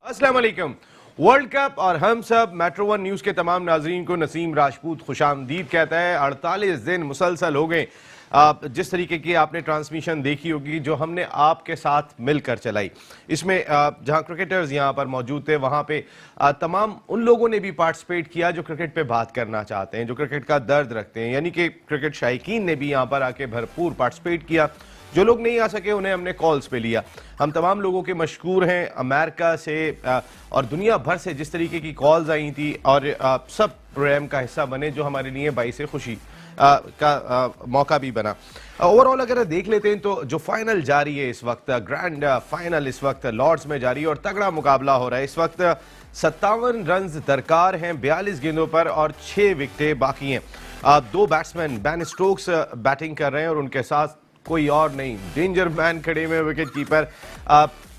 अस्सलाम वालेकुम। World cup और हम सब मेट्रो वन न्यूज के तमाम नाजरीन को नसीम राजपूत खुशामदीद कहता है। 48 दिन मुसलसल हो गए जिस तरीके की आपने ट्रांसमिशन देखी होगी जो हमने आपके साथ मिलकर चलाई। इसमें जहां क्रिकेटर्स यहां पर मौजूद थे वहां पे तमाम उन लोगों ने भी पार्टिसिपेट किया जो क्रिकेट पे बात करना चाहते हैं, जो क्रिकेट का दर्द रखते हैं, यानी कि क्रिकेट शायकीन ने भी यहां पर आके भरपूर पार्टिसिपेट किया। जो लोग नहीं आ सके उन्हें हमने कॉल्स पे लिया। हम तमाम लोगों के मशकूर हैं अमेरिका से और दुनिया भर से जिस तरीके की कॉल्स आई थी और सब प्रोग्राम का हिस्सा बने, जो हमारे लिए बाइसे खुशी का मौका भी बना। ओवरऑल अगर देख लेते हैं तो जो फाइनल जारी है इस वक्त, ग्रैंड फाइनल इस वक्त लॉर्ड्स में जारी है और तगड़ा मुकाबला हो रहा है। इस वक्त 57 रन दरकार हैं 42 गेंदों पर और 6 विकेटें बाकी हैं। दो बैट्समैन बेन स्टोक्स बैटिंग कर रहे हैं और उनके साथ कोई और नहीं, डेंजर मैन खड़े हुए विकेट कीपर।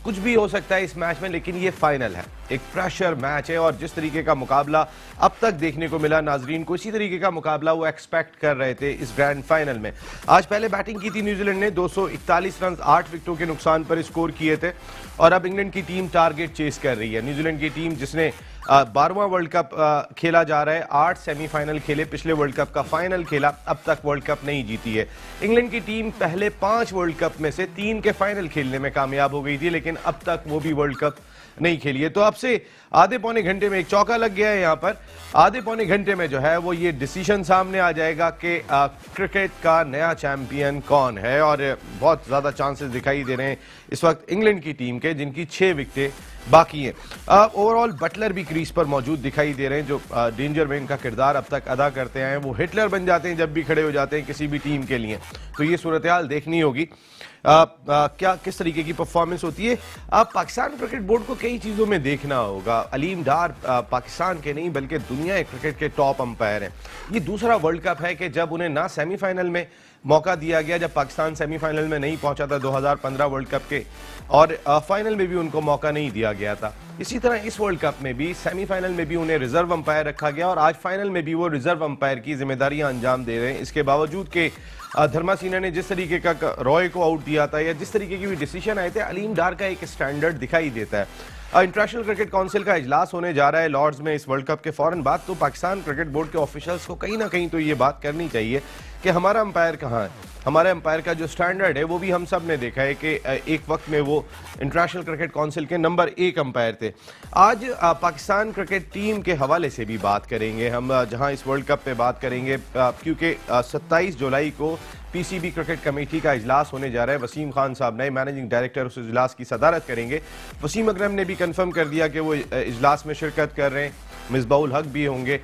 कुछ भी हो सकता है इस मैच में, लेकिन ये फाइनल है, एक प्रेशर मैच है और जिस तरीके का मुकाबला अब तक देखने को मिला नाजरीन को, इसी तरीके का मुकाबला वो एक्सपेक्ट कर रहे थे इस ग्रैंड फाइनल में। आज पहले बैटिंग की थी न्यूजीलैंड ने, 241 रन 8 विकेटों के नुकसान पर स्कोर किए थे और अब इंग्लैंड की टीम टारगेट चेस कर रही है। न्यूजीलैंड की टीम जिसने 12वां वर्ल्ड कप खेला जा रहा है, 8 सेमीफाइनल खेले, पिछले वर्ल्ड कप का फाइनल खेला, अब तक वर्ल्ड कप नहीं जीती है। इंग्लैंड की टीम पहले 5 वर्ल्ड कप में से 3 के फाइनल खेलने में कामयाब हो गई थी, लेकिन अब तक वो भी वर्ल्ड कप नहीं खेली है। तो अब से आधे पौने घंटे में एक चौका लग गया है यहाँ पर। आधे पौने घंटे में जो है वो ये डिसीजन सामने आ जाएगा कि क्रिकेट का नया चैंपियन कौन है और बहुत ज्यादा चांसेस दिखाई दे रहे हैं इस वक्त इंग्लैंड की टीम के, जिनकी 6 विकेटें बाकी हैं। ओवरऑल बटलर भी क्रीज पर मौजूद दिखाई दे रहे हैं, जो डेंजर मैन का किरदार अब तक अदा करते हैं। वो हिटलर बन जाते हैं जब भी खड़े हो जाते हैं किसी भी टीम के लिए। तो ये सूरत हाल देखनी होगी क्या किस तरीके की परफॉर्मेंस होती है। पाकिस्तान क्रिकेट बोर्ड को कई चीज़ों में देखना होगा। अलीम डार पाकिस्तान के नहीं बल्कि दुनिया क्रिकेट के टॉप अंपायर हैं। ये दूसरा वर्ल्ड कप है कि जब उन्हें ना सेमीफाइनल में मौका दिया गया, जब पाकिस्तान सेमीफाइनल में नहीं पहुंचा था 2015 वर्ल्ड कप के, और फाइनल में भी उनको मौका नहीं दिया गया था। इसी तरह इस वर्ल्ड कप में भी सेमीफाइनल में भी उन्हें रिजर्व अंपायर रखा गया और आज फाइनल में भी वो रिजर्व अंपायर की जिम्मेदारियां अंजाम दे रहे हैं। इसके बावजूद कि धर्मासीना ने जिस तरीके का रॉय को आउट दिया था या जिस तरीके की भी डिसीजन आए थे, अलीम डार का एक स्टैंडर्ड दिखाई देता है। इंटरनेशनल क्रिकेट काउंसिल का इजलास होने जा रहा है लॉर्ड्स में इस वर्ल्ड कप के फौरन बाद, तो पाकिस्तान क्रिकेट बोर्ड के ऑफिशियल्स को कहीं ना कहीं तो ये बात करनी चाहिए कि हमारा अंपायर कहाँ है। हमारे अंपायर का जो स्टैंडर्ड है वो भी हम सब ने देखा है कि एक वक्त में वो इंटरनेशनल क्रिकेट काउंसिल के नंबर 1 अंपायर थे। आज पाकिस्तान क्रिकेट टीम के हवाले से भी बात करेंगे हम, जहां इस वर्ल्ड कप पे बात करेंगे क्योंकि 27 जुलाई को पीसीबी क्रिकेट कमेटी का इजलास होने जा रहा है। वसीम खान साहब नए मैनेजिंग डायरेक्टर उस इजलास की सदारत करेंगे। वसीम अकरम ने भी कंफर्म कर दिया कि वो इजलास में शिरकत कर रहे हैं, मिसबाउल हक भी होंगे।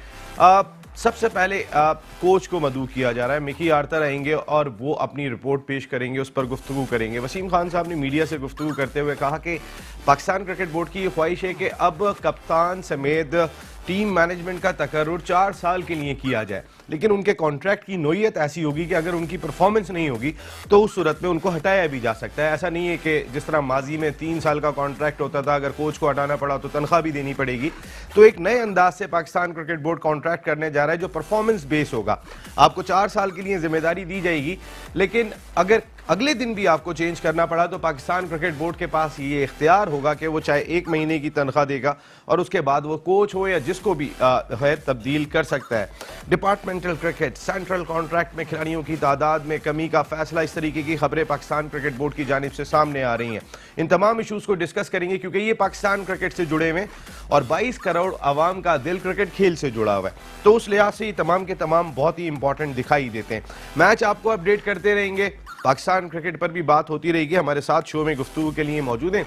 सबसे पहले कोच को मदऊ किया जा रहा है, मिकी आर्थर आएंगे और वो अपनी रिपोर्ट पेश करेंगे, उस पर गुफ्तगू करेंगे। वसीम खान साहब ने मीडिया से गुफ्तगू करते हुए कहा कि पाकिस्तान क्रिकेट बोर्ड की ये ख्वाहिश है कि अब कप्तान समेत टीम मैनेजमेंट का तकर्रुर 4 साल के लिए किया जाए, लेकिन उनके कॉन्ट्रैक्ट की नोयत ऐसी होगी कि अगर उनकी परफॉर्मेंस नहीं होगी तो उस सूरत में उनको हटाया भी जा सकता है। ऐसा नहीं है कि जिस तरह माजी में 3 साल का कॉन्ट्रैक्ट होता था, अगर कोच को हटाना पड़ा तो तनख्वाह भी देनी पड़ेगी। तो एक नए अंदाज से पाकिस्तान क्रिकेट बोर्ड कॉन्ट्रैक्ट करने जा रहा है जो परफॉर्मेंस बेस होगा। आपको 4 साल के लिए जिम्मेदारी दी जाएगी, लेकिन अगर अगले दिन भी आपको चेंज करना पड़ा तो पाकिस्तान क्रिकेट बोर्ड के पास ये इख्तियार होगा कि वो चाहे 1 महीने की तनख्वाह देगा और उसके बाद वो कोच हो या जिसको भी है तब्दील कर सकता है। डिपार्टमेंटल क्रिकेट, सेंट्रल कॉन्ट्रैक्ट में खिलाड़ियों की तादाद में कमी का फैसला, इस तरीके की खबरें पाकिस्तान क्रिकेट बोर्ड की जानिब से सामने आ रही हैं। इन तमाम इशूज़ को डिस्कस करेंगे क्योंकि ये पाकिस्तान क्रिकेट से जुड़े हुए और 22 करोड़ आवाम का दिल क्रिकेट खेल से जुड़ा हुआ है, तो उस लिहाज से ये तमाम के तमाम बहुत ही इंपॉर्टेंट दिखाई देते हैं। मैच आपको अपडेट करते रहेंगे, पाकिस्तान क्रिकेट पर भी बात होती रहेगी। हमारे साथ शो में गुफ्तगू के लिए मौजूद हैं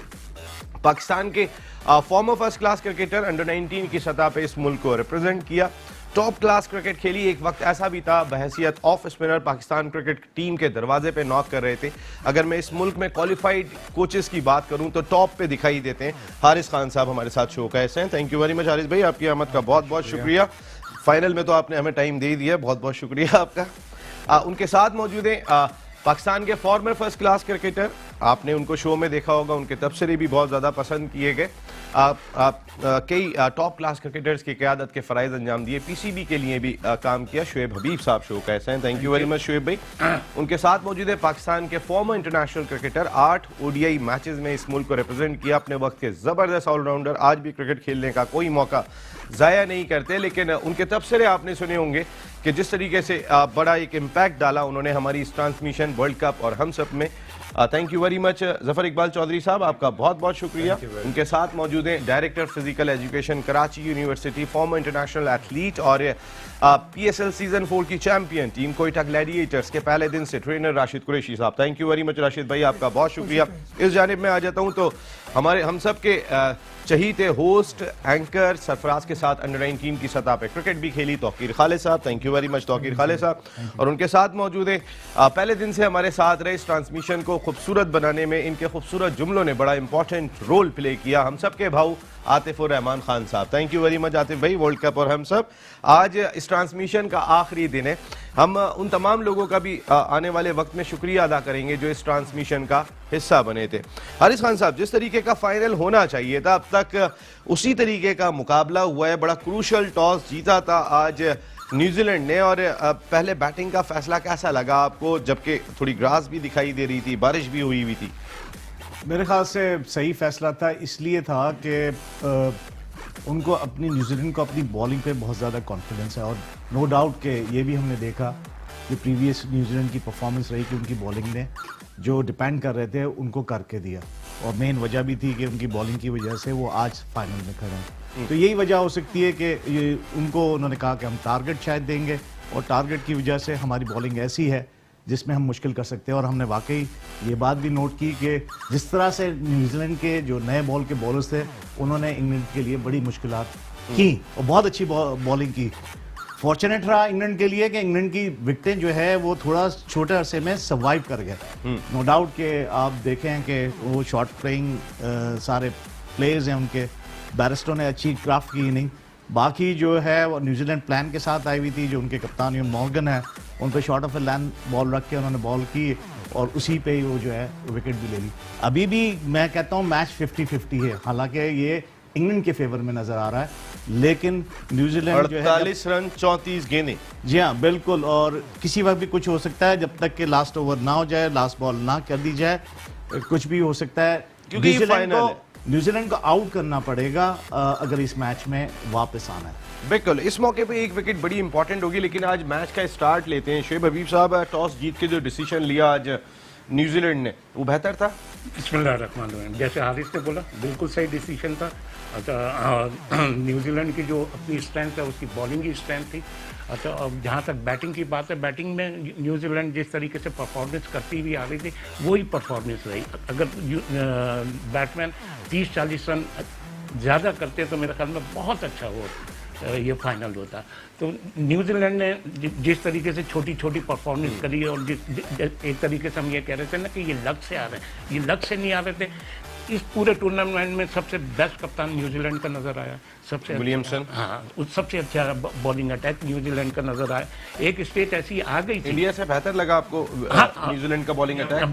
पाकिस्तान के farmer first class cricketer, under 19 की सतह पे इस मुल्क को रिप्रेजेंट किया, टॉप क्लास क्रिकेट खेली। एक वक्त ऐसा भी था बहैसियत of spinner Pakistan cricket team के दरवाजे पे नॉक कर रहे थे। अगर मैं इस मुल्क में क्वालिफाइड कोचेस की बात करूं तो टॉप पे दिखाई देते हैं। हारिस खान साहब हमारे साथ शो का हिस्सा हैं। Thank you very much Haris भाई, आपकी आमद का बहुत बहुत शुक्रिया। फाइनल में तो आपने हमें टाइम दे दिया, बहुत बहुत शुक्रिया आपका। उनके साथ मौजूद है पाकिस्तान के फॉर्मर फर्स्ट क्लास क्रिकेटर, आपने उनको शो में देखा होगा, उनके तबसरे भी बहुत ज़्यादा पसंद किए गए। कई टॉप क्लास क्रिकेटर्स की क़यादत के फ़राइज़ अंजाम दिए, पीसीबी के लिए भी काम किया। शुएब हबीब साहब शो कैसे हैं, thank you very much Shoaib भाई। उनके साथ मौजूद है पाकिस्तान के farmer international cricketer, 8 ODI matches में इस मुल्क को रिप्रेजेंट किया, अपने वक्त के ज़बरदस्त ऑलराउंडर, आज भी क्रिकेट खेलने का कोई मौका ज़ाया नहीं करते, लेकिन उनके तबसरे आपने सुने होंगे कि जिस तरीके से बड़ा एक इम्पैक्ट डाला उन्होंने हमारी इस ट्रांसमिशन वर्ल्ड कप और हम सब में। Thank you very much Zafar Iqbal Chaudhry साहब, आपका बहुत बहुत शुक्रिया। उनके साथ मौजूद हैं director physical education Karachi university, former international athlete और पीएसएल सीजन 4 की चैंपियन टीम कोयटा ग्लैडिएटर्स के पहले दिन से ट्रेनर राशिद कुरैशी साहब। Thank you very much Rashid भाई, आपका बहुत शुक्रिया। इस जानिब में आ जाता हूँ तो हमारे हम सब के चहीते होस्ट एंकर सरफराज के साथ अंडर 19 की सतह पे क्रिकेट भी खेली तौकीर खालिद साहब, thank you very much Tauqeer Khalid साहब। और उनके साथ मौजूद है पहले दिन से हमारे साथ रहे, इस ट्रांसमिशन को खूबसूरत बनाने में इनके खूबसूरत जुमलों ने बड़ा इंपॉर्टेंट रोल प्ले किया, हम सब के भाऊ आतिफुर रहमान खान साहब। Thank you very much Atif भाई। वर्ल्ड कप और हम सब, आज इस ट्रांसमिशन का आखिरी दिन है, हम उन तमाम लोगों का भी आने वाले वक्त में शुक्रिया अदा करेंगे जो इस ट्रांसमिशन का हिस्सा बने थे। हारिस खान साहब, जिस तरीके का फाइनल होना चाहिए था अब तक उसी तरीके का मुकाबला हुआ है, बड़ा क्रूशल टॉस जीता था आज न्यूजीलैंड ने, और पहले बैटिंग का फैसला कैसा लगा आपको, जबकि थोड़ी ग्रास भी दिखाई दे रही थी, बारिश भी हुई हुई थी? मेरे ख्याल से सही फैसला था, इसलिए था कि उनको अपनी न्यूजीलैंड को अपनी बॉलिंग पे बहुत ज़्यादा कॉन्फिडेंस है, और नो डाउट कि ये भी हमने देखा कि प्रीवियस न्यूजीलैंड की परफॉर्मेंस रही कि उनकी बॉलिंग ने जो डिपेंड कर रहे थे उनको करके दिया, और मेन वजह भी थी कि उनकी बॉलिंग की वजह से वो आज फाइनल में खड़े हैं। तो यही वजह हो सकती है कि ये उनको उन्होंने कहा कि हम टारगेट शायद देंगे, और टारगेट की वजह से हमारी बॉलिंग ऐसी है जिसमें हम मुश्किल कर सकते हैं। और हमने वाकई ये बात भी नोट की कि जिस तरह से न्यूजीलैंड के जो नए बॉल के बॉलर्स थे उन्होंने इंग्लैंड के लिए बड़ी मुश्किलात की और बहुत अच्छी बॉलिंग की। फॉर्चुनेट रहा इंग्लैंड के लिए कि इंग्लैंड की विकेटें जो है वो थोड़ा छोटे अरसे में सर्वाइव कर गए। नो डाउट कि आप देखें कि वो शॉर्ट प्लेइंग सारे प्लेयर्स हैं उनके, बैरिस्टो ने अच्छी क्राफ्ट की इनिंग, बाकी जो है वो न्यूजीलैंड प्लान के साथ आई हुई थी, जो उनके कप्तान यून मॉर्गन है उन पर short of a land ball रख के उन्होंने बॉल की और उसी पे ही वो जो है विकेट भी ले ली। अभी भी मैं कहता हूँ मैच 50-50 है, हालांकि ये इंग्लैंड के फेवर में नजर आ रहा है, लेकिन न्यूजीलैंड जो है 48 रन 34 गेंदें। जी हाँ बिल्कुल, और किसी वक्त भी कुछ हो सकता है जब तक कि लास्ट ओवर ना हो जाए, लास्ट बॉल ना कर दी जाए, कुछ भी हो सकता है, क्योंकि ये फाइनल है। न्यूजीलैंड को आउट करना पड़ेगा अगर इस मैच में वापस आना है। बिल्कुल, इस मौके पे एक विकेट बड़ी इंपॉर्टेंट होगी, लेकिन आज मैच का स्टार्ट लेते हैं। शुएब हबीब साहब, टॉस जीत के जो डिसीजन लिया आज न्यूजीलैंड ने, वो बेहतर था? बिस्मिल्लाहिर्रहमानिर्रहीम, जैसे हारिस ने बोला बिल्कुल सही डिसीजन था। अच्छा, न्यूजीलैंड की जो अपनी स्ट्रेंथ है उसकी बॉलिंग की स्ट्रेंथ थी। अच्छा, अब जहाँ तक बैटिंग की बात है, बैटिंग में न्यूजीलैंड जिस तरीके से परफॉर्मेंस करती हुई आ रही थी वही परफॉर्मेंस रही। अगर बैट्समैन 30-40 रन ज़्यादा करते तो मेरे ख्याल में बहुत अच्छा हो ये फाइनल होता। तो न्यूजीलैंड ने जिस तरीके से छोटी छोटी परफॉर्मेंस करी है, और एक तरीके से हम ये कह रहे थे ना कि ये लक से आ रहे हैं, ये लक से नहीं आ रहे थे। इस पूरे टूर्नामेंट में सबसे बेस्ट कप्तान न्यूजीलैंड का नजर आया, सबसे विलियमसन। हाँ, सबसे अच्छा बॉलिंग अटैक न्यूजीलैंड का नजर आया। एक स्टेज ऐसी आ गई थी। इंडिया से बेहतर लगा आपको न्यूजीलैंड का बॉलिंग अटैक?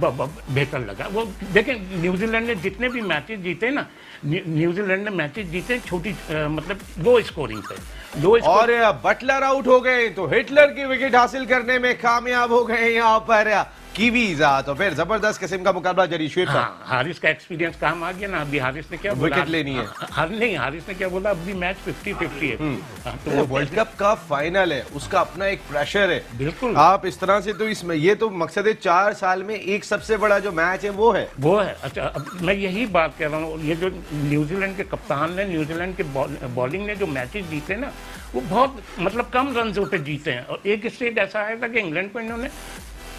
बेहतर लगा। वो देखें, न्यूजीलैंड ने जितने भी मैचेस जीते ना, न्यूजीलैंड ने मैचेस जीते छोटी मतलब लो स्कोरिंग पे, और बटलर आउट हो गए तो हिटलर की विकेट हासिल करने में कामयाब हो गए यहाँ पर कीवीज। तो फिर जबरदस्त किस्म का मुकाबला जारी। शुएब साहब, हाँ, हारिस का एक्सपीरियंस काम आ गया ना। अभी हारिस ने क्या बोला, विकेट लेनी है। नहीं, हारिस ने क्या बोला, अभी मैच 50-50 है। तो वर्ल्ड कप का फाइनल है, उसका अपना एक प्रेशर है। बिल्कुल, आप इस तरह से तो इसमें ये तो मकसद है 4 साल में एक सबसे बड़ा जो मैच है वो है। अच्छा, अब मैं यही बात कह रहा हूँ, ये जो न्यूजीलैंड के कप्तान ने, न्यूजीलैंड के बॉलिंग ने जो मैचेस जीते ना, वो बहुत मतलब कम रनों पे जीते हैं। और एक स्टेज ऐसा आया था कि इंग्लैंड को इन्होंने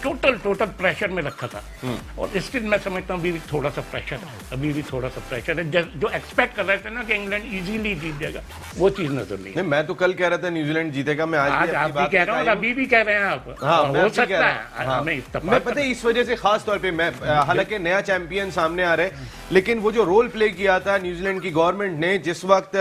टोटल प्रेशर में रखा था, और स्टिल मैं समझता हूँ अभी भी थोड़ा सा प्रेशर है, अभी भी थोड़ा सा प्रेशर है। जो एक्सपेक्ट कर रहे थे ना कि इंग्लैंड इजीली जीत जाएगा, वो चीज नजर नहीं। मैं तो कल कह रहा था न्यूजीलैंड जीतेगा, मैं आज आप भी कह रहे हो और अभी भी कह रहे हैं आप। हाँ, हो सकता है, मैं पता है इस वजह से खास तौर पे मैं, हालांकि नया चैंपियन सामने आ रहा है, लेकिन वो जो रोल प्ले किया था न्यूजीलैंड की गवर्नमेंट ने जिस वक्त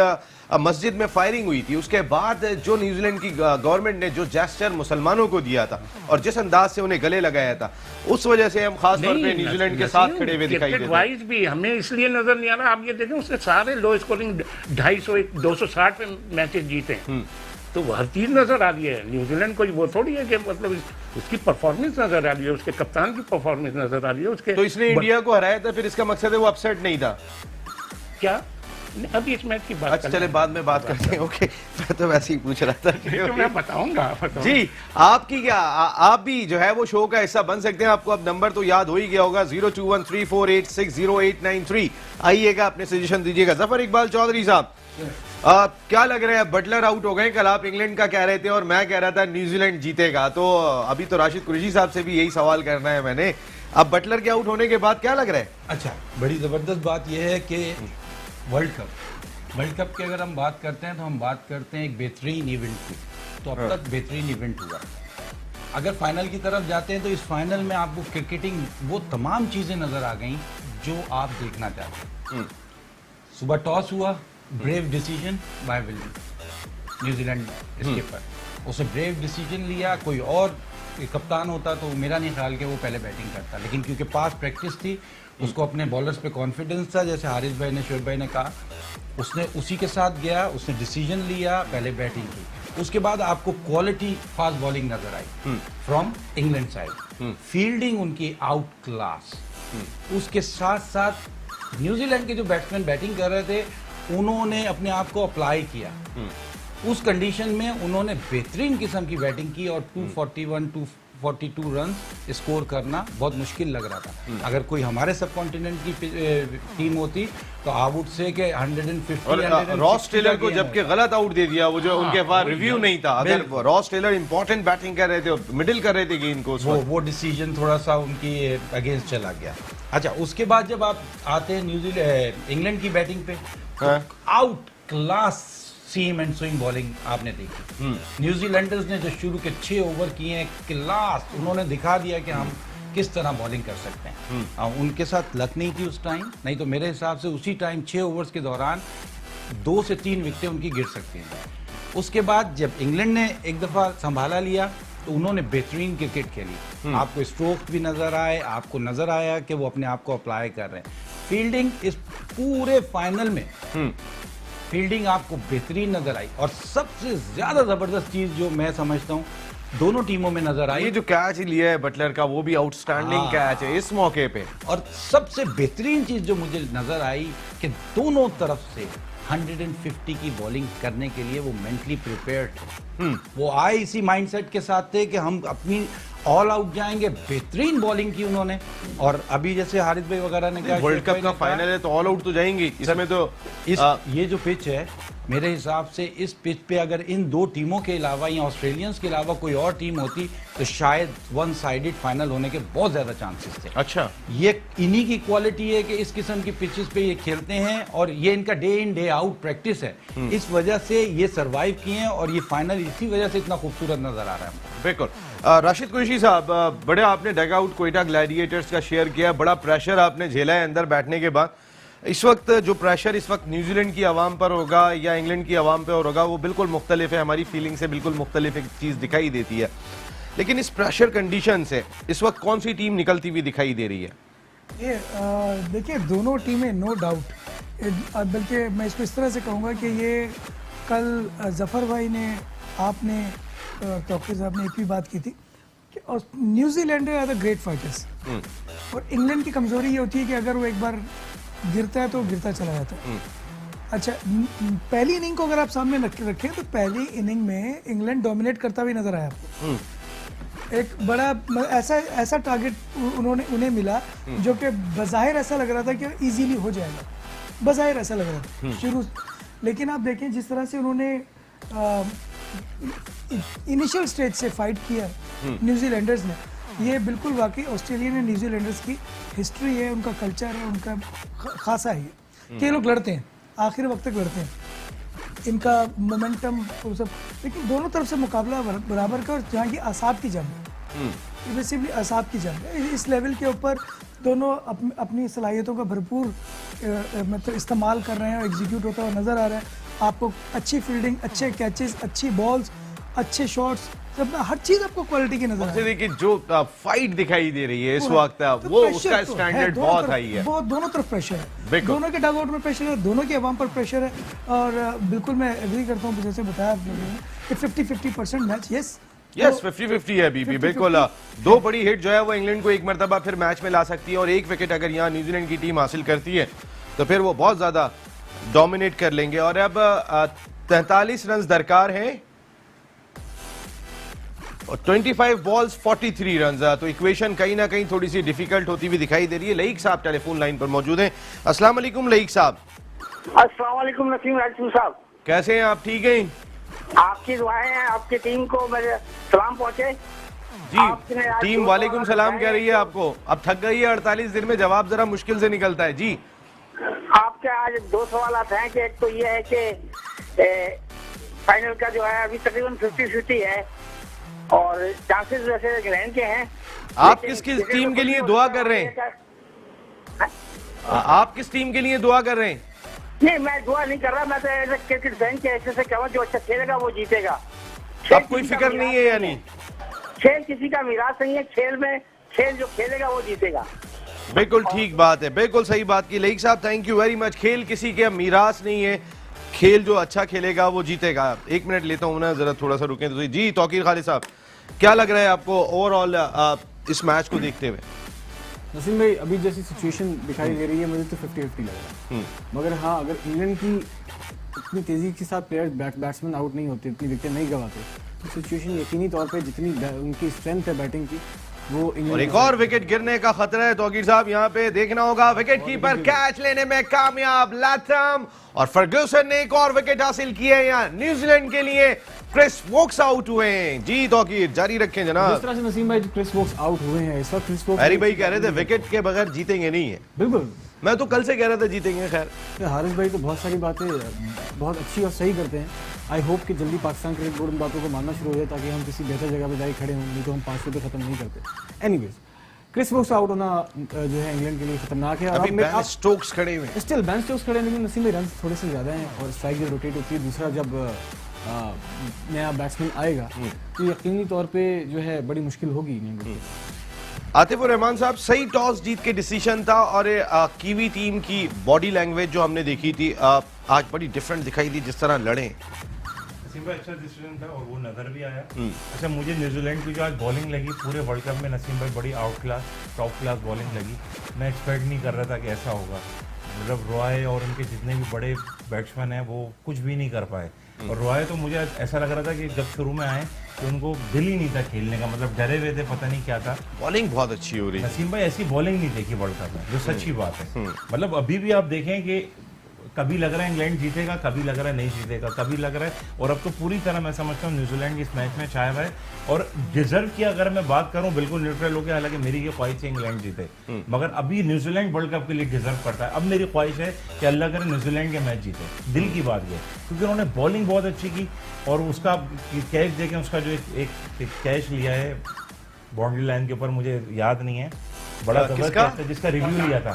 मस्जिद में फायरिंग हुई थी, उसके बाद जो न्यूजीलैंड की गवर्नमेंट ने जो जेस्चर मुसलमानों को दिया था और जिस अंदाज से उन्हें गले लगाया था, उस वजह से हम खास तौर पे न्यूजीलैंड के साथ खड़े हुए दिखाई देते हैं। वाइज भी हमें इसलिए नजर नहीं आ रहा। आप ये देखें उसने सारे लो स्कोरिंग 250 260 पे मैचेस जीते हैं, तो हर चीज नजर आ रही है। न्यूजीलैंड कोई वो थोड़ी है कि मतलब उसकी परफॉर्मेंस नजर आ रही है, उसके कप्तान की परफॉर्मेंस नजर आ रही है उसके। तो इसने इंडिया को हराया था, फिर इसका मकसद है वो अपसेट नहीं था क्या अभी इस मैच की बात अच्छा चले बाद में बात करते हैं। ओके, मैं तो वैसे ही पूछ रहा था तो मैं बताऊंगा जी। आपकी क्या आप भी जो है वो शो का हिस्सा बन सकते हैं। आपको अब नंबर तो याद हो ही गया होगा, 0213486083। आइएगा, अपने सजेशन दीजिएगा। जफर इकबाल चौधरी साहब, क्या लग रहा है, बटलर आउट हो गए कल? आप इंग्लैंड का कह रहे थे और मैं कह रहा था न्यूजीलैंड जीतेगा, तो अभी तो राशिद कुरैशी साहब से भी यही सवाल करना है मैंने। अब बटलर के आउट होने के बाद क्या लग रहा है? अच्छा, बड़ी ज़बरदस्त बात यह है कि वर्ल्ड कप की अगर हम बात करते हैं तो हम बात करते हैं एक बेहतरीन इवेंट की। तो अब तक बेहतरीन इवेंट हुआ। अगर फाइनल की तरफ जाते हैं तो इस फाइनल में आपको क्रिकेटिंग वो तमाम चीज़ें नज़र आ गई जो आप देखना चाहते हैं। सुबह टॉस हुआ, brave decision by Williams, New Zealand skipper, उसने ब्रेव डिसीजन लिया। कोई और कप्तान होता तो मेरा नहीं ख्याल कि वो पहले बैटिंग करता, लेकिन क्योंकि पास प्रैक्टिस थी, उसको अपने बॉलर्स पे कॉन्फिडेंस था, जैसे हारिस भाई ने, शोएब भाई ने कहा, उसने उसी के साथ गया, उसने डिसीजन लिया, पहले बैटिंग की। उसके बाद आपको क्वालिटी फास्ट बॉलिंग नजर आई फ्रॉम इंग्लैंड साइड, फील्डिंग उनकी आउट क्लास। उसके साथ साथ न्यूजीलैंड के जो बैट्समैन बैटिंग कर रहे थे, उन्होंने अपने आप को अप्लाई किया। उस कंडीशन में उन्होंने बेहतरीन किस्म की बैटिंग की और 241 242 रन स्कोर करना बहुत मुश्किल लग रहा था। अगर कोई हमारे सब कॉन्टिनेंट की टीम होती तो आई वुड से कि 150 और रॉस टेलर को जबकि गलत आउट दे दिया, वो जो उनके पास रिव्यू नहीं था। अगर रॉस टेलर इंपॉर्टेंट बैटिंग कर रहे थे, मिडिल कर रहे थे गेंद को, वो डिसीजन थोड़ा सा उनकी अगेंस्ट चला गया। अच्छा, उसके बाद जब आप आते हैं न्यूजीलैंड इंग्लैंड की बैटिंग पे, out class seam and swing bowling आपने देखी। न्यूजीलैंडर्स ने जो शुरू के 6 ओवर किए हैं, क्लास, उन्होंने दिखा दिया कि हम किस तरह बॉलिंग कर सकते हैं। उनके साथ लक नहीं थी उस टाइम, नहीं तो मेरे हिसाब से उसी टाइम 6 ओवर्स के दौरान 2 से 3 विकेटें उनकी गिर सकती हैं। उसके बाद जब इंग्लैंड ने एक दफ़ा संभाला लिया तो उन्होंने बेहतरीन क्रिकेट खेली। आपको स्ट्रोक भी नजर आए, आपको नजर आया कि वो अपने आप को अप्लाई कर रहे हैं। फील्डिंग इस पूरे फाइनल में फील्डिंग आपको बेहतरीन नजर आई, और सबसे ज्यादा जबरदस्त चीज जो मैं समझता हूं दोनों टीमों में नजर आई, ये जो कैच लिया है बटलर का, वो भी आउटस्टैंडिंग कैच है इस मौके पे। और सबसे बेहतरीन चीज जो मुझे नजर आई कि दोनों तरफ से 150 की बॉलिंग करने के लिए वो मेंटली प्रिपेयर्ड थे। वो आए इसी माइंडसेट के साथ थे कि हम अपनी ऑल आउट जाएंगे। बेहतरीन बॉलिंग की उन्होंने, और अभी जैसे हारिस भाई वगैरह ने कहा वर्ल्ड कप का फाइनल है तो ऑल आउट तो जाएंगे इसमें। तो ये जो पिच है, मेरे हिसाब से इस पिच पे अगर इन 2 टीमों के अलावा या ऑस्ट्रेलियंस के अलावा कोई और टीम होती तो शायद वन साइडेड फाइनल होने के बहुत ज्यादा चांसेस थे। अच्छा, ये इन्हीं की क्वालिटी है कि इस किस्म की पिचेस पे ये खेलते हैं, और ये इनका day in day out practice है। इस वजह से ये सरवाइव किए हैं, और ये फाइनल इसी वजह से इतना खूबसूरत नजर आ रहा है। बिल्कुल। राशिद कुरैशी साहब, बड़े आपने डग आउट क्वेटा ग्लैडिएटर्स का शेयर किया, बड़ा प्रेशर आपने झेला है अंदर बैठने के बाद। इस वक्त जो प्रेशर इस वक्त न्यूजीलैंड की आवाम पर होगा या इंग्लैंड की आवाम पर होगा, वो बिल्कुल मुख्तलिफ है। हमारी फीलिंग से बिल्कुल मुख्तलिफ एक चीज़ दिखाई देती है। लेकिन इस प्रेशर कंडीशन से इस वक्त कौन सी टीम निकलती हुई दिखाई दे रही है? ये देखिए, दोनों टीमें नो डाउट, बल्कि मैं इसको इस तरह से कहूँगा कि ये कल जफ़र भाई ने, आपने, टॉकर साहब ने एक भी बात की थी कि New Zealander are the great fighters, और इंग्लैंड की कमजोरी ये होती है कि अगर वो एक बार गिरता है तो गिरता चला जाता है। अच्छा, पहली इनिंग को अगर आप सामने रखें तो पहली इनिंग में इंग्लैंड डोमिनेट करता हुआ नजर आया आपको। एक बड़ा ऐसा टारगेट उन्हें मिला जो कि बज़ाहिर ऐसा लग रहा था कि इजीली हो जाएगा, बज़ाहिर ऐसा लग रहा था शुरू। लेकिन आप देखें जिस तरह से उन्होंने इनिशियल स्टेज से फाइट किया न्यूजीलैंडर्स ने, ये बिल्कुल वाकई ऑस्ट्रेलिया ने न्यूजीलैंडर्स की हिस्ट्री है, उनका कल्चर है, उनका खासा है कि ये लोग लड़ते हैं, आखिर वक्त तक लड़ते हैं, इनका मोमेंटम वो सब। लेकिन दोनों तरफ से मुकाबला बराबर का, और जहाँ की असाब की जंग है, बेसिकली असाब की जंग है। इस लेवल के ऊपर दोनों अपनी सलाहियतों का भरपूर मतलब इस्तेमाल कर रहे हैं और एग्जीक्यूट होता हुआ नज़र आ रहा है। आपको अच्छी फील्डिंग, अच्छे कैचेस, अच्छी बॉल्स, अच्छे शॉट्स, सब हर चीज आपको क्वालिटी की नजर उससे आएगी। देखिए जो फाइट दिखाई दे रही है इस वो है। वक्त तो वो प्रेशर उसका तो स्टैंडर्ड दोनों बहुत तरफ- हाई है। बहुत दोनों तरफ प्रेशर है, बिल्कुल। दोनों के डगआउट में प्रेशर है, दोनों के अवाम पर प्रेशर है। और बिल्कुल मैं एग्री करता हूँ, जैसे बताया आप लोगों ने कि 50-50% मैच, यस यस 50-50 है अभी भी 50-50 बिल्कुल। दो बड़ी हिट जो है वो इंग्लैंड को एक मरतबा फिर मैच में ला सकती है और एक विकेट अगर यहाँ न्यूजीलैंड की टीम हासिल करती है तो फिर वो बहुत ज्यादा डोमिनेट कर लेंगे। और अब 43 रन दरकार हैं और 25 बॉल्स 43 रन। तो इक्वेशन कहीं ना कहीं थोड़ी सी डिफिकल्ट होती हुई दिखाई दे रही है। लईक साहब टेलीफोन लाइन पर मौजूद हैं। अस्सलाम वालेकुम लईक साहब। अस्सलाम वालेकुम नसीम राजपूत साहब, कैसे हैं आप? ठीक हैं आपकी दुआएं हैं, आपकी टीम को मेरे सलाम पहुंचे आपने जी। आज टीम जो वालेकुम सवाल सलाम उठाए कह रही है आपको। अब थक गई है 48 दिन में, जवाब जरा मुश्किल से निकलता है जी। आपके आज दो सवाल हैं कि एक तो ये है कि फाइनल का जो है अभी तकरीबन 50-50 है और चांसेस वैसे इंग्लैंड के हैं। आप लेकिन किस क्रिकेट टीम में के कुछ लिए भी दुआ होता कर रहे है। हैं? आप किस टीम के लिए दुआ कर रहे हैं? नहीं, मैं दुआ नहीं कर रहा, मैं तो एज ए क्रिकेट फैन के ऐसे से कहूँ जो अच्छा खेलेगा वो जीतेगा। अब कोई फिक्र नहीं है यानी? खेल किसी का मिराज नहीं है, खेल जो खेलेगा वो जीतेगा। बिल्कुल ठीक बात है, बिल्कुल सही बात की लईक साहब, थैंक यू वेरी मच। खेल किसी के मीरास नहीं है, खेल जो अच्छा खेलेगा वो जीतेगा। एक मिनट लेता हूँ ना, जरा थोड़ा सा रुकें तो जी। तौकीर खालिद साहब, क्या लग रहा है आपको ओवरऑल इस मैच को देखते हुए? नसीम भाई, अभी जैसी सिचुएशन दिखाई दे रही है मुझे तो 50-50 लग रहा है। मगर हाँ, अगर इंग्लैंड की इतनी तेजी के साथ प्लेयर्स बैट्समैन आउट नहीं होते, इतनी विकेट नहीं गवाते, तो सिचुएशन यकीनी तौर पे जितनी उनकी स्ट्रेंथ है बैटिंग की वो और इंग्लैंड एक और विकेट गिरने का खतरा है तौकीर साहब, यहाँ पे देखना होगा। विकेट कीपर कैच लेने में कामयाब, लाथम और फर्ग्यूसन ने एक और विकेट हासिल की है। यहाँ न्यूजीलैंड के लिए क्रिस वोक्स आउट हुए हैं। जी तौकीर जारी रखें जिस जनाब। तरह से नसीम भाई क्रिस वोक्स आउट हुए हैं इस वक्त, क्रिस वोक्स हैरी भाई कह रहे थे विकेट के बगैर जीतेंगे नहीं है। बिल्कुल, मैं तो कल से कह रहा था जीतेंगे। खैर हारिस भाई तो बहुत सारी बातें बहुत अच्छी और सही करते हैं। आई होप कि जल्दी पाकिस्तान क्रिकेट बोर्ड इन बातों को मानना शुरू हो जाए ताकि हम किसी बेहतर जगह पे जाके खड़े हों, नहीं तो हम 5 पे खत्म नहीं करते। एनीवेज, क्रिस वोक्स आउट होना जो है इंग्लैंड के लिए खतरनाक है। और अभी अब बेन स्टोक्स खड़े हुए हैं। स्टिल बेन स्टोक्स खड़े हैं, लेकिन नसीम भाई रन थोड़े से ज़्यादा हैं और स्ट्राइक जब रोटेट होती है, दूसरा जब नया बैट्समैन आएगा तो यकीनी तौर पे जो है बड़ी मुश्किल होगी इंग्लैंड के लिए। आतिफ उर रहमान साहब, सही टॉस जीत के डिसीजन था और कीवी टीम की बॉडी लैंग्वेज जो हमने देखी थी आज बड़ी डिफरेंट दिखाई दी, जिस तरह लड़े। नसीम भाई अच्छा डिसीजन था और वो नजर भी आया। अच्छा, मुझे न्यूजीलैंड की जो आज बॉलिंग लगी पूरे वर्ल्ड कप में, नसीम भाई बड़ी out class top class bowling लगी। मैं एक्सपेक्ट नहीं कर रहा था कि ऐसा होगा। मतलब रॉय और उनके जितने भी बड़े बैट्समैन हैं वो कुछ भी नहीं कर पाए। और रॉय तो मुझे ऐसा लग रहा था कि जब शुरू में आए तो उनको दिल ही नहीं था खेलने का, मतलब डरे हुए थे, पता नहीं क्या था। बॉलिंग बहुत अच्छी हो रही है। नसीम भाई ऐसी बॉलिंग नहीं देखी वर्ल्ड कप में, जो सच्ची बात है। मतलब अभी भी आप देखें कि कभी लग रहा है इंग्लैंड जीतेगा, कभी लग रहा है नहीं जीतेगा, कभी लग रहा है, और अब तो पूरी तरह मैं समझता हूँ न्यूजीलैंड इस मैच में छाया हुआ है। और डिजर्व की अगर मैं बात करूँ बिल्कुल न्यूट्रल होकर, हालांकि मेरी ये ख्वाहिश है इंग्लैंड जीते, मगर अभी न्यूजीलैंड वर्ल्ड कप के लिए डिजर्व करता है। अब मेरी ख्वाहिश है कि अल्लाह करे न्यूजीलैंड के मैच जीते, दिल की बात ये, क्योंकि उन्होंने बॉलिंग बहुत अच्छी की और उसका कैच देखें, उसका जो एक कैच लिया है बाउंड्री लाइन के ऊपर, मुझे याद नहीं है, बड़ा किसका? जबरदस्त है, जिसका रिव्यू लिया था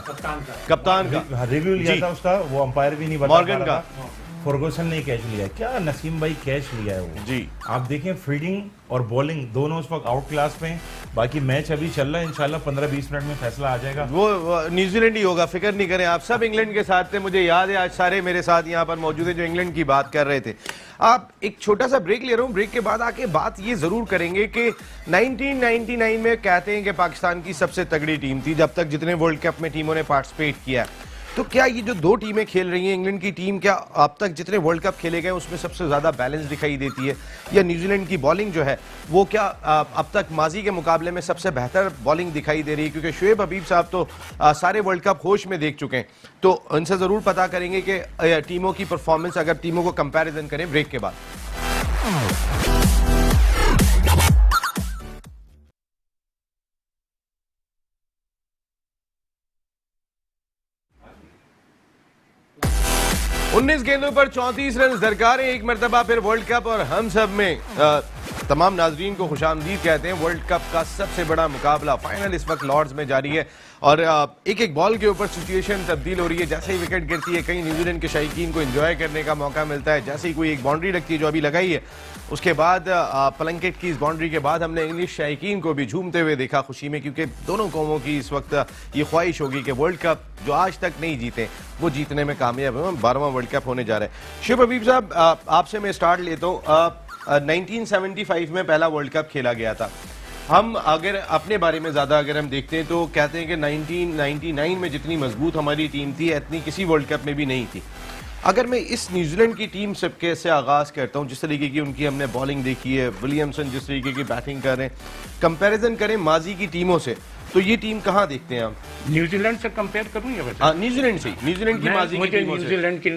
कप्तान का रिव्यू लिया जी। था उसका, वो अंपायर भी नहीं बता मॉर्गन पा रहा का। था। फर्गूसन ने कैच लिया है, क्या नसीम भाई कैच लिया है वो जी। आप देखें फील्डिंग और बॉलिंग दोनों उस वक्त आउट क्लास पे हैं। बाकी मैच अभी चल रहा है, इंशाल्लाह 15-20 मिनट में फैसला आ जाएगा। वो न्यूजीलैंड ही होगा, फिक्र नहीं करें आप। सब इंग्लैंड के साथ थे, मुझे याद है आज सारे मेरे साथ यहाँ पर मौजूद है जो इंग्लैंड की बात कर रहे थे। आप एक छोटा सा ब्रेक ले रहा हूँ, ब्रेक के बाद आके बात ये जरूर करेंगे कि 1999 में कहते हैं कि पाकिस्तान की सबसे तगड़ी टीम थी जब तक जितने वर्ल्ड कप में टीमों ने पार्टिसिपेट किया। तो क्या ये जो दो टीमें खेल रही हैं, इंग्लैंड की टीम क्या अब तक जितने वर्ल्ड कप खेले गए उसमें सबसे ज़्यादा बैलेंस दिखाई देती है, या न्यूजीलैंड की बॉलिंग जो है वो क्या अब तक माजी के मुकाबले में सबसे बेहतर बॉलिंग दिखाई दे रही है? क्योंकि शुएब हबीब साहब तो सारे वर्ल्ड कप होश में देख चुके हैं, तो उनसे ज़रूर पता करेंगे कि टीमों की परफॉर्मेंस, अगर टीमों को कंपैरिजन करें ब्रेक के बाद। उन्नीस गेंदों पर 34 रन दरकार है, एक मरतबा फिर वर्ल्ड कप और हम सब में तमाम नाजरीन को खुशामदीद कहते हैं। वर्ल्ड कप का सबसे बड़ा मुकाबला फाइनल इस वक्त लॉर्ड्स में जारी है और एक एक बॉल के ऊपर सिचुएशन तब्दील हो रही है। जैसे ही विकेट गिरती है कहीं न्यूजीलैंड के शायकीन को एंजॉय करने का मौका मिलता है, जैसे ही कोई एक बाउंड्री लगती है जो अभी लगाई है, उसके बाद प्लंकेट की इस बाउंड्री के बाद हमने इंग्लिश शायकीन को भी झूमते हुए देखा खुशी में, क्योंकि दोनों कौमों की इस वक्त ये ख्वाहिश होगी कि वर्ल्ड कप जो आज तक नहीं जीते वो जीतने में कामयाब हो। 12वां वर्ल्ड कप होने जा रहा है। शिव हबीब साहब, आपसे मैं स्टार्ट लेता हूँ। 1975 में पहला वर्ल्ड कप खेला गया था। हम अगर अपने बारे में ज़्यादा अगर हम देखते हैं तो कहते हैं कि 1999 में जितनी मजबूत हमारी टीम थी इतनी किसी वर्ल्ड कप में भी नहीं थी। अगर मैं इस न्यूजीलैंड की टीम से आगाज़ करता हूँ, जिस तरीके की उनकी हमने बॉलिंग देखी है, विलियमसन जिस तरीके की बैटिंग कर रहे हैं, कंपैरिजन करें माजी की टीमों से, तो ये टीम कहाँ देखते हैं आप? न्यूजीलैंड से कंपेयर करूं या वैसे? न्यूजीलैंड से, न्यूजीलैंड की माजी की मुझे टीमों से न्यूजीलैंड की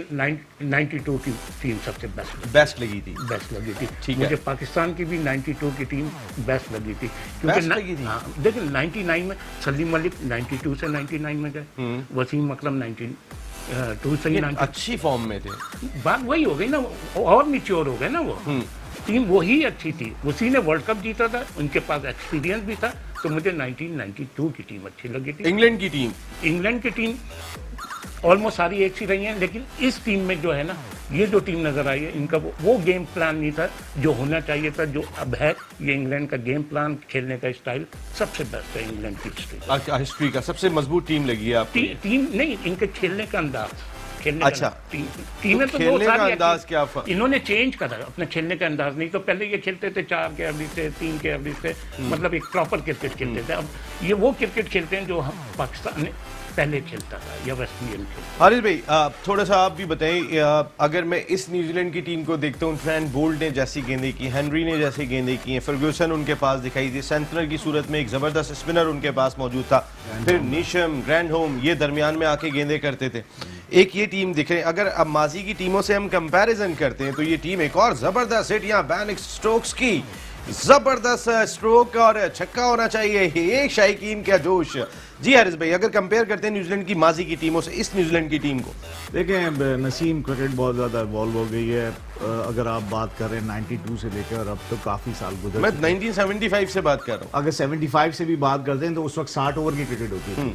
92 की टीम सबसे बेस्ट लगी थी। बेस्ट लगी थी। ठीक है। मुझे पाकिस्तान की भी 92 की टीम बेस्ट लगी थी, बेस्ट लगी थी? देखिए 99 में सलीम मलिक 92 से 99 में गए, वसीम अकरम 92 से ही 90 अच्छी फॉर्म में थे। बात वही हो गई ना, और मैच्योर हो गए ना वो टीम, वही अच्छी थी। उसी ने वर्ल्ड कप जीता था, उनके पास एक्सपीरियंस भी था, तो मुझे 1992 की टीम अच्छी लगी थी। इंग्लैंड की टीम, इंग्लैंड की टीम ऑलमोस्ट सारी एक सी रही हैं, लेकिन इस टीम में जो है ना, ये जो टीम नजर आई है, इनका वो गेम प्लान नहीं था जो होना चाहिए था, जो अब है। ये इंग्लैंड का गेम प्लान, खेलने का स्टाइल सबसे बेस्ट है इंग्लैंड की हिस्ट्री का सबसे मजबूत टीम लगी है आपको? टीम नहीं, इनके खेलने का अंदाज, खेलने अच्छा, टीमें तो खेलने का अंदाज क्या इन्होंने चेंज करा अपने खेलने का अंदाज। नहीं तो पहले ये खेलते थे 4 के एवरेज से, 3 के एवरेज से, मतलब एक प्रॉपर क्रिकेट खेलते थे। अब ये वो क्रिकेट खेलते हैं जो हम पाकिस्तान ने पहले खेलता था या वेस्ट इंडीज खेलता। हारिस भाई, थोड़ा सा आप भी बताएं, अगर मैं इस न्यूजीलैंड की टीम को देखता हूँ, ट्रेंट बोल्ट ने जैसी गेंदें की, हेनरी ने जैसी गेंदें की हैं, फर्ग्यूसन उनके पास दिखाई थी, सेंटनर की सूरत में एक जबरदस्त स्पिनर उनके पास मौजूद था, फिर नीशम, ग्रैंडहोम, ये दरमियान में आके गेंदें करते थे। एक ये टीम दिख रही है। अगर अब माजी की टीमों से हम कंपैरिजन करते हैं तो ये टीम एक और जबरदस्त हिट यहाँ बैन स्ट्रोक्स की, जबरदस्त स्ट्रोक और छक्का होना चाहिए, ये शायकीन का जोश। जी हारिस भाई, अगर कंपेयर करते हैं न्यूजीलैंड की माजी की टीमों से इस न्यूजीलैंड की टीम को? देखें नसीम, क्रिकेट बहुत ज़्यादा इवॉल्व हो गई है। अगर आप बात कर रहे हैं 92 से लेकर अब तो काफ़ी साल गुजर, मैं 1975 से बात कर रहा हूँ। अगर 75 से भी बात करते हैं तो उस वक्त 60 ओवर की क्रिकेट होती है।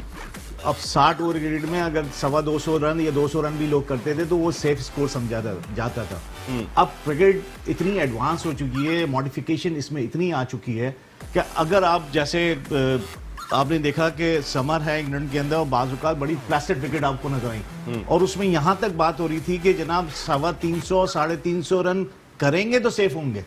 अब 60 ओवर क्रिकेट में अगर 225 रन या 200 रन भी लोग करते थे तो वो सेफ स्कोर समझा जाता था। अब क्रिकेट इतनी एडवांस हो चुकी है, मॉडिफिकेशन इसमें इतनी आ चुकी है कि अगर आप जैसे आपने देखा कि समर है इंग्लैंड के अंदर और बाज़ बड़ी प्लास्टिक विकेट आपको नजर आई, और उसमें यहां तक बात हो रही थी कि जनाब 350 350 रन करेंगे तो सेफ होंगे।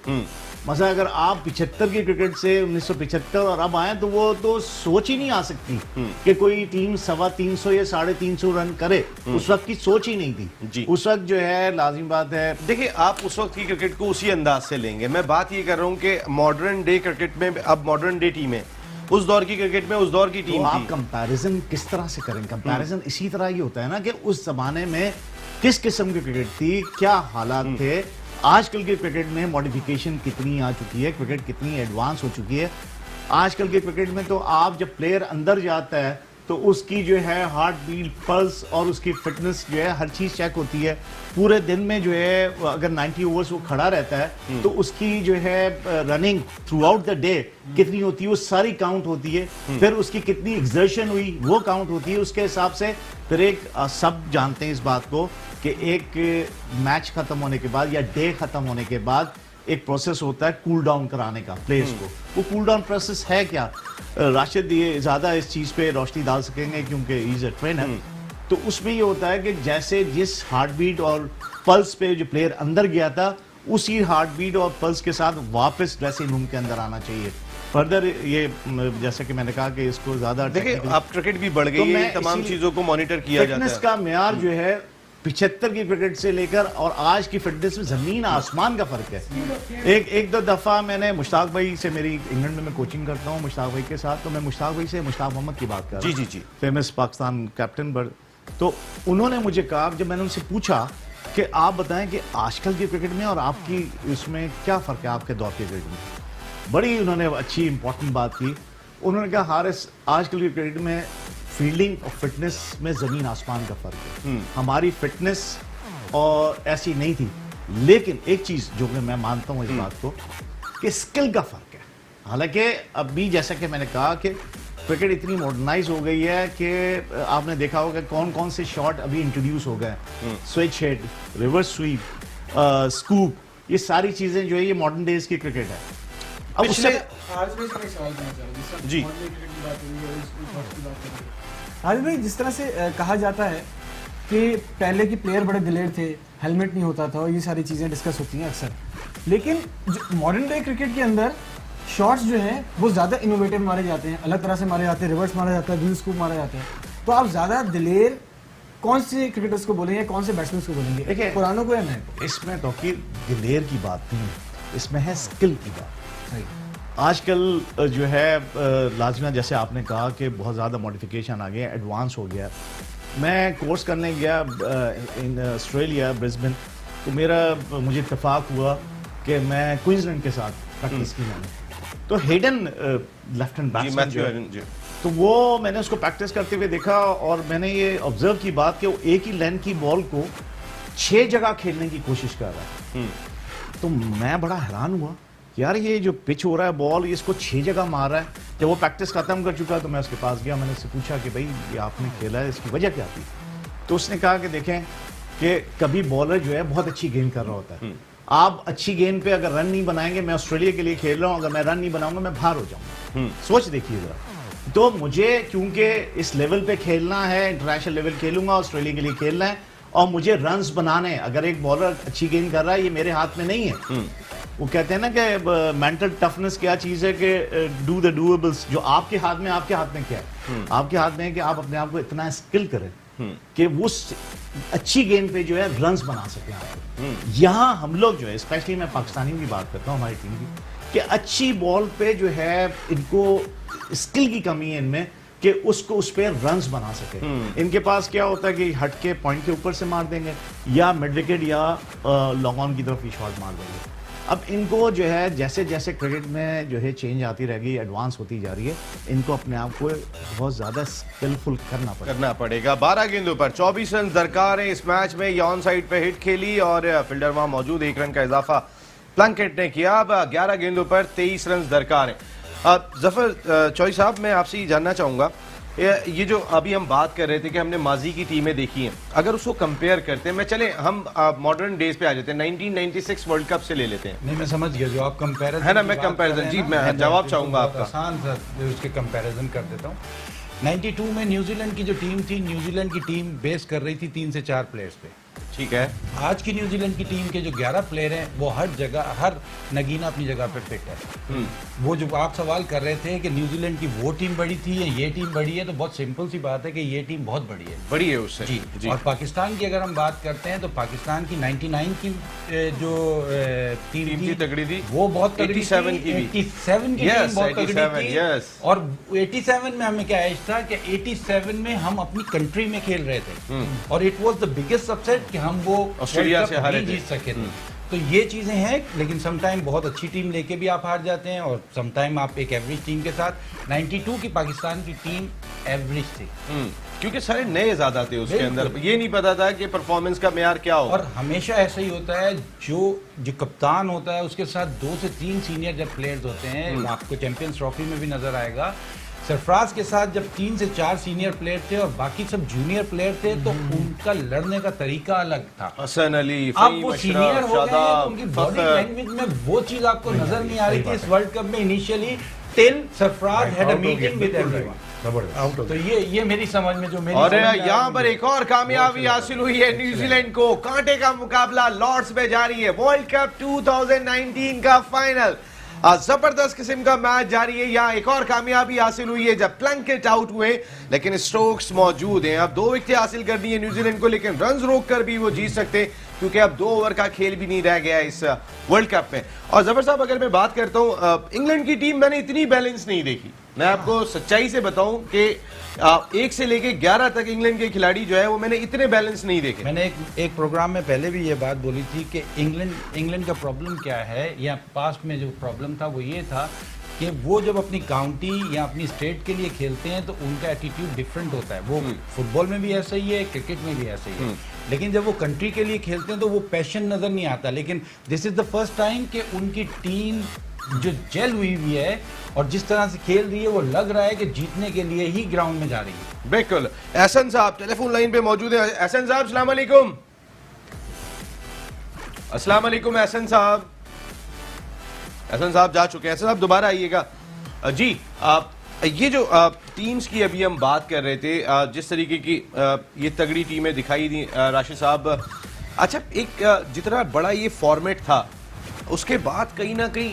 मसला अगर आप 75 की क्रिकेट से 1975 और अब आए तो वो तो सोच ही नहीं आ सकती कि कोई टीम 350 या 350 रन करे। उस वक्त की सोच ही नहीं थी। उस वक्त जो है लाजिम बात है, देखिए आप उस वक्त की क्रिकेट को उसी अंदाज से लेंगे। मैं बात ये कर रहा हूँ कि मॉडर्न डे क्रिकेट में अब मॉडर्न डे टीम है, उस दौर की क्रिकेट में उस दौर की टीम तो आप कंपैरिजन किस तरह से करें? कंपैरिजन इसी तरह ही होता है ना कि उस जमाने में किस किस्म की क्रिकेट थी, क्या हालात थे। आजकल के क्रिकेट में मॉडिफिकेशन कितनी आ चुकी है, क्रिकेट कितनी एडवांस हो चुकी है। आजकल के क्रिकेट में तो आप जब प्लेयर अंदर जाता है तो उसकी जो है हार्ट बीट, पल्स और उसकी फिटनेस जो है हर चीज़ चेक होती है। पूरे दिन में जो है अगर 90 ओवर्स वो खड़ा रहता है तो उसकी जो है running through out the day कितनी होती है वो सारी काउंट होती है। फिर उसकी कितनी एक्सर्शन हुई वो काउंट होती है। उसके हिसाब से फिर एक सब जानते हैं इस बात को कि एक मैच खत्म होने के बाद या डे खत्म होने के बाद एक प्रोसेस होता है कूल डाउन कराने का प्लेयर्स को। वो कूल डाउन प्रोसेस है क्या? राशिद ये ज्यादा इस चीज पे रोशनी डाल सकेंगे क्योंकि ही इज अ ट्रेनर। तो उसमें ये होता है कि जैसे जिस हार्ट बीट और पल्स पे जो प्लेयर अंदर गया था उसी हार्ट बीट और पल्स के साथ वापस ड्रेसिंग रूम के अंदर आना चाहिए। फर्दर ये जैसे कि मैंने कहा कि इसको ज्यादा देखिए अब क्रिकेट भी बढ़ गई है, तमाम चीजों को मॉनिटर किया जाता है। फिटनेस का म्यार जो है 75 की क्रिकेट से लेकर और आज की फिटनेस में जमीन आसमान का फर्क है। एक दो दफा मैंने मुश्ताक भाई से, मेरी इंग्लैंड में मैं कोचिंग करता हूँ मुश्ताक भाई के साथ, तो मैं मुश्ताक भाई से मुश्ताक मोहम्मद की बात कर रहा हूँ, जी फेमस पाकिस्तान कैप्टन। तो उन्होंने मुझे कहा, जब मैंने उनसे पूछा कि आप बताएं कि आजकल की क्रिकेट में और आपकी इसमें क्या फर्क है आपके दौर के क्रिकेट में, बड़ी उन्होंने अच्छी इंपॉर्टेंट बात की। उन्होंने कहा हारिस आजकल की क्रिकेट में फील्डिंग और फिटनेस में जमीन आसमान का फर्क है। हमारी फिटनेस और ऐसी नहीं थी, लेकिन एक चीज जो मैं मानता हूं इस बात को कि स्किल का फर्क है। हालांकि अभी जैसा कि मैंने कहा कि क्रिकेट इतनी मॉडर्नाइज हो गई है कि आपने देखा होगा कौन कौन से शॉट अभी इंट्रोड्यूस हो गए, switch hit, reverse sweep, scoop, ये सारी चीजें जो है ये मॉडर्न डेज की क्रिकेट है। अब पिछले जी हारिस भाई, जिस तरह से कहा जाता है कि पहले के प्लेयर बड़े दिलेर थे, हेलमेट नहीं होता था, और ये सारी चीज़ें डिस्कस होती हैं अक्सर, लेकिन जो मॉडर्न डे क्रिकेट के अंदर शॉट्स जो हैं वो ज़्यादा इनोवेटिव मारे जाते हैं, अलग तरह से मारे जाते हैं, रिवर्स मारा जाता है, व्हील स्कूप मारे जाते हैं। तो आप ज़्यादा दिलेर कौन से क्रिकेटर्स को बोलेंगे, कौन से बैट्समैन को बोलेंगे, देखिए, पुरानों को या नए को? इसमें तो कि दिलेर की बात नहीं, इसमें है स्किल की बात। सही। आजकल जो है लाजमा, जैसे आपने कहा कि बहुत ज़्यादा मॉडिफिकेशन आ गया, एडवांस हो गया। मैं कोर्स करने गया इन ऑस्ट्रेलिया, ब्रिस्बेन, तो मुझे इत्तेफाक हुआ कि मैं क्वींसलैंड के साथ प्रैक्टिस की मैंने, तो हेडन लेफ्ट हैंड बैट्समैन जो है, तो वो मैंने उसको प्रैक्टिस करते हुए देखा और मैंने ये ऑब्जर्व की बात कि वो एक ही लेंथ की बॉल को 6 जगह खेलने की कोशिश कर रहा है। तो मैं बड़ा हैरान हुआ, यार ये जो पिच हो रहा है बॉल, इसको 6 जगह मार रहा है। जब वो प्रैक्टिस खत्म कर चुका तो मैं उसके पास गया, मैंने उससे पूछा कि भाई ये आपने खेला है, इसकी वजह क्या थी? तो उसने कहा कि देखें कि कभी बॉलर जो है बहुत अच्छी गेंद कर रहा होता है, आप अच्छी गेंद पे अगर रन नहीं बनाएंगे, मैं ऑस्ट्रेलिया के लिए खेल रहा हूं, अगर मैं रन नहीं बनाऊंगा मैं बाहर हो जाऊंगा। सोच देखिए जरा। तो मुझे क्योंकि इस लेवल पे खेलना है, इंटरनेशनल लेवल खेलूंगा, ऑस्ट्रेलिया के लिए खेलना है, और मुझे रन्स बनाने, अगर एक बॉलर अच्छी गेंद कर रहा है ये मेरे हाथ में नहीं है। वो कहते हैं ना कि मेंटल टफनेस क्या चीज है कि डू द डूएबल्स, जो आपके हाथ में क्या है? आपके हाथ में है कि आप अपने आप को इतना स्किल करें कि वो अच्छी गेंद पे जो है रन्स बना सके आप। यहाँ हम लोग जो है, स्पेशली मैं पाकिस्तानियों की बात करता हूँ, हमारी टीम की, कि अच्छी बॉल पे जो है इनको स्किल की कमी है इनमें कि उसको उस पर रन्स बना सके। इनके पास क्या होता है कि हट के पॉइंट के ऊपर से मार देंगे, या मिड विकेट या लॉन्ग ऑन की तरफ ही शॉट मार देंगे। अब इनको जो है जैसे जैसे क्रिकेट में जो है चेंज आती रहेगी, एडवांस होती जा रही है, इनको अपने आप को बहुत ज्यादा स्किलफुल करना पड़ेगा। 12 गेंदों पर 24 रन दरकार हैं इस मैच में। ये ऑन साइड पे हिट खेली और फील्डर वहां मौजूद, 1 रन का इजाफा प्लंकेट ने किया। अब 11 गेंदों पर 23 रन दरकार हैं। जफर चौई साहब, मैं आपसे ये जानना चाहूंगा, ये जो अभी हम बात कर रहे थे कि हमने माजी की टीमें देखी हैं, अगर उसको कंपेयर करते हैं, मैं चले हम मॉडर्न डेज पे आ जाते हैं, 1996 वर्ल्ड कप से ले लेते हैं। नहीं, मैं समझ गया जो आप कंपैरिजन है ना, मैं कंपैरिजन, जी मैं जवाब चाहूंगा आपका। आसान सा उसके कंपैरिजन कर देता हूँ। 92 में न्यूजीलैंड की जो टीम थी, न्यूजीलैंड की टीम बेस कर रही थी 3 से 4 प्लेयर्स पे। ठीक है। आज की न्यूजीलैंड की टीम के जो 11 प्लेयर हैं वो हर जगह, हर नगीना अपनी जगह पे फिट है। वो जो आप सवाल कर रहे थे कि न्यूजीलैंड की वो टीम बड़ी थी या ये टीम बड़ी है, तो बहुत सिंपल सी बात है कि ये टीम बहुत बड़ी है उससे। जी। और पाकिस्तान की अगर हम बात करते हैं तो पाकिस्तान की 99 की जो टीम थी तगड़ी थी, वो बहुत तगड़ी 87 की भी। 87 की टीम बहुत तगड़ी थी। और 87 में हमें क्या है था कि 87 में हम अपनी कंट्री में खेल रहे थे और it was the biggest upset कि हम वो ऑस्ट्रेलिया से हारे जीत सके थे। तो ये चीजें हैं, लेकिन समटाइम बहुत अच्छी टीम लेके भी आप हार जाते हैं और समटाइम आप एक एवरेज टीम के साथ। 92 की पाकिस्तान की टीम एवरेज थी क्योंकि सारे नए ज्यादा थे उसके अंदर, ये नहीं पता था कि परफॉर्मेंस का मेयार क्या हो। और हमेशा ऐसा ही होता है, जो कप्तान होता है उसके साथ 2 से 3 सीनियर जब प्लेयर्स होते हैं, आपको चैंपियंस ट्रॉफी में भी नजर आएगा, सरफराज के साथ जब 3 से 4 सीनियर प्लेयर थे और बाकी सब जूनियर प्लेयर थे, तो उनका लड़ने का तरीका अलग था। हसन अली, अब वो सीनियर हो गए तो उनकी बॉडी लैंग्वेज में वो चीज आपको नजर नहीं आ रही थी इस वर्ल्ड कप में initially, till Sarfaraz had a meeting with everyone. तो ये मेरी समझ में जो मेरी, और यहाँ पर एक और कामयाबी हासिल हुई है न्यूजीलैंड को। कांटे का मुकाबला लॉर्ड्स में जारी है, वर्ल्ड कप 2019 का फाइनल, जबरदस्त किस्म का मैच जारी है। यहाँ एक और कामयाबी हासिल हुई है जब प्लंकेट आउट हुए, लेकिन स्ट्रोक्स मौजूद हैं। अब 2 विकेटें हासिल करनी है न्यूजीलैंड को, लेकिन रन रोक कर भी वो जीत सकते, क्योंकि अब 2 ओवर का खेल भी नहीं रह गया इस वर्ल्ड कप में। और जबर साहब, अगर मैं बात करता हूँ इंग्लैंड की टीम, मैंने इतनी बैलेंस नहीं देखी। मैं आपको सच्चाई से बताऊं कि 1 से लेके 11 तक इंग्लैंड के खिलाड़ी जो है वो मैंने इतने बैलेंस नहीं देखे। मैंने एक प्रोग्राम में पहले भी ये बात बोली थी कि इंग्लैंड का प्रॉब्लम क्या है, या पास्ट में जो प्रॉब्लम था वो ये था कि वो जब अपनी काउंटी या अपनी स्टेट के लिए खेलते हैं तो उनका एटीट्यूड डिफरेंट होता है। वो फुटबॉल में भी ऐसा ही है, क्रिकेट में भी ऐसा ही है, लेकिन जब वो कंट्री के लिए खेलते हैं तो वो पैशन नजर नहीं आता। लेकिन this is the first time कि उनकी टीम जो जेल हुई हुई है और जिस तरह से खेल रही है, वो लग रहा है कि जीतने के लिए ही ग्राउंड में जा रही है। बिल्कुल। एहसन साहब टेलीफोन लाइन पे मौजूद है। एहसन साहब अस्सलाम वालेकुम। अस्सलाम वालेकुम एहसन साहब। एहसन साहब जा चुके हैं। एहसन साहब दोबारा आइएगा। जी, ये जो टीम्स की अभी हम बात कर रहे थे, जिस तरीके की ये तगड़ी टीमें दिखाई दी राशिद साहब, अच्छा एक जितना बड़ा ये फॉर्मेट था उसके बाद कहीं ना कहीं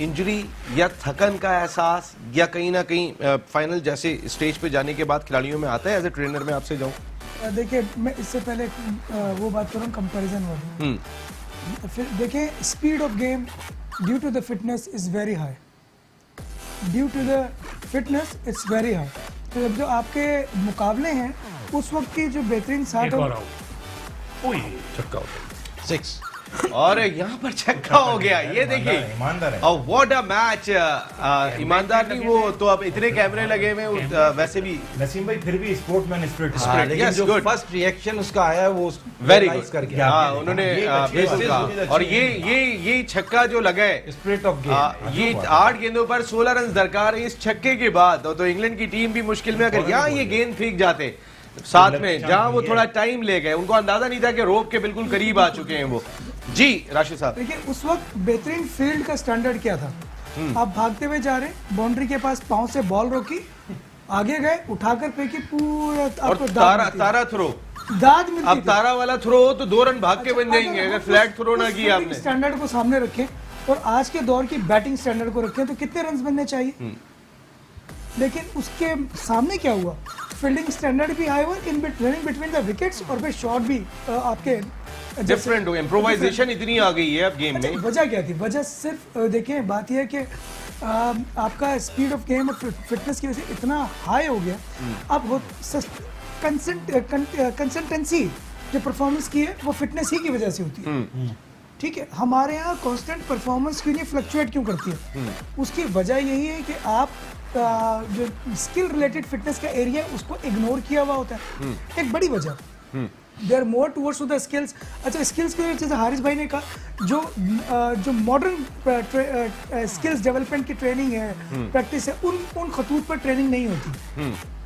इंजरी या थकन का एहसास या कहीं ना कहीं फाइनल जैसे स्टेज पे जाने के बाद खिलाड़ियों में आता है? एज ए ट्रेनर में आपसे जाऊं। देखिए, मैं इससे पहले वो बात करूँ कंपैरिजन वाली। फिर देखिए, speed of game due to the fitness is very high, due to the fitness it's very high. तो जब जो आपके मुकाबले हैं उस वक्त की जो बेहतरीन एक साठ और आउट, ओए छक्का हो गया। 6 और यहाँ पर छक्का हो गया। ये देखिए, ईमानदार है। और व्हाट अ मैच। ईमानदार नहीं, वो तो अब इतने कैमरे लगे हुए हैं, वैसे भी नसीम भाई फिर भी स्पोर्ट्समैन स्पिरिट हाँ, लेकिन yes, जो good. फर्स्ट रिएक्शन उसका आया है वो वेरी realize गुड कर गया। हाँ, उन्होंने ये अच्छी बिल्कुल बात है, कहा। ये अच्छी और बात ये छक्का जो लगा है, स्पिरिट ऑफ गेम। ये 8 गेंदों पर 16 रन दरकार है इस छक्के के बाद। तो इंग्लैंड की टीम भी मुश्किल में, अगर यहाँ ये गेंद फेंक जाते साथ में, जहां वो थोड़ा टाइम ले गए, उनको अंदाजा नहीं था कि रोप के बिल्कुल करीब आ चुके हैं वो। जी राशिद साहब। देखिए, उस वक्त बेहतरीन फील्ड का स्टैंडर्ड क्या था? आप भागते हुए जा रहे, बाउंड्री के पास पांव से बॉल रोकी, आगे गए, उठाकर फेंकी, पूरा और आपको तारा थ्रो। दाद मिलती अब तारा वाला थ्रो हो तो 2 रन भाग के बन जाएंगे अगर फ्लैट थ्रो ना किया आपने। स्टैंडर्ड को सामने रखें और आज के दौर की बैटिंग स्टैंडर्ड को रखें तो कितने रन बनने चाहिए? लेकिन उसके सामने क्या हुआ? फील्डिंग स्टैंडर्ड भी हाई हुआ, इन रनिंग बिटवीन द विकेट्स, और फिर शॉट भी आपके डिफरेंट हो, इम्प्रोवाइजेशन इतनी आ गई है अब गेम में। वजह क्या थी? वजह सिर्फ देखिए, बात यह है कि आपका स्पीड ऑफ गेम और फिटनेस की वजह से इतना हाई हो गया। अब कंसिस्टेंसी जो परफॉर्मेंस की है वो फिटनेस ही की वजह से होती है। ठीक है, हमारे यहाँ कांस्टेंट परफॉर्मेंस क्यों नहीं फ्लक्चुएट क्यों करती है? उसकी वजह यही है कि आप जो स्किल रिलेटेड फिटनेस का एरिया है उसको इग्नोर किया हुआ होता है। एक बड़ी वजह, they are more towards the skills. अच्छा, स्किल्स के जैसे हारिस भाई ने कहा, जो मॉडर्न स्किल्स डेवलपमेंट की ट्रेनिंग है, प्रैक्टिस है, उन खतूत पर ट्रेनिंग नहीं होती।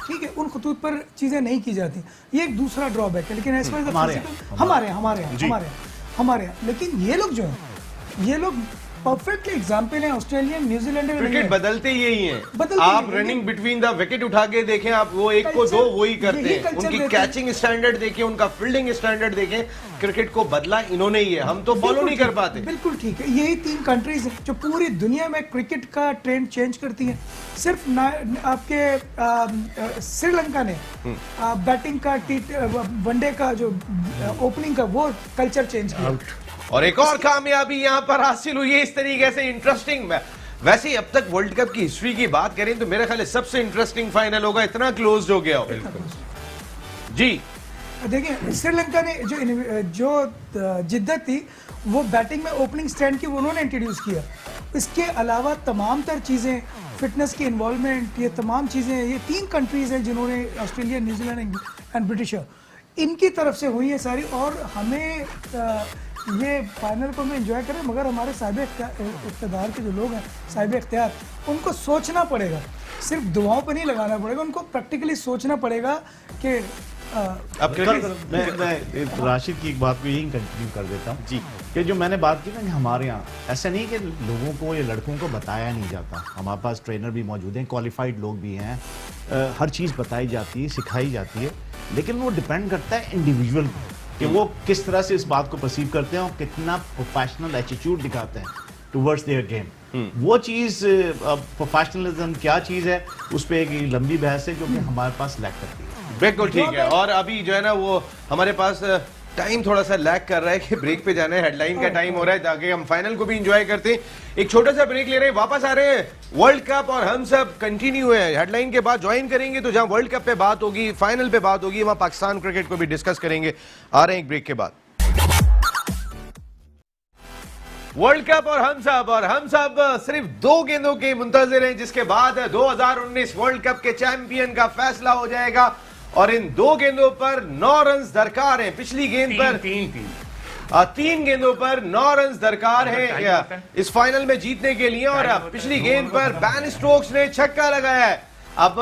ठीक है, उन खतूत पर चीजें नहीं की जाती। ये एक दूसरा ड्रॉबैक है। लेकिन हमारे यहाँ लेकिन ये लोग जो है, ये लोग परफेक्टली एग्जाम्पल है। ऑस्ट्रेलियन, न्यूजीलैंड में क्रिकेट बदलते यही हैं। बदलते आप ही हैं। रनिंग बिटवीन द विकेट उठा के देखें, आप वो एक को दो वही करते यही हैं। कल्चर उनकी रहता है। कैचिंग स्टैंडर्ड देखें, उनका फील्डिंग स्टैंडर्ड देखें। क्रिकेट को बदला इन्होंने ही है, हम तो फॉलो नहीं कर पाते। बिल्कुल ठीक है, यही 3 कंट्रीज हैं जो पूरी दुनिया में क्रिकेट का ट्रेंड चेंज करती हैं। सिर्फ आपके श्रीलंका ने बैटिंग का वनडे का जो ओपनिंग का वो कल्चर चेंज किया। और एक और कामयाबी यहाँ पर हासिल हुई है इस तरीके से। इंटरेस्टिंग। वैसे ही अब तक वर्ल्ड कप की हिस्ट्री की बात करें तो मेरे ख्याल है सबसे इंटरेस्टिंग फाइनल होगा, इतना क्लोज हो गया हो। जी देखिए, श्रीलंका ने जो जिद्दत थी वो बैटिंग में ओपनिंग स्टैंड की उन्होंने इंट्रोड्यूस किया। इसके अलावा तमाम तर चीज़ें, फिटनेस की इन्वॉल्वमेंट, ये तमाम चीज़ें, ये 3 कंट्रीज़ हैं जिन्होंने, ऑस्ट्रेलिया, न्यूजीलैंड एंड ब्रिटिशर, इनकी तरफ से हुई है सारी। और हमें ये फाइनल को हम एंजॉय करें, मगर हमारे साहिब इख्तियार के जो लोग हैं, साहिब इख्तियार, उनको सोचना पड़ेगा, सिर्फ दुआओं पर नहीं लगाना पड़ेगा, उनको प्रैक्टिकली सोचना पड़ेगा कि अब मैं राशिद की एक बात को यही कंटिन्यू कर देता हूँ जी, कि जो मैंने बात की ना कि हमारे यहाँ ऐसा नहीं कि लोगों को या लड़कों को बताया नहीं जाता। हमारे पास ट्रेनर भी मौजूद हैं, क्वालिफाइड लोग भी हैं, हर चीज़ बताई जाती है, सिखाई जाती है, लेकिन वो डिपेंड करता है इंडिविजुअल कि वो किस तरह से इस बात को परसीव करते हैं और कितना प्रोफेशनल एटीट्यूड दिखाते हैं टुवर्ड्स देयर गेम। वो चीज़ प्रोफेशनलिज्म क्या चीज़ है, उस पर एक लंबी बहस है जो कि हमारे पास लैक करती है। बिल्कुल ठीक है। और अभी जो है ना वो हमारे पास टाइम थोड़ा सा लैग कर रहा है कि ब्रेक पे जाना है, हेडलाइन का टाइम हो रहा है, ताकि हम फाइनल को भी एंजॉय करते हैं। एक छोटा सा ब्रेक ले रहे हैं, वापस आ रहे हैं। वर्ल्ड कप और हम सब कंटिन्यू है, हेडलाइन के बाद ज्वाइन करेंगे। तो जहां वर्ल्ड कप पे बात होगी, फाइनल पे बात होगी, वहां पाकिस्तान क्रिकेट को भी डिस्कस करेंगे। आ रहे हैं एक ब्रेक के बाद। वर्ल्ड कप और हम सब सिर्फ 2 गेंदों के मुंतजिर हैं, जिसके बाद 2019 वर्ल्ड कप के चैंपियन का फैसला हो जाएगा। और इन 2 गेंदों पर 9 रन दरकार हैं। पिछली गेंद पर 3 गेंदों पर 9 रन दरकार है इस फाइनल में जीतने के लिए। और पिछली गेंद पर बैन स्टोक्स ने छक्का लगाया है। अब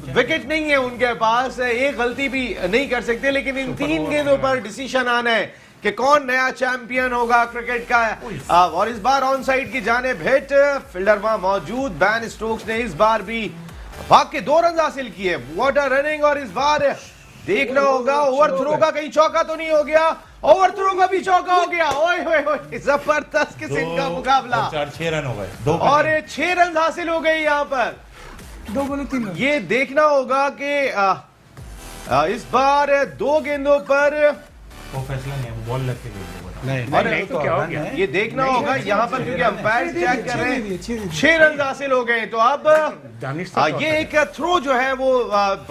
विकेट नहीं है उनके पास, एक गलती भी नहीं कर सकते, लेकिन इन 3 गेंदों पर डिसीजन आना है कि कौन नया चैंपियन होगा क्रिकेट का। और इस बार ऑन साइड की जानिब हिट, फील्डर वहां मौजूद। बैन स्टोक्स ने इस बार भी भाग के 2 रन हासिल किए। What a running! और इस बार देखना होगा ओवर थ्रो का कहीं चौका तो नहीं हो गया। ओवर थ्रो का भी चौका हो गया। ओए होए होए, जबरदस्त किस्म का मुकाबला। 6 रन हो गए और 6 रन हासिल हो गए यहाँ पर। 2 बॉल 3 रन। ये देखना होगा कि इस बार 2 गेंदों पर वो फैसला नहीं है, बॉल लग के गई नहीं तो क्या हो गया? ये देखना होगा यहाँ पर, क्योंकि अंपायर चेक कर रहे हैं। 6 रन हासिल हो गए। तो अब ये एक थ्रो जो है वो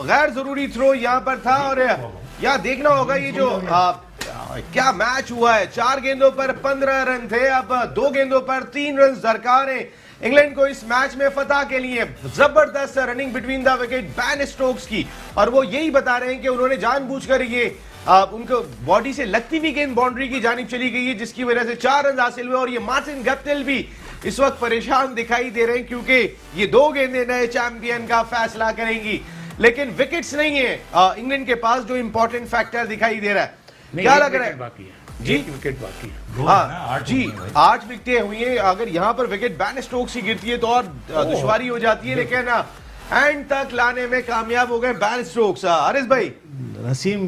गैर जरूरी थ्रो यहाँ पर था। और यहाँ देखना होगा ये जो क्या मैच हुआ है। 4 गेंदों पर 15 रन थे, अब 2 गेंदों पर 3 रन दरकार है इंग्लैंड को इस मैच में फतह के लिए। जबरदस्त running between the wicket Ben Stokes की, और वो यही बता रहे हैं कि उन्होंने जानबूझकर ये उनको बॉडी से लगती हुई गेंद बाउंड्री की जानिब चली गई है, जिसकी वजह से 4 रन हासिल हुए। और ये मार्टिन गप्टिल भी इस वक्त परेशान दिखाई दे रहे हैं, क्योंकि ये 2 गेंदें नए चैंपियन का फैसला करेंगी। लेकिन विकेट्स नहीं है इंग्लैंड के पास, जो इंपॉर्टेंट फैक्टर दिखाई दे रहा है। क्या लग रहा है? बाकी है जी, विकेट बाकी है। हाँ जी, 8 विकेटें हुई हैं। अगर यहाँ पर विकेट बैन स्टोक्स की गिरती है तो और दुश्वारी हो जाती है, लेकिन एंड तक लाने में कामयाब हो गए बैन स्टोक्स। अरिस भाई, नसीम,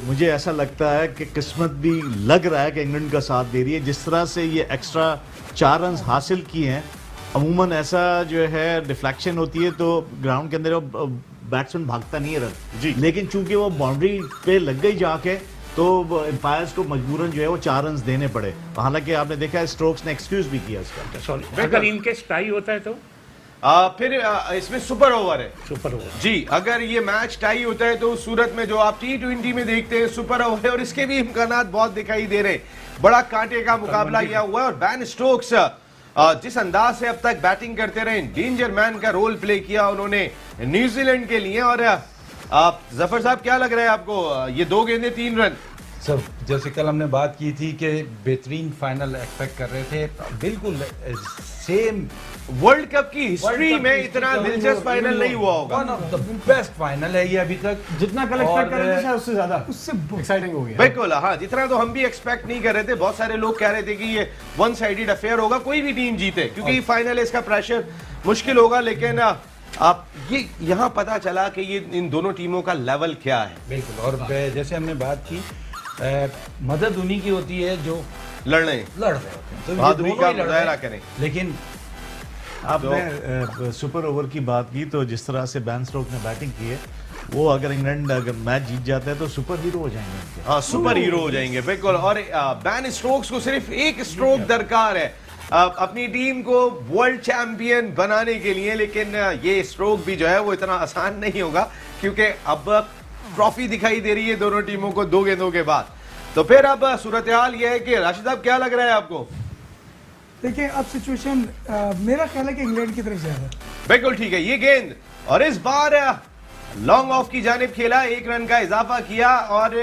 मुझे ऐसा लगता है कि किस्मत भी लग रहा है कि इंग्लैंड का साथ दे रही है। जिस तरह से ये एक्स्ट्रा 4 रन हासिल किए हैं, अमूमन ऐसा जो है डिफ्लेक्शन होती है तो ग्राउंड के अंदर बैट्समैन भागता नहीं है रन जी, लेकिन चूंकि वो बाउंड्री पे लग गई जाके तो एम्पायर्स को मजबूरन जो है वो 4 रन देने पड़े। हालांकि आपने देखा है स्ट्रोक्स ने एक्सक्यूज भी किया इसका। सॉरी, अगर इनके टाई होता है तो फिर इसमें सुपर ओवर है। सुपर ओवर जी, अगर ये मैच टाई होता है तो उस सूरत में जो आप T20 में देखते हैं सुपर ओवर है, और इसके भी इम्कानात बहुत दिखाई दे रहे हैं। बड़ा कांटे का मुकाबला यह हुआ है। और बैन स्टोक्स जिस अंदाज से अब तक बैटिंग करते रहे, डेंजर मैन का रोल प्ले किया उन्होंने न्यूजीलैंड के लिए। और जफर साहब, क्या लग रहा है आपको, ये 2 गेंदें 3 रन? सर, जैसे कल हमने बात की थी कि बेहतरीन फाइनल एक्सपेक्ट कर रहे थे, बिल्कुल सेम वर्ल्ड कप की हिस्ट्री में इतना दिलचस्प फाइनल नहीं हुआ होगा। One of the best final है ये अभी तक। जितना कल एक्सपेक्ट कर रहे थे शायद उससे ज्यादा उससे एक्साइटिंग हो गया। बिल्कुल, हाँ, जितना तो हम भी एक्सपेक्ट नहीं कर रहे थे। बहुत सारे लोग कह रहे थे कि ये 1 साइडेड अफेयर होगा, कोई भी टीम जीते, क्योंकि फाइनल है, इसका प्रेशर मुश्किल होगा। लेकिन आप ये यहाँ पता चला कि ये इन दोनों टीमों का लेवल क्या है। बिल्कुल। और जैसे हमने बात की, मदद उन्हीं की होती है जो लड़ रहे होते हैं, तो ये बहादुरी दोनों का ही लड़ रहे मुजाहरा हैं। करें। लेकिन आपने सुपर ओवर की बात की, तो जिस तरह से बैन स्टोक ने बैटिंग की है, वो अगर इंग्लैंड अगर मैच जीत जाता है तो सुपर हीरो हो जाएंगे। सुपर हीरो हो जाएंगे, बिल्कुल। और बैन स्टोक्स को सिर्फ एक स्ट्रोक दरकार है अपनी टीम को वर्ल्ड चैंपियन बनाने के लिए। लेकिन ये स्ट्रोक भी जो है वो इतना आसान नहीं होगा, क्योंकि अब ट्रॉफी दिखाई दे रही है दोनों टीमों को 2 गेंदों के बाद। तो फिर अब सूरत हाल ये है कि राशिद साहब, क्या लग रहा है आपको? देखिए, अब सिचुएशन मेरा ख्याल है कि इंग्लैंड की तरफ ज्यादा। बिल्कुल ठीक है। ये गेंद, और इस बार लॉन्ग ऑफ की जानिब खेला, 1 रन का इजाफा किया, और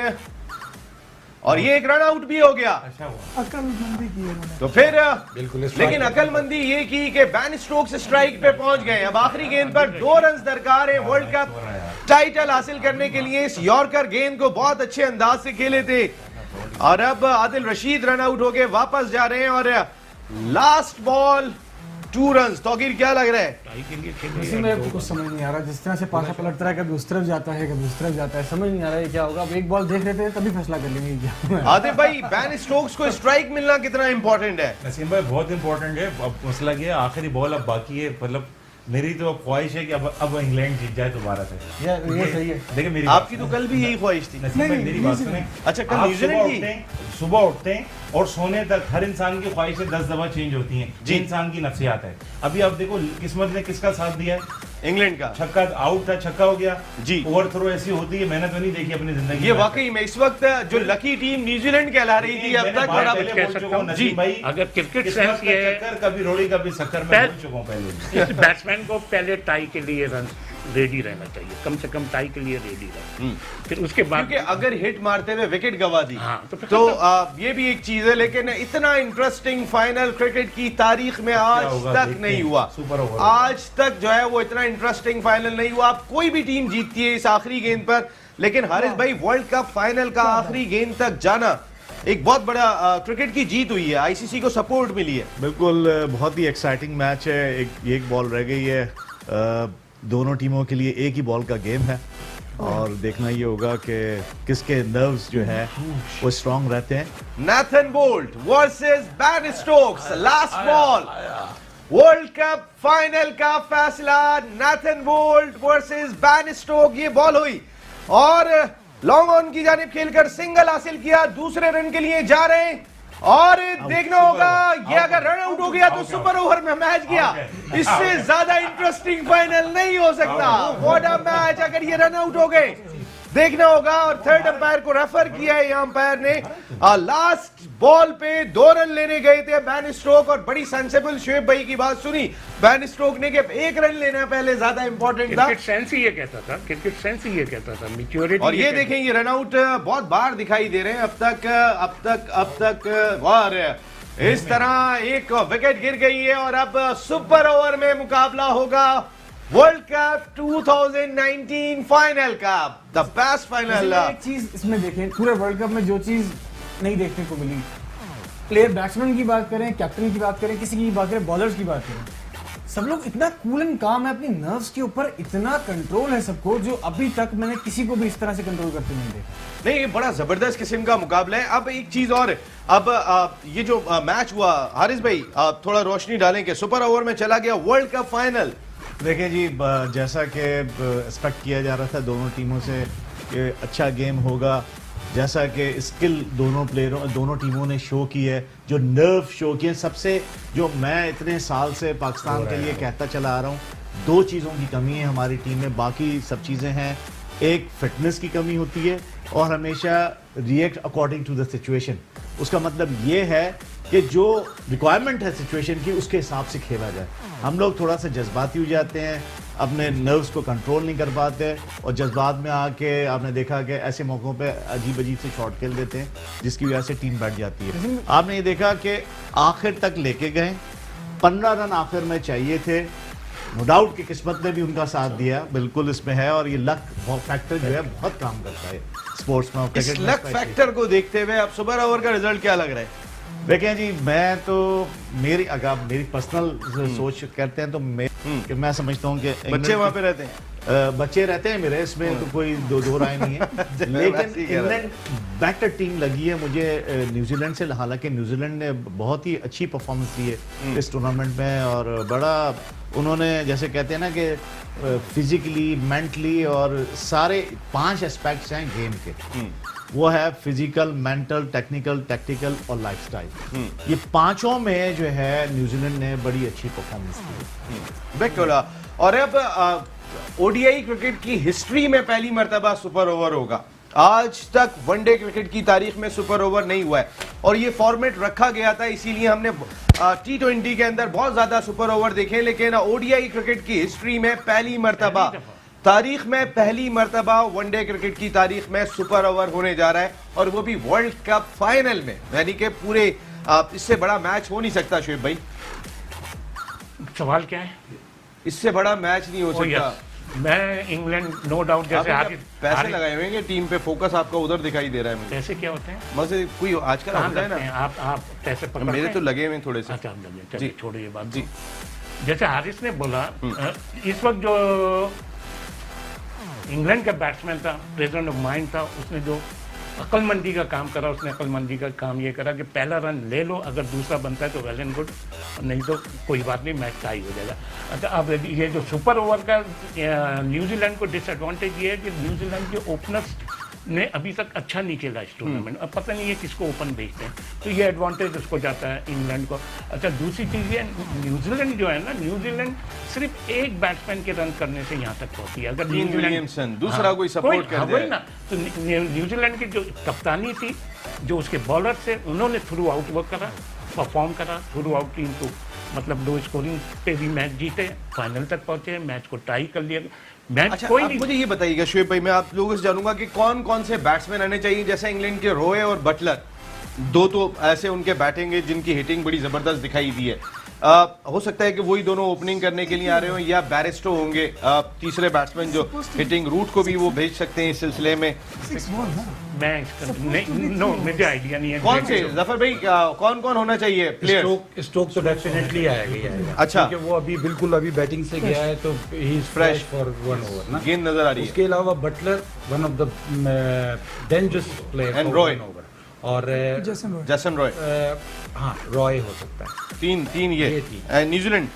ये 1 रन आउट भी हो गया। अक्लमंदी की है उन्होंने। तो फिर बिल्कुल, लेकिन अकलमंदी ये की कि बैन स्टोक्स स्ट्राइक पे पहुंच गए। अब आखिरी गेंद पर 2 रन दरकार है वर्ल्ड कप टाइटल हासिल करने के लिए। इस यॉर्कर गेंद को बहुत अच्छे अंदाज से खेले थे, और अब आदिल रशीद रन आउट होके वापस जा रहे हैं। और लास्ट बॉल 2 रन। तौकीर, क्या लग रहा है? टाई के लिए खेल इसी में कुछ समझ नहीं आ रहा। जिस तरह से पासा पलटता है, कभी उस तरफ जाता है, कभी उस तरफ जाता है, समझ नहीं आ रहा है क्या होगा। अब एक बॉल देख लेते हैं तभी फैसला कर लेंगे क्या। आदिल भाई, बैन स्टोक्स को स्ट्राइक मिलना कितना इंपॉर्टेंट है? नसीम भाई, बहुत इंपॉर्टेंट है। अब मसला ये है, आखिरी बॉल अब बाकी है। मतलब मेरी तो ख्वाहिश है कि अब इंग्लैंड जीत जाए दोबारा से। ये सही है। देखिए, मेरी आपकी तो कल भी यही ख्वाहिश थी। नसीम भाई, मेरी बात सुने। अच्छा, कल आप न्यूजीलैंड की? सुबह उठते हैं और सोने तक हर इंसान की ख्वाहिशें 10 दफा चेंज होती हैं। जी, इंसान की नफ्सियात है। अभी आप देखो, किस्मत ने किसका साथ दिया है? इंग्लैंड का। छक्का आउट था, छक्का हो गया जी। ओवर थ्रो ऐसी होती है, मैंने तो नहीं देखी अपनी जिंदगी ये में। वाकई में इस वक्त जो लकी टीम न्यूजीलैंड कहला रही थी, अब तक बड़ा कह सकता हूं, नसीम भाई, अगर क्रिकेट किस्मत सेंस का ये है, चक्कर कभी रोड़ी कभी शक्कर में पहले- भूल चुका हूं पहले। इस बैट्समैन को पहले टाई के लिए रन रेडी रहना चाहिए, कम से कम टाई के लिए रेडी रहे। फिर उसके बाद क्योंकि अगर हिट मारते हुए विकेट गवा दी हाँ, तो फिर ये भी एक चीज है, लेकिन इतना इंटरेस्टिंग फाइनल क्रिकेट की तारीख में आज होगा, तक देखते नहीं हैं। हुआ। सुपर ओवर आज तक जो है वो इतना इंटरेस्टिंग फाइनल नहीं हुआ। अब कोई भी टीम जीतती है इस आखिरी गेंद पर, लेकिन हारिस भाई वर्ल्ड कप फाइनल का आखिरी गेंद तक जाना एक बहुत बड़ा क्रिकेट की जीत हुई है, आईसीसी को सपोर्ट मिली है। बिल्कुल बहुत ही एक्साइटिंग मैच है। एक बॉल रह गई है, दोनों टीमों के लिए एक ही बॉल का गेम है और देखना ये होगा कि किसके नर्व्स जो है वो स्ट्रांग रहते हैं। Nathan Boult versus Ben Stokes, last ball, world cup final का फैसला, Nathan Boult versus Ben Stoke. ये बॉल हुई और लॉन्ग ऑन की जानिब खेलकर सिंगल हासिल किया, दूसरे रन के लिए जा रहे हैं और देखना होगा ये अगर रन आउट हो गया तो सुपर ओवर में मैच गया। इससे ज्यादा इंटरेस्टिंग फाइनल नहीं हो सकता। व्हाट अ मैच अगर ये रन आउट हो गए, देखना होगा। और थर्ड अंपायर को रेफर किया है यहाँ अंपायर ने, लास्ट बॉल पे 2 रन लेने गए थे बैन स्ट्रोक और बड़ी सेंसिबल शुएब भाई की बात सुनी बैन स्ट्रोक ने कि 1 रन लेना पहले ज्यादा इंपॉर्टेंट था। क्रिकेट सेंस ही ये कहता था, क्रिकेट सेंस ही ये कहता था, मैच्योरिटी। और ये देखें ये रन आउट बहुत बार दिखाई दे रहे हैं अब तक और इस तरह एक विकेट गिर गई है और अब सुपर ओवर में मुकाबला होगा वर्ल्ड कप 2019 फाइनल का, द बेस्ट फाइनल। एक चीज इसमें देखें, पूरे वर्ल्ड कप में जो चीज नहीं देखने को मिली, प्लेयर बैट्समैन की बात करें, कैप्टन की बात करें, किसी की बात करें, बॉलर्स की बात करें, सब लोग इतना कूल एंड काम है, अपनी नर्व्स के ऊपर इतना कंट्रोल है सबको, जो अभी तक मैंने किसी को भी इस तरह से कंट्रोल करते नहीं देखा। नहीं, ये बड़ा जबरदस्त किस्म का मुकाबला है। अब एक चीज और, अब ये जो मैच हुआ, हारिस भाई आप थोड़ा रोशनी डालें कि सुपर ओवर में चला गया वर्ल्ड कप फाइनल। देखिए जी, जैसा कि एक्सपेक्ट किया जा रहा था दोनों टीमों से कि अच्छा गेम होगा, जैसा कि स्किल दोनों टीमों ने शो की है, जो नर्व शो किए, सबसे जो मैं इतने साल से पाकिस्तान के लिए कहता चला आ रहा हूँ, 2 चीज़ों की कमी है हमारी टीम में, बाकी सब चीज़ें हैं। एक फिटनेस की कमी होती है और हमेशा react according to the situation. उसका मतलब ये है कि जो रिक्वायरमेंट है सिचुएशन की उसके हिसाब से खेला जाए। हम लोग थोड़ा सा जज्बाती हो जाते हैं, अपने नर्व्स को कंट्रोल नहीं कर पाते और जज्बात में आके आपने देखा कि ऐसे मौक़ों पे अजीब अजीब से शॉट खेल देते हैं जिसकी वजह से टीम बैठ जाती है। आपने ये देखा कि आखिर तक लेके गए, 15 रन आखिर में चाहिए थे, नो डाउट कि किस्मत ने भी उनका साथ दिया, बिल्कुल इसमें है। और ये लक फैक्टर जो है बहुत काम करता है स्पोर्ट्स में। इस लक फैक्टर को देखते हुए अब सुपर ओवर का रिजल्ट क्या लग रहा है? देखें जी, मैं तो अगर आप मेरी पर्सनल सोच करते हैं तो मैं समझता हूँ कि बच्चे वहां पे रहते हैं, बच्चे रहते हैं मेरे, इसमें तो कोई दो राय नहीं है। लेकिन इंग्लैंड बेटर टीम लगी है मुझे न्यूजीलैंड से। हालांकि न्यूजीलैंड ने बहुत ही अच्छी परफॉर्मेंस दी है इस टूर्नामेंट में और बड़ा उन्होंने, जैसे कहते हैं ना कि फिजिकली, मेंटली और सारे 5 एस्पेक्ट्स हैं गेम के, वो है फिजिकल, मेंटल, टेक्निकल, टैक्टिकल और लाइफस्टाइल। ये 5ओं में जो है न्यूजीलैंड ने बड़ी अच्छी परफॉर्मेंस की। बिल्कुल। और अब ओडीआई क्रिकेट की हिस्ट्री में पहली मर्तबा सुपर ओवर होगा। आज तक वनडे क्रिकेट की तारीख में सुपर ओवर नहीं हुआ है और ये फॉर्मेट रखा गया था, इसीलिए हमने T20 के अंदर बहुत ज्यादा सुपर ओवर देखे, लेकिन ओडीआई क्रिकेट की हिस्ट्री में पहली मर्तबा, तारीख में पहली मर्तबा वनडे क्रिकेट की तारीख में सुपर ओवर होने जा रहा है और वो भी वर्ल्ड कप फाइनल में। यानी कि पूरे इससे बड़ा मैच हो नहीं सकता शुएब भाई। सवाल क्या है? इससे बड़ा मैच नहीं हो सकता। मैं इंग्लैंड नो डाउट, जैसे पैसे लगाए हुए हैं टीम पे, फोकस आपका उधर दिखाई दे रहा है मुझे। पैसे क्या होते हैं? मुझे कोई आजकल होता है ना, आप पैसे पकड़ते मेरे हैं? तो लगे हुए हैं थोड़े से। अच्छा, जी, छोड़िए ये बात जी। जैसे हारिस ने बोला, इस वक्त जो इंग्लैंड का बैट्समैन था, प्रेजेंट ऑफ माइंड था, उसने जो अक्लमंदी का काम करा, उसने अक्लमंदी का काम ये करा कि पहला रन ले लो, अगर दूसरा बनता है तो वेल एंड गुड, नहीं तो कोई बात नहीं, मैच टाई हो जाएगा। अच्छा, अब ये जो सुपर ओवर का न्यूजीलैंड को डिसएडवांटेज ये है कि न्यूजीलैंड के ओपनर्स ने अभी तक अच्छा नहीं खेला इस टूर्नामेंट। अब पता नहीं है किसको ओपन भेजते हैं, तो ये एडवांटेज उसको जाता है इंग्लैंड को। अच्छा, दूसरी चीज़ ये, न्यूजीलैंड जो है ना, न्यूजीलैंड सिर्फ एक बैट्समैन के रन करने से यहाँ तक पहुंची है। अगर विलियमसन दूसरा कोई सपोर्ट कर दे ना, तो न्यूजीलैंड की जो कप्तानी थी, जो उसके बॉलर थे, उन्होंने थ्रू आउट वर्क करा, परफॉर्म करा थ्रू आउट टीम को, मतलब लो स्कोरिंग पे भी मैच जीते, फाइनल तक पहुंचे, मैच को टाई कर लिया। मैच अच्छा, कोई आप नहीं। मुझे ये बताइएगा शुएब भाई, मैं आप लोगों से जानूंगा कि कौन कौन से बैट्समैन आने चाहिए, जैसे इंग्लैंड के रॉय और बटलर, दो तो ऐसे उनके बैटिंग है जिनकी हिटिंग बड़ी जबरदस्त दिखाई दी है। हो सकता है कि वही दोनों ओपनिंग करने के लिए आ रहे हो, या बैरिस्टो होंगे तीसरे बैट्समैन जो हिटिंग रूट को भी वो भेज सकते हैं इस सिलसिले में। 6 बॉल ना। मैं इसका नहीं, नो मुझे आइडिया नहीं है। कौन से जफर भाई, कौन कौन होना चाहिए प्लेयर? स्टोक तो डेफिनेटली आएगा। अच्छा। क्योंकि वो अभी बिल्कुल अभी बैटिंग से गया है तो he is fresh for 1 over ना। गेंद नजर आ रही है। उसके अलावा Buttler one of the dangerous player And Roy. और जैसन रॉय। जैसन रॉय, हाँ रॉय हो सकता है। तीन ये ये तीन। न्यूजीलैंड।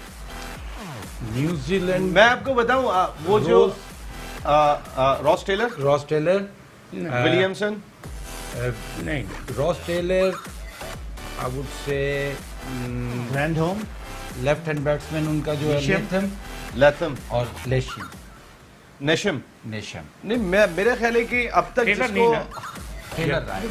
न्यूजीलैंड मैं आपको बताऊं वो जो Ross Taylor, Ross Taylor, Williamson, नहीं, Ross Taylor I would say Grandhomme, left hand batsman उनका जो है लेथम लैथम, और लेशिम नेशम। नेशम। नहीं, मेरा ख्याल है कि अब तक टेलर जिसको नहीं ना। टेलर आए।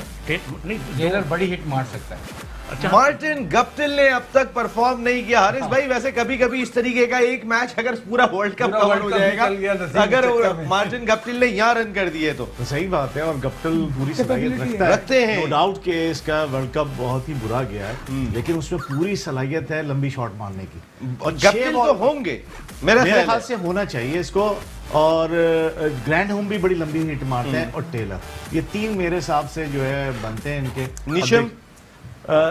नहीं, टेलर बड़ी हिट मार सकता है। अच्छा, मार्टिन गप्टिल ने अब तक परफॉर्म नहीं किया। हारिस भाई, वैसे कभी कभी इस तरीके का एक मैच अगर पूरा वर्ल्ड कप पूरा कवर वर्ल्ड हो कप जाएगा, निकल गया नसीब अगर चक्का में। मार्टिन गप्टिल ने यहाँ रन कर दिए तो सही बात है। और गप्टिल पूरी सलाहियत Capability रखता है, है। नो डाउट कि इसका वर्ल्ड कप बहुत ही बुरा गया है, लेकिन उसमें पूरी सलाहियत है लंबी शॉट मारने की। और गप्टिल तो होंगे मेरा मेरे ख्याल ख्याल है। से होना चाहिए इसको। और ग्रैंड होम भी बड़ी लंबी हिट मारते हैं, और टेलर, ये तीन मेरे हिसाब से जो है बनते हैं इनके। नीशम?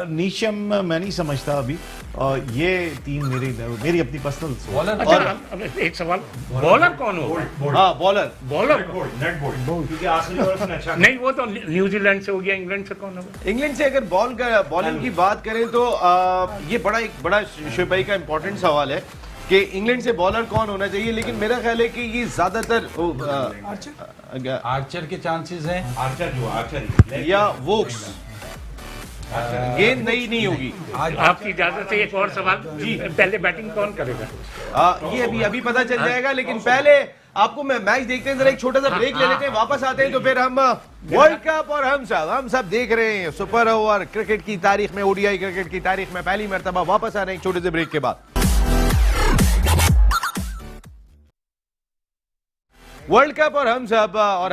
नीशम मैं नहीं समझता अभी, और ये तीन मेरी अपनी पर्सनल सोच। बॉलर अच्छा, अब एक सवाल, बॉलर कौन होगा? हाँ, बॉलर। बॉलर नेट बोल्ट, क्योंकि आखिरी ओवर उसने अच्छा नहीं, वो तो न्यूजीलैंड से हो गया, इंग्लैंड से कौन होगा? इंग्लैंड से अगर बॉलिंग की बात करें तो ये एक बड़ा शुएब भाई का इंपॉर्टेंट सवाल है कि इंग्लैंड से बॉलर कौन होना चाहिए, लेकिन मेरा ख्याल है कि ये ज्यादातर आर्चर के चांसेस हैं। आर्चर या वोक्स, गेंद नहीं होगी। आज आपकी इजाजत से एक और सवाल जी, पहले बैटिंग कौन करेगा? ये अभी पता चल जाएगा, लेकिन पहले आपको मैं मैच देखते हैं, जरा एक छोटा सा ब्रेक ले लेते हैं, वापस आते हैं तो फिर हम वर्ल्ड कप और हम सब देख रहे हैं सुपर ओवर क्रिकेट की तारीख में, ओडीआई क्रिकेट की तारीख में पहली मर्तबा वापस आ रहे हैं एक छोटे से ब्रेक के बाद। वर्ल्ड कप और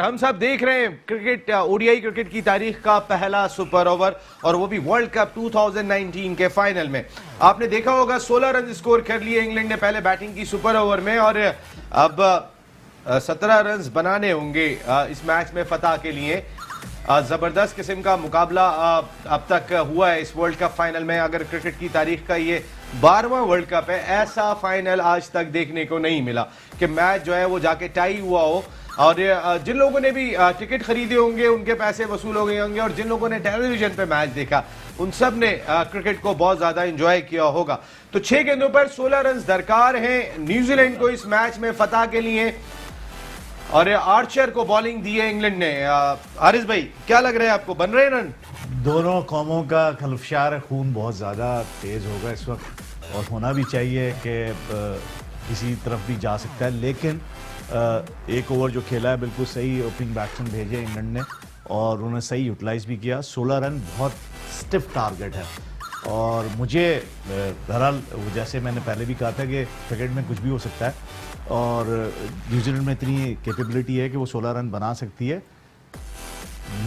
हम सब देख रहे हैं क्रिकेट, ओडीआई क्रिकेट की तारीख का पहला सुपर ओवर, और वो भी वर्ल्ड कप 2019 के फाइनल में। आपने देखा होगा 16 रन स्कोर कर लिए इंग्लैंड ने पहले बैटिंग की सुपर ओवर में, और अब 17 रन बनाने होंगे इस मैच में फतह के लिए। जबरदस्त किस्म का मुकाबला अब तक हुआ है इस वर्ल्ड कप फाइनल में। अगर क्रिकेट की तारीख का ये 12वां वर्ल्ड कप है, ऐसा फाइनल आज तक देखने को नहीं मिला कि मैच जो है वो जाके टाई हुआ हो। और जिन लोगों ने भी टिकट खरीदे होंगे उनके पैसे वसूल हो गए होंगे, और जिन लोगों ने टेलीविजन पे मैच देखा उन सब ने क्रिकेट को बहुत ज्यादा एंजॉय किया होगा। तो 6 गेंदों पर 16 रन दरकार हैं न्यूजीलैंड को इस मैच में फतह के लिए, और आर्चर को बॉलिंग दी है इंग्लैंड ने। हारिस भाई, क्या लग रहा है आपको, बन रहे रन? दोनों कौमों का खलफशार खून बहुत ज़्यादा तेज़ होगा इस वक्त, और होना भी चाहिए कि किसी तरफ भी जा सकता है, लेकिन एक ओवर जो खेला है बिल्कुल सही ओपनिंग बैट्समैन भेजे इंग्लैंड ने, और उन्होंने सही यूटिलाइज भी किया। 16 रन बहुत स्टिफ टारगेट है, और मुझे बहरहाल जैसे मैंने पहले भी कहा था कि क्रिकेट में कुछ भी हो सकता है, और न्यूजीलैंड में इतनी कैपेबिलिटी है कि वो 16 रन बना सकती है।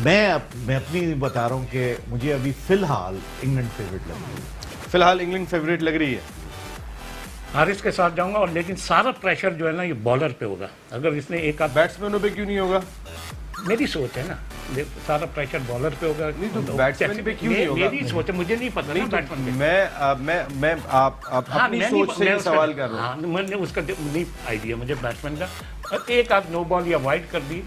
मैं अपनी बता रहा हूँ कि मुझे अभी फिलहाल इंग्लैंड फेवरेट लग रही है। फिलहाल इंग्लैंड फेवरेट लग रही है। हारिस के साथ जाऊंगा, और लेकिन सारा प्रेशर जो है ना ये बॉलर पे होगा। अगर इसने एक आध, बैट्समैनों पे क्यों नहीं होगा? मेरी सोच है ना, सारा प्रेशर बॉलर पे होगा। नहीं तो बैट्समैन पे क्यों नहीं होगा? मेरी सोच है, मुझे नहीं पता ना बैट्समैन पे। मैं अपनी सोच से ही सवाल कर रहा हूँ। मैंने उसका नहीं आइडिया मुझे बैट्समैन का। एक आध नो बॉल या वाइड कर दी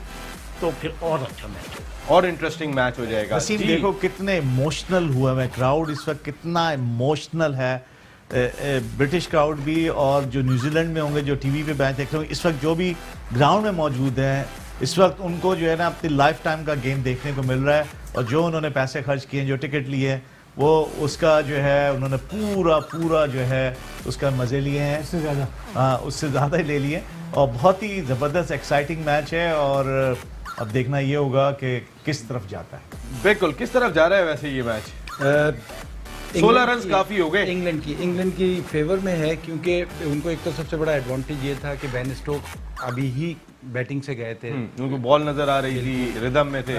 तो फिर और अच्छा मैच होगा, और इंटरेस्टिंग मैच हो जाएगा। वसीम, जी। देखो कितने इमोशनल हुआ है क्राउड इस वक्त, कितना इमोशनल है। ब्रिटिश क्राउड भी, और जो न्यूजीलैंड में होंगे जो टीवी पे मैच देख रहे होंगे इस वक्त, जो भी ग्राउंड में मौजूद हैं इस वक्त, उनको जो है ना अपनी लाइफ टाइम का गेम देखने को मिल रहा है, और जो उन्होंने पैसे खर्च किए, जो टिकट लिए, वो उसका जो है उन्होंने पूरा जो है उसका मज़े लिए हैं, उससे ज़्यादा। हाँ, उससे ज़्यादा ही ले लिए, और बहुत ही ज़बरदस्त एक्साइटिंग मैच है। और अब देखना ये होगा कि किस तरफ जाता है। बिल्कुल, किस तरफ जा रहा है वैसे ये मैच? 16 रन काफी हो गए। इंग्लैंड की फेवर में है, क्योंकि उनको एक तो सबसे बड़ा एडवांटेज ये था कि बेन स्टोक अभी ही बैटिंग से गए थे। उनको बॉल नजर आ रही थी, रिदम में थे।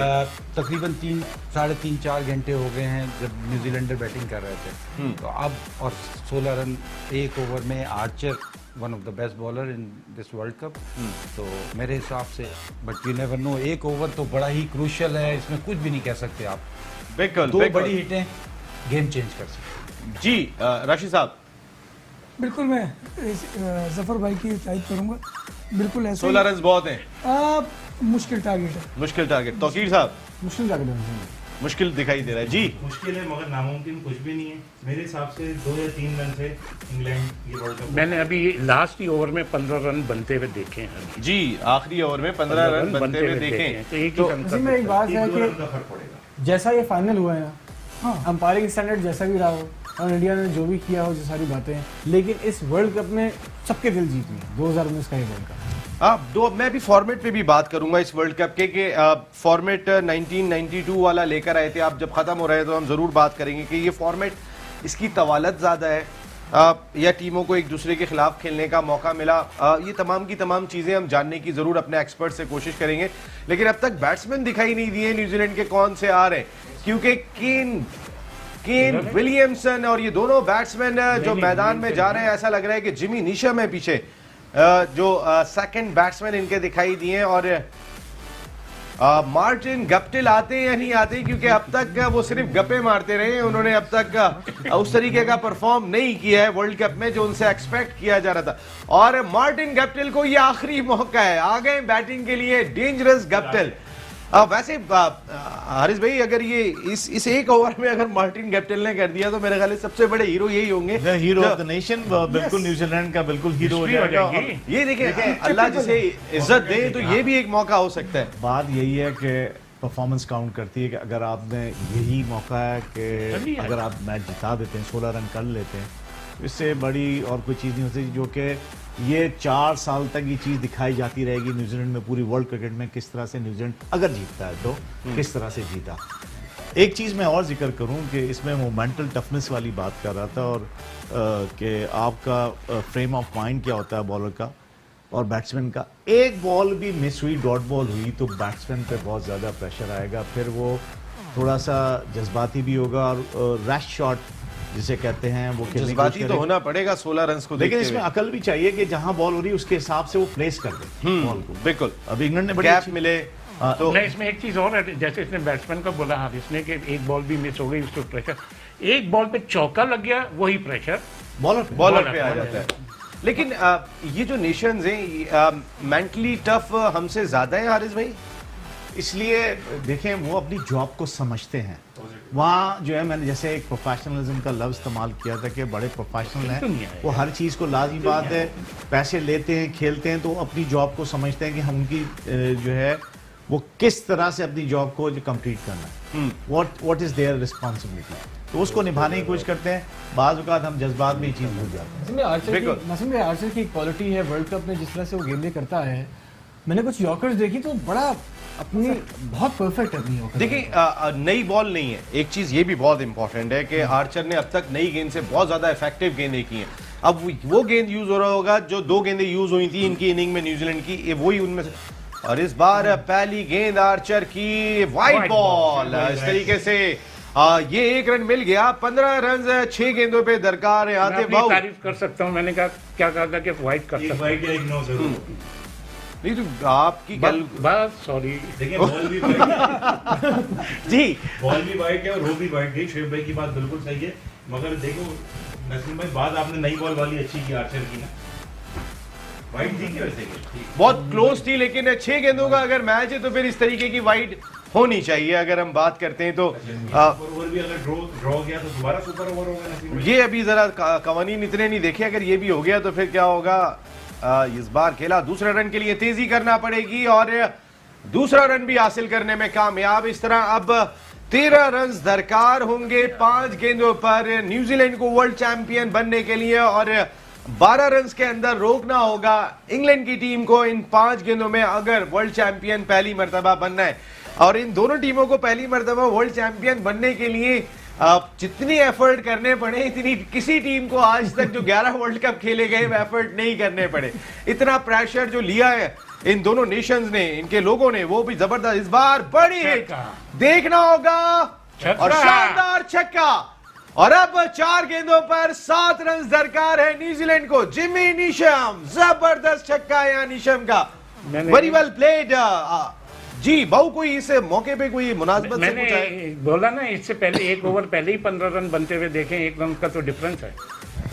तकरीबन 3-3.5-4 घंटे हो गए हैं जब न्यूजीलैंडर बैटिंग कर रहे थे। तो अब और 16 रन एक ओवर में, Archer one of the best bowler in this world cup. तो मेरे हिसाब से, बट यू नेवर नो, एक ओवर तो बड़ा ही क्रूशियल है, इसमें कुछ भी नहीं कह सकते आप। बिल्कुल, दो बिल्कुल। बड़ी हिटें गेम चेंज कर सकते हैं। जी राशिद साहब, बिल्कुल मैं जफर भाई की तारीफ करूंगा, बिल्कुल ऐसे 16 रन बहुत हैं, मुश्किल टारगेट है। मुश्किल टारगेट। तौकीर साहब, मुश्किल जाकर मुश्किल दिखाई दे रहा है। जी मुश्किल है मगर नामुमकिन कुछ भी नहीं है मेरे हिसाब से। 2 या 3 रन से इंग्लैंड ये वर्ल्ड कप। मैंने अभी लास्ट ही ओवर में 15 रन बनते हुए देखे हैं। जी, आखिरी ओवर में 15 रन बनते हुए देखें तो एक ही रन का में एक बात है 1-2 कि रन का फर्क पड़ेगा। जैसा ये फाइनल हुआ है ना, हाँ, अंपायरिंग स्टैंडर्ड जैसा भी रहा हो और इंडिया ने जो भी किया हो, जो सारी बातें हैं, लेकिन इस वर्ल्ड कप में सबके दिल जीत लिए 2019 का ये वर्ल्ड कप। मैं भी फॉर्मेट पे भी बात करूंगा इस वर्ल्ड कप के, कि फॉर्मेट 1992 वाला लेकर आए थे आप, जब खत्म हो रहे हैं तो हम जरूर बात करेंगे कि ये फॉर्मेट, इसकी तवालत ज्यादा है या टीमों को एक दूसरे के खिलाफ खेलने का मौका मिला, ये तमाम की तमाम चीजें हम जानने की जरूर अपने एक्सपर्ट से कोशिश करेंगे। लेकिन अब तक बैट्समैन दिखाई नहीं दिए न्यूजीलैंड के कौन से आ रहे, क्योंकि केन विलियमसन और ये दोनों बैट्समैन जो मैदान में जा रहे हैं, ऐसा लग रहा है कि जिमी नीशम है पीछे, जो सेकंड बैट्समैन इनके दिखाई दिए। और मार्टिन गप्टिल आते या नहीं आते, क्योंकि अब तक वो सिर्फ गप्पे मारते रहे, उन्होंने अब तक उस तरीके का परफॉर्म नहीं किया है वर्ल्ड कप में जो उनसे एक्सपेक्ट किया जा रहा था। और मार्टिन गप्टिल को ये आखिरी मौका है, आ गए बैटिंग के लिए डेंजरस गप्टिल। वैसे हारिस भाई, अगर ये इस एक ओवर में अगर मार्टिन गप्टिल ने कर दिया तो मेरे ख्याल सबसे बड़े हीरो यही होंगे, हीरो ऑफ द नेशन। बिल्कुल न्यूजीलैंड का बिल्कुल हीरो हो जाएगा। ये देखिए, अल्लाह जिसे इज्जत दे तो ये भी एक मौका हो सकता है। बात यही है कि परफॉर्मेंस काउंट करती है, कि अगर आपने यही मौका है कि अगर आप मैच जिता देते हैं, 16 रन कर लेते हैं, इससे बड़ी और कोई चीज़ नहीं होती, जो कि ये 4 साल तक ये चीज़ दिखाई जाती रहेगी न्यूजीलैंड में, पूरी वर्ल्ड क्रिकेट में, किस तरह से न्यूजीलैंड अगर जीतता है तो किस तरह से जीता। एक चीज़ मैं और जिक्र करूं कि इसमें वो मेंटल टफनेस वाली बात कर रहा था, और कि आपका फ्रेम ऑफ माइंड क्या होता है बॉलर का और बैट्समैन का। एक बॉल भी मिस हुई, डॉट बॉल हुई, तो बैट्समैन पे बहुत ज़्यादा प्रेशर आएगा, फिर वो थोड़ा सा जज्बाती भी होगा, और रैश शॉट जिसे कहते हैं वो खेलने की जज्बाती कोशिश तो करेगा। होना पड़ेगा 16 रन को, लेकिन देखते इसमें हुए। अकल भी चाहिए कि जहां बॉल हो रही है उसके हिसाब से वो प्लेस कर दे बॉल को। बिल्कुल, अब इंग्लैंड ने बड़ी गैप अच्छी- मिले तो नहीं, इसमें एक चीज और है, जैसे इसने बैट्समैन को बोला हारिस ने कि एक बॉल भी मिस हो गई, उसको प्रेशर, एक बॉल पे चौका लग गया, वही प्रेशर बॉलर बॉलर पे आ जाता है। लेकिन ये जो नेशंस हैं मेंटली टफ हमसे ज्यादा है हारिस भाई। इसलिए देखें, वो अपनी जॉब को समझते हैं। वहाँ जो है, मैंने जैसे एक प्रोफेशनलिज्म का लफ्ज़ इस्तेमाल किया था कि बड़े प्रोफेशनल हैं, वो हर चीज़ को लाज़मी बात है, पैसे लेते हैं, खेलते हैं, तो अपनी जॉब को समझते हैं कि हम उनकी जो है वो किस तरह से अपनी जॉब को जो कंप्लीट करना है, व्हाट इज़ देयर रिस्पॉन्सिबिलिटी, तो उसको निभाने की कोशिश करते हैं। बाज़ औक़ात हम जज्बात में ये चीज़ भूल जाते हैं। नसीम भाई, आर्चर की क्वालिटी है वर्ल्ड कप में, जिस तरह से वो गेंदें करता है। मैंने कुछ यॉर्कर्स देखी तो बड़ा अपनी बहुत परफेक्ट है अपनी यॉर्कर। देखिए, नई बॉल नहीं है, एक चीज ये भी बहुत इंपॉर्टेंट है कि आर्चर ने अब तक नई गेंद से बहुत ज्यादा इफेक्टिव गेंदें की हैं। अब वो गेंद यूज हो रहा होगा जो 2 गेंदें यूज हुई थी इनकी इनिंग में न्यूजीलैंड की, ये वही उनमें से। और इस बार पहली गेंद आर्चर की वाइड बॉल, इस तरीके से ये 1 रन मिल गया। 15 रन 6 गेंदों पे दरकार है। मैं आते अपनी बाबू तारीफ कर सकता हूँ, मैंने कहा क्या कहा था कि वाइट कर एक सकता वाइट या एक नो जरूर। नहीं तो आपकी हूँ। बस सॉरी, देखिए बॉल भी वाइट है, जी बॉल भी वाइट है और रो भी वाइट है। शोएब भाई की बात बिल्कुल सही है, मगर देखो नसीम भाई, बात आपने नई बॉल वाली अच्छी की आर्चर की ना, वाइट थी क्या वैसे की? बहुत क्लोज थी, लेकिन 6 गेंदों का अगर मैच है तो फिर इस तरीके की वाइड होनी चाहिए। अगर हम बात करते हैं तो ओवर भी अगर ड्रॉ गया तो दोबारा सुपर ओवर होगा नसीम भाई। ये अभी जरा कवानीन इतने नहीं देखे, अगर ये भी हो गया तो फिर क्या होगा। इस बार खेला दूसरे रन के लिए तेजी करना पड़ेगी और दूसरा रन भी हासिल करने में कामयाब। इस तरह अब 13 रन दरकार होंगे 5 गेंदों पर न्यूजीलैंड को वर्ल्ड चैंपियन बनने के लिए, और 12 रन के अंदर रोकना होगा इंग्लैंड की टीम को इन 5 गेंदों में, अगर वर्ल्ड चैंपियन पहली मर्तबा बनना है। और इन दोनों टीमों को पहली मर्तबा वर्ल्ड चैंपियन बनने के लिए अब जितनी एफर्ट करने पड़े इतनी किसी टीम को आज तक जो 11 वर्ल्ड कप खेले गए वो एफर्ट नहीं करने पड़े। इतना प्रेशर जो लिया है इन दोनों नेशंस ने, इनके लोगों ने, वो भी जबरदस्त। इस बार बड़ी हिट देखना होगा और शानदार छक्का। और अब 4 गेंदों पर 7 रन दरकार है न्यूजीलैंड को। जिमी नीशम, जबरदस्त छक्का है यहाँ नीशम का, वेरी वेल प्लेड। जी बाऊ, कोई इस मौके पे कोई मुनासिबत से मैंने कुछ है? बोला ना, इससे पहले 1 ओवर पहले ही 15 रन बनते हुए देखें, 1 रन का तो डिफरेंस है।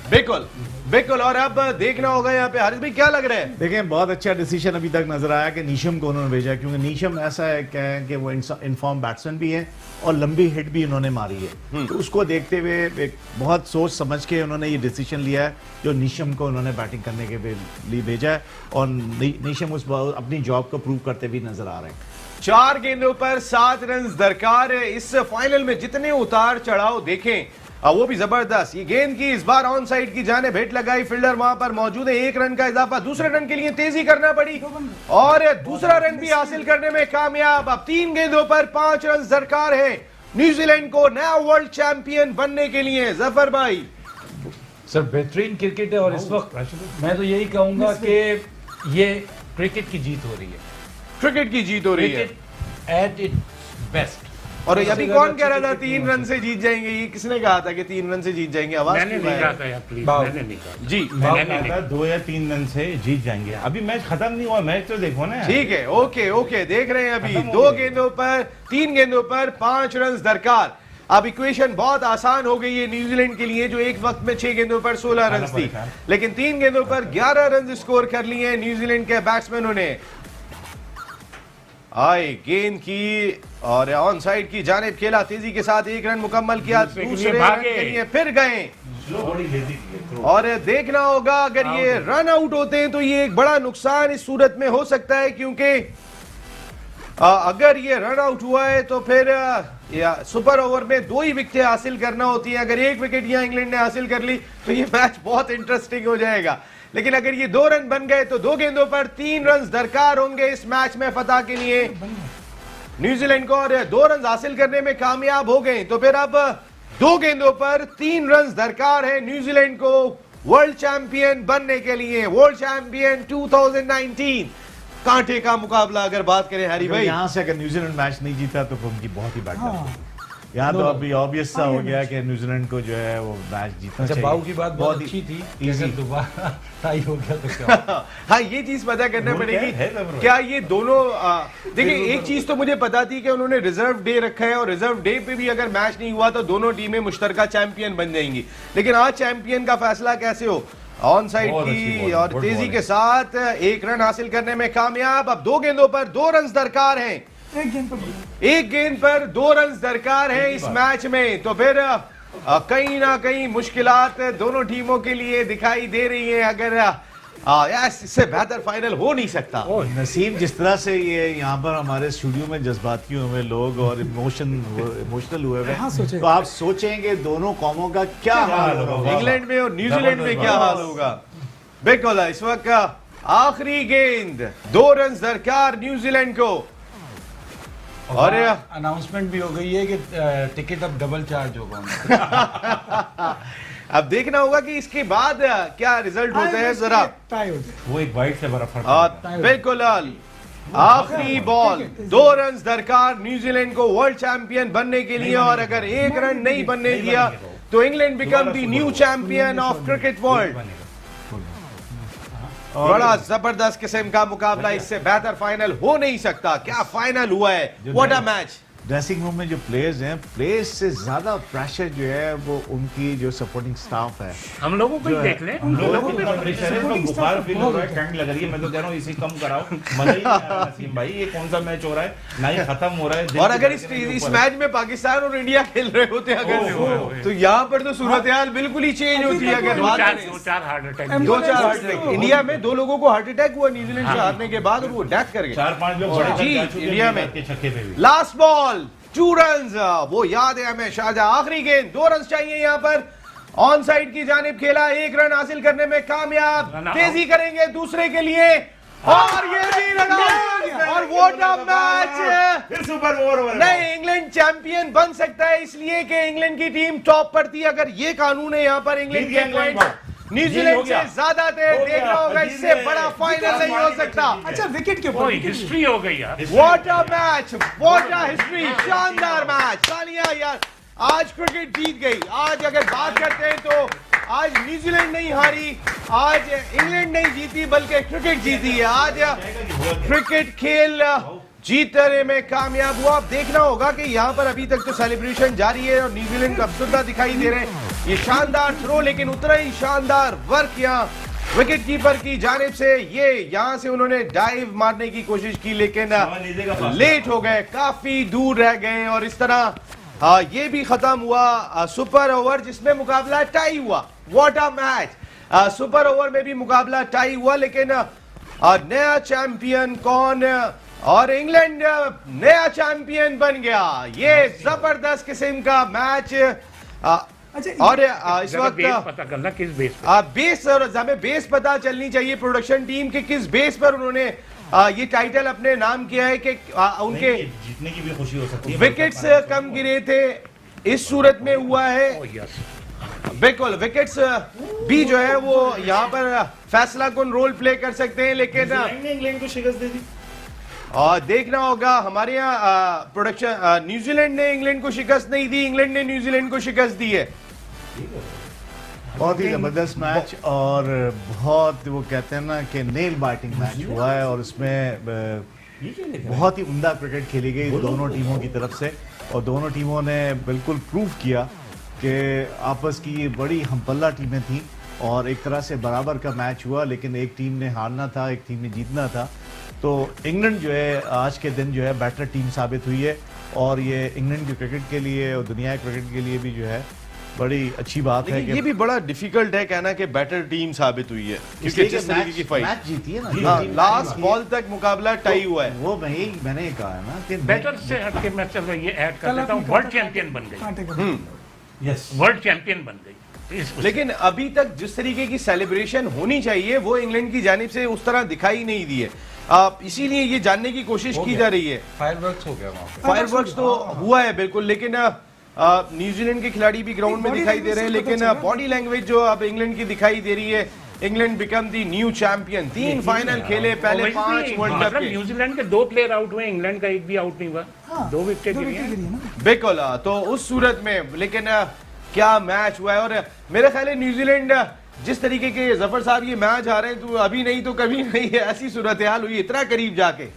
बिल्कुल बिल्कुल। और अब देखना होगा यहाँ पे हारिस भाई क्या लग रहा है? देखें, बहुत अच्छा डिसीजन अभी तक नजर आया कि नीशम को उन्होंने भेजा, क्योंकि नीशम ऐसा है कि वो इनफॉर्म बैट्समैन भी है और लंबी हिट भी उन्होंने मारी है। तो उसको देखते हुए एक बहुत सोच समझ के उन्होंने ये डिसीजन लिया है जो नीशम को उन्होंने बैटिंग करने के लिए भेजा है। और नीशम उस अपनी जॉब को प्रूव करते भी नजर आ रहे हैं। 4 गेंदों पर 7 रन दरकार है। इस फाइनल में जितने उतार चढ़ाव देखें वो भी जबरदस्त। ये गेंद की इस बार ऑन साइड की जाने भेट लगाई, फील्डर वहां पर मौजूद है। 1 रन का इजाफा, दूसरे रन के लिए तेजी करना पड़ी और दूसरा रन भी हासिल करने में कामयाब। अब 3 गेंदों पर 5 रन दरकार है न्यूजीलैंड को नया वर्ल्ड चैंपियन बनने के लिए। जफर भाई सर, बेहतरीन क्रिकेट है और इस वक्त मैं तो यही कहूंगा कि ये क्रिकेट की जीत हो रही है। क्रिकेट की जीत हो रही है एट इट्स बेस्ट। और अभी कौन कह रहा था 3 रन से जीत जाएंगे? ये किसने कहा था कि 3 रन से जीत जाएंगे? आवाज मैंने नहीं कहा था यार, प्लीज, मैंने नहीं कहा। जी मैंने कहा था 2 या 3 रन से जीत जाएंगे। अभी मैच खत्म नहीं हुआ, मैच तो देखो ना। ठीक है, ओके ओके, देख रहे हैं अभी 2 गेंदों पर 3 गेंदों पर 5 रन दरकार। अब इक्वेशन बहुत आसान हो गई है न्यूजीलैंड के लिए, जो एक वक्त में 6 गेंदों पर 16 रन थी, लेकिन 3 गेंदों पर 11 रन स्कोर कर लिए हैं न्यूजीलैंड के बैट्समैनों ने। आए गेंद की और ऑन साइड की जानिब खेला, तेजी के साथ 1 रन मुकम्मल किया, दूसरे रन के लिए फिर गए। और देखना होगा अगर ये रन आउट होते हैं तो ये एक बड़ा नुकसान इस सूरत में हो सकता है, क्योंकि अगर ये रन आउट हुआ है तो फिर सुपर ओवर में 2 ही विकेटें हासिल करना होती है। अगर 1 विकेट यहाँ इंग्लैंड ने हासिल कर ली तो ये मैच बहुत इंटरेस्टिंग हो जाएगा। लेकिन अगर ये 2 रन बन गए तो 2 गेंदों पर 3 रन दरकार होंगे इस मैच में फतह के लिए न्यूजीलैंड को। और 2 रन हासिल करने में कामयाब हो गए तो फिर अब 2 गेंदों पर 3 रन दरकार है न्यूजीलैंड को वर्ल्ड चैंपियन बनने के लिए। वर्ल्ड चैंपियन 2019 कांटे का मुकाबला अगर बात करें हरी भाई, यहाँ से अगर न्यूजीलैंड मैच नहीं जीता तो फिर उनकी बहुत ही बैड लग। यहाँ तो अभी ऑब्वियस सा हो गया कि न्यूजीलैंड को जो है वो मैच जीतना चाहिए। बाऊ की बात बहुत अच्छी थी कि अगर दोबारा टाई हो गया तो क्या? हाँ, ये चीज पता करना पड़ेगी क्या ये दोनों देखिए, एक चीज तो मुझे पता थी कि उन्होंने रिजर्व डे रखा है और रिजर्व डे पे भी अगर मैच नहीं हुआ तो दोनों टीमें मुश्तरका चैंपियन बन जाएंगी। लेकिन आज चैंपियन का फैसला कैसे हो? ऑन साइड की और तेजी के साथ 1 रन हासिल करने में कामयाब। अब 2 गेंदों पर 2 रन दरकार हैं। 1 गेंद पर 2 रन दरकार है इस मैच में, तो फिर कहीं ना कहीं मुश्किलात दोनों टीमों के लिए दिखाई दे रही है। अगर इससे बेहतर फाइनल हो नहीं सकता। नसीम, जिस तरह से ये यहाँ पर हमारे स्टूडियो में जज्बाती हुए लोग और इमोशनल हुए हुए, तो आप सोचेंगे दोनों कौमों का क्या हाल होगा, इंग्लैंड में और न्यूजीलैंड में क्या हाल होगा। बिल्कुल, इस वक्त आखिरी गेंद 2 रन दरकार न्यूजीलैंड को और अनाउंसमेंट भी हो गई है कि टिकट अब डबल चार्ज होगा। अब देखना होगा कि इसके बाद क्या रिजल्ट होता है। जरा वो एक वाइड से बड़ा फर्क। बिल्कुल, आखिरी बॉल 2 रन दरकार न्यूजीलैंड को वर्ल्ड चैंपियन बनने के लिए। और अगर 1 रन नहीं बनने दिया तो England become the new champion of cricket world. बड़ा जबरदस्त किस्म का मुकाबला, इससे बेहतर फाइनल हो नहीं सकता। क्या फाइनल हुआ है, what a match. Dressing room में जो प्लेयर्स हैं, प्लेयर्स से ज्यादा प्रेशर जो है वो उनकी जो सपोर्टिंग स्टाफ है। हम लोगों को ही देख लें, हम लोगों को प्रेशर है, बुखार फील हो रहा है, ठंड लग रही है। मैं तो कह रहा हूँ इसे कम कराओ, मजा ही नहीं आ रहा। नसीम भाई, ये कौन सा मैच हो रहा है, ना ही खत्म हो रहा है। और अगर इस मैच में पाकिस्तान और इंडिया खेल रहे होते अगर तो यहाँ पर तो सूरत हाल बिल्कुल ही चेंज होती है। अगर 2-4 heart attack, 2-4 heart attack India में 2 लोगों को हार्ट अटैक हुआ न्यूजीलैंड से हारने के बाद और वो डेथ कर गए। 4-5 लोग जी, इंडिया में लास्ट बॉल 2 रन, वो याद है हमें शारजा। आखिरी गेंद 2 रन चाहिए यहाँ पर, ऑन साइड की जानिब खेला, 1 रन हासिल करने में कामयाब। तेजी करेंगे दूसरे के लिए और ये भी रन आउट, और व्हाट अ मैच। फिर सुपर ओवर नहीं, इंग्लैंड चैंपियन बन सकता है इसलिए कि इंग्लैंड की टीम टॉप पर थी। अगर ये कानून है यहाँ पर इंग्लैंड के पॉइंट न्यूजीलैंड से ज्यादा थे, देखना होगा, इससे बड़ा फाइनल नहीं हो सकता। अच्छा विकेट के कोई ऊपर हिस्ट्री हो गई यार। What a match, what a history, शानदार मैच। तालियां यार, आज क्रिकेट जीत गई। आज अगर बात करते हैं तो आज न्यूजीलैंड नहीं हारी, आज इंग्लैंड नहीं जीती, बल्कि क्रिकेट जीती है। आज क्रिकेट खेल जीतने में कामयाब हुआ। अब देखना होगा कि यहाँ पर अभी तक तो सेलिब्रेशन जारी है और न्यूजीलैंड का अफसरदा दिखाई दे रहे हैं। ये शानदार थ्रो, लेकिन उतना ही शानदार वर्क यहाँ विकेट कीपर की जानिब से। ये यहाँ से उन्होंने डाइव मारने की कोशिश की, लेकिन लेट हो गए, काफी दूर रह गए। और इस तरह ये भी खत्म हुआ सुपर ओवर, जिसमें मुकाबला टाई हुआ। What a match. Super over में भी मुकाबला टाई हुआ, लेकिन नया चैंपियन कौन, और इंग्लैंड नया चैंपियन बन गया। ये जबरदस्त किस्म का मैच। और इस वक्त बेस पता करना किस बेस पे। बेस, और हमें बेस पता चलनी चाहिए प्रोडक्शन टीम के, किस बेस पर उन्होंने ये टाइटल अपने नाम किया है कि उनके जीतने की भी खुशी हो सकती है। विकेट्स कम गिरे थे, इस सूरत में हुआ है। यस, बिल्कुल, विकेट्स भी जो है वो यहाँ पर फैसला कौन रोल प्ले कर सकते हैं, लेकिन न्यूजीलैंड ने इंग्लैंड को शिकस्त दे दी। और देखना होगा, हमारे यहाँ प्रोडक्शन न्यूजीलैंड ने इंग्लैंड को शिकस्त नहीं दी, इंग्लैंड ने न्यूजीलैंड को शिकस्त दी है। बहुत ही जबरदस्त मैच, और बहुत, वो कहते हैं ना कि नेल बाइटिंग मैच हुआ है, और इसमें बहुत ही उम्दा क्रिकेट खेली गई दोनों टीमों की तरफ से। और दोनों टीमों ने बिल्कुल प्रूव किया कि आपस की ये बड़ी हमपल्ला टीमें थी, और एक तरह से बराबर का मैच हुआ, लेकिन एक टीम ने हारना था, एक टीम ने जीतना था। तो इंग्लैंड जो है आज के दिन जो है बेटर टीम साबित हुई है, और ये इंग्लैंड के क्रिकेट के लिए और दुनिया के क्रिकेट के लिए भी जो है बड़ी अच्छी बात है। ये भी बड़ा डिफिकल्ट है कहना कि बेटर टीम साबित हुई है, क्योंकि जिस तरीके की फाइट मैच जीती है ना, लास्ट बॉल तक मुकाबला टाई हुआ है। वो मैंने कहा है ना कि बेटर से हटके मैं चलो ये ऐड कर देता हूँ, वर्ल्ड चैंपियन बन गई, कांटे का यस, वर्ल्ड चैंपियन बन गई। लेकिन अभी तक जिस तरीके की सेलिब्रेशन होनी चाहिए वो इंग्लैंड की जानिब से उस तरह दिखाई नहीं दी है। इसीलिए ये जानने की कोशिश की जा रही है। फायरवर्क्स हो गया वहाँ पे। फायरवर्क्स तो हुआ है बिल्कुल, लेकिन न्यूजीलैंड के खिलाड़ी भी ग्राउंड में दिखाई दे रहे हैं, लेकिन बॉडी लैंग्वेज जो अब इंग्लैंड की दिखाई दे रही है। England become the new champion, 3 final खेले, पहले 5 वर्ल्ड कप के। न्यूजीलैंड के 2 प्लेयर आउट हुए, इंग्लैंड का एक भी आउट नहीं हुआ, 2 विकेट गिरी हैं। बिल्कुल, तो उस सूरत में लेकिन क्या मैच हुआ है। और मेरा ख्याल है न्यूजीलैंड जिस तरीके के जफर साहब ये मैच आ रहे हैं, तो अभी नहीं तो कभी नहीं है, ऐसी सूरत हाल हुई इतना करीब जाके।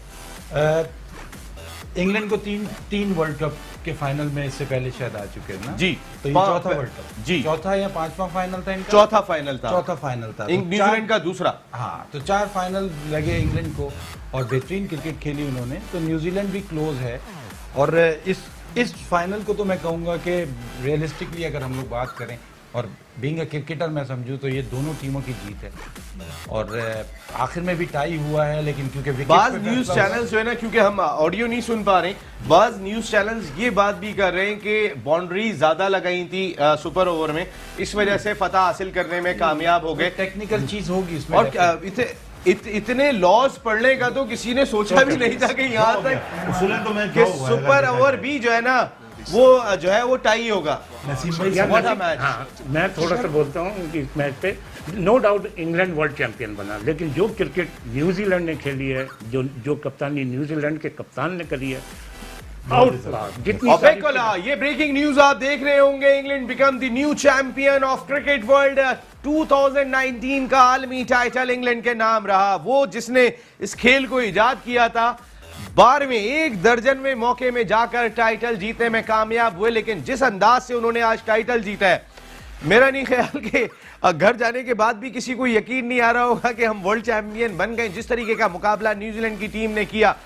इंग्लैंड को तीन वर्ल्ड कप के फाइनल में इससे पहले शायद आ चुके हैं ना जी, तो ये चौथा वर्ल्ड कप जी, चौथा या 5वां फाइनल था इनका। चौथा फाइनल था, चौथा फाइनल था। न्यूजीलैंड का दूसरा। हाँ, तो 4 फाइनल लगे इंग्लैंड को, और बेहतरीन क्रिकेट खेली उन्होंने। तो न्यूजीलैंड भी क्लोज है, और इस फाइनल को तो मैं कहूँगा कि रियलिस्टिकली अगर हम लोग बात करें, और बीइंग अ क्रिकेटर मैं समझूं तो ये दोनों टीमों की जीत है। और आखिर में भी टाई हुआ है, लेकिन क्योंकि बाज न्यूज चैनल्स जो है ना, क्योंकि हम ऑडियो नहीं सुन पा रहे, बाज न्यूज चैनल्स ये बात भी कर रहे हैं कि बाउंड्री ज्यादा लगाई थी सुपर ओवर में, इस वजह से फतह हासिल करने में कामयाब हो गए। टेक्निकल चीज होगी इसमें। और इतने लॉस पड़ने का तो किसी ने सोचा भी नहीं था कि यहाँ तक कि सुपर ओवर भी जो है ना वो जो है वो टाई होगा। हाँ, मैं थोड़ा सा बोलता हूँ कि इस मैच पे no doubt England world champion बना, लेकिन जो क्रिकेट न्यूजीलैंड ने खेली है, जो कप्तानी न्यूजीलैंड के कप्तान ने करी है, बिल्कुल। ये ब्रेकिंग न्यूज आप देख रहे होंगे, England become the new champion of cricket world. 2019 का आलमी टाइटल इंग्लैंड के नाम रहा। वो जिसने इस खेल को इजाद किया था, 12वें 1 दर्जन में मौके में जाकर टाइटल जीतने में कामयाब हुए, लेकिन जिस अंदाज से उन्होंने आज टाइटल जीता है, मेरा नहीं ख्याल कि घर जाने के बाद भी किसी को यकीन नहीं आ रहा होगा कि हम वर्ल्ड चैंपियन बन गए। जिस तरीके का मुकाबला न्यूजीलैंड की टीम ने किया,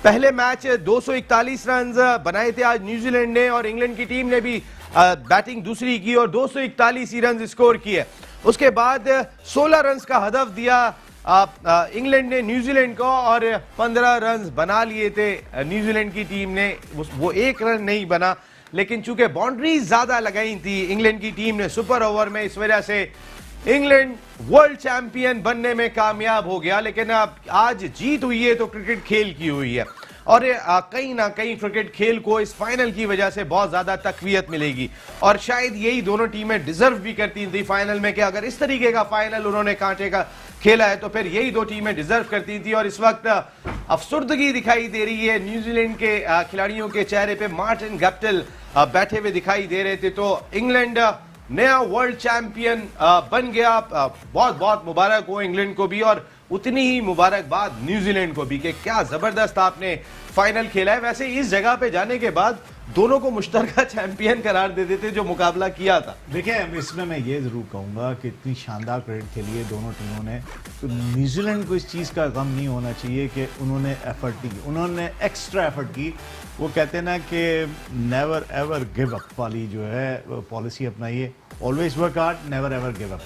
पहले मैच 241 रन बनाए थे आज न्यूजीलैंड ने, और इंग्लैंड की टीम ने भी बैटिंग दूसरी की और 241 ही रन स्कोर किए। उसके बाद 16 रन का हदफ दिया इंग्लैंड ने न्यूजीलैंड को, और 15 रन बना लिए थे न्यूजीलैंड की टीम ने। वो 1 रन नहीं बना, लेकिन चूंकि बाउंड्रीज ज्यादा लगाई थी इंग्लैंड की टीम ने सुपर ओवर में, इस वजह से इंग्लैंड वर्ल्ड चैंपियन बनने में कामयाब हो गया, लेकिन अब आज जीत हुई है तो क्रिकेट खेल की हुई है और कहीं ना कहीं क्रिकेट खेल को इस फाइनल की वजह से बहुत ज्यादा तकवीयत मिलेगी और शायद यही दोनों टीमें डिजर्व भी करती थी फाइनल में कि अगर इस तरीके का फाइनल उन्होंने कांटे का खेला है तो फिर यही दो टीमें डिजर्व करती थी। और इस वक्त अफसुर्दगी दिखाई दे रही है न्यूजीलैंड के खिलाड़ियों के चेहरे पे। मार्टिन गप्टिल बैठे हुए दिखाई दे रहे थे। तो इंग्लैंड नया वर्ल्ड चैंपियन बन गया। बहुत बहुत मुबारक हो इंग्लैंड को भी और उतनी ही मुबारकबाद न्यूजीलैंड को भी कि क्या जबरदस्त आपने फाइनल खेला है। वैसे इस जगह पे जाने के बाद दोनों को मुश्तरका चैंपियन करार दे देते जो मुकाबला किया था। देखिए, इसमें मैं ये जरूर कहूंगा कि इतनी शानदार क्रिकेट खेली है दोनों टीमों ने, तो न्यूजीलैंड को इस चीज़ का गम नहीं होना चाहिए कि उन्होंने एफर्ट की, उन्होंने एक्स्ट्रा एफर्ट की। वो कहते हैं ना कि नेवर एवर गिव अप वाली जो है पॉलिसी अपनाइए, always work hard, never ever give up.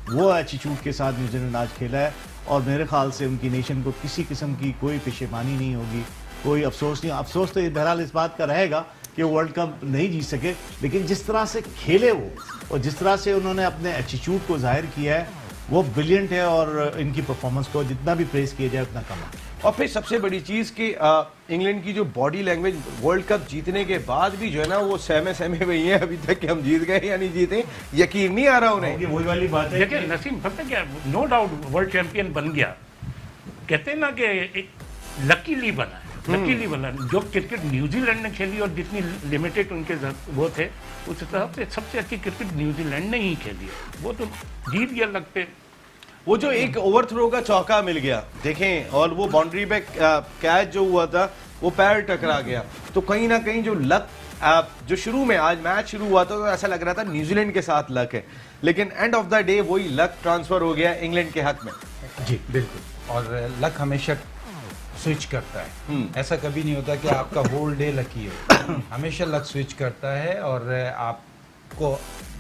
वो एटीट्यूड के साथ न्यूजीलैंड आज खेला है और मेरे ख्याल से उनकी नेशन को किसी किस्म की कोई पेशेमानी नहीं होगी, कोई अफसोस नहीं। अफसोस तो बहरहाल इस बात का रहेगा कि वर्ल्ड कप नहीं जीत सके, लेकिन जिस तरह से खेले वो और जिस तरह से उन्होंने अपने एटीट्यूड को जाहिर किया है वो ब्रिलियंट है और इनकी परफॉर्मेंस को जितना भी प्रेस किया जाए उतना कम है। और फिर सबसे बड़ी चीज कि इंग्लैंड की जो बॉडी लैंग्वेज वर्ल्ड कप जीतने के बाद भी जो है ना वो सहमे हुई है अभी तक कि हम जीत गए या नहीं जीते, यकीन नहीं आ रहा उन्हें। वही वाली बात है। देखिए नसीम, पता क्या, नो डाउट वर्ल्ड चैंपियन बन गया। कहते हैं ना कि लकीली बना है, लकीली बना। जो क्रिकेट न्यूजीलैंड ने खेली और जितनी लिमिटेड उनके वो थे उस हिसाब से सबसे अच्छी क्रिकेट न्यूजीलैंड ने ही खेली है। वो तो जीत गया लगते। वो जो एक ओवरथ्रो का चौका मिल गया देखें और वो बाउंड्री पे कैच जो हुआ था वो पैर टकरा गया, तो कहीं ना कहीं जो लक जो शुरू में आज मैच शुरू हुआ था तो ऐसा लग रहा था न्यूजीलैंड के साथ लक है, लेकिन एंड ऑफ द डे वही लक ट्रांसफर हो गया इंग्लैंड के हक में। जी बिल्कुल, और लक हमेशा स्विच करता है। ऐसा कभी नहीं होता कि आपका होल डे लकी हो, हमेशा लक स्विच करता है और आपको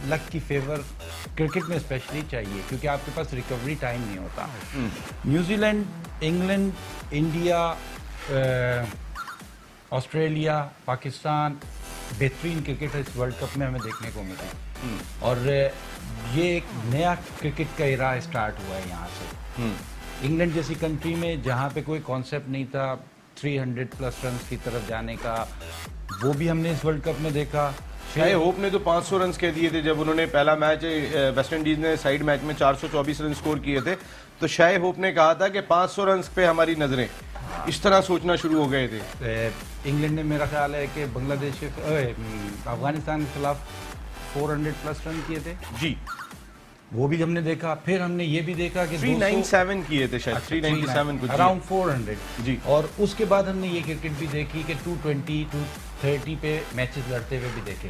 लक की फेवर क्रिकेट में स्पेशली चाहिए क्योंकि आपके पास रिकवरी टाइम नहीं होता। New Zealand, England, India, Australia, Pakistan बेहतरीन क्रिकेट इस वर्ल्ड कप में हमें देखने को मिला और ये एक नया क्रिकेट का इरा स्टार्ट हुआ है यहाँ से। इंग्लैंड जैसी कंट्री में जहाँ पे कोई कॉन्सेप्ट नहीं था 300+ रन की तरफ जाने का, वो भी हमने इस वर्ल्ड कप में देखा। शायद होप ने तो 500 रन कह दिए थे जब उन्होंने पहला मैच वेस्ट इंडीज ने साइड मैच में 424 रन स्कोर किए थे, तो शायद होप ने कहा था कि 500 रन पे हमारी नजरें, इस तरह सोचना शुरू हो गए थे। इंग्लैंड ने मेरा ख्याल है कि बांग्लादेश के अफगानिस्तान के खिलाफ 400+ रन किए थे जी, वो भी हमने देखा। फिर हमने ये भी देखा कि 397 किए थे शायद, 397 कुछ अराउंड 400 जी। और उसके बाद हमने ये क्रिकेट भी देखी कि 220, 230 पे मैचेस लड़ते हुए भी देखे।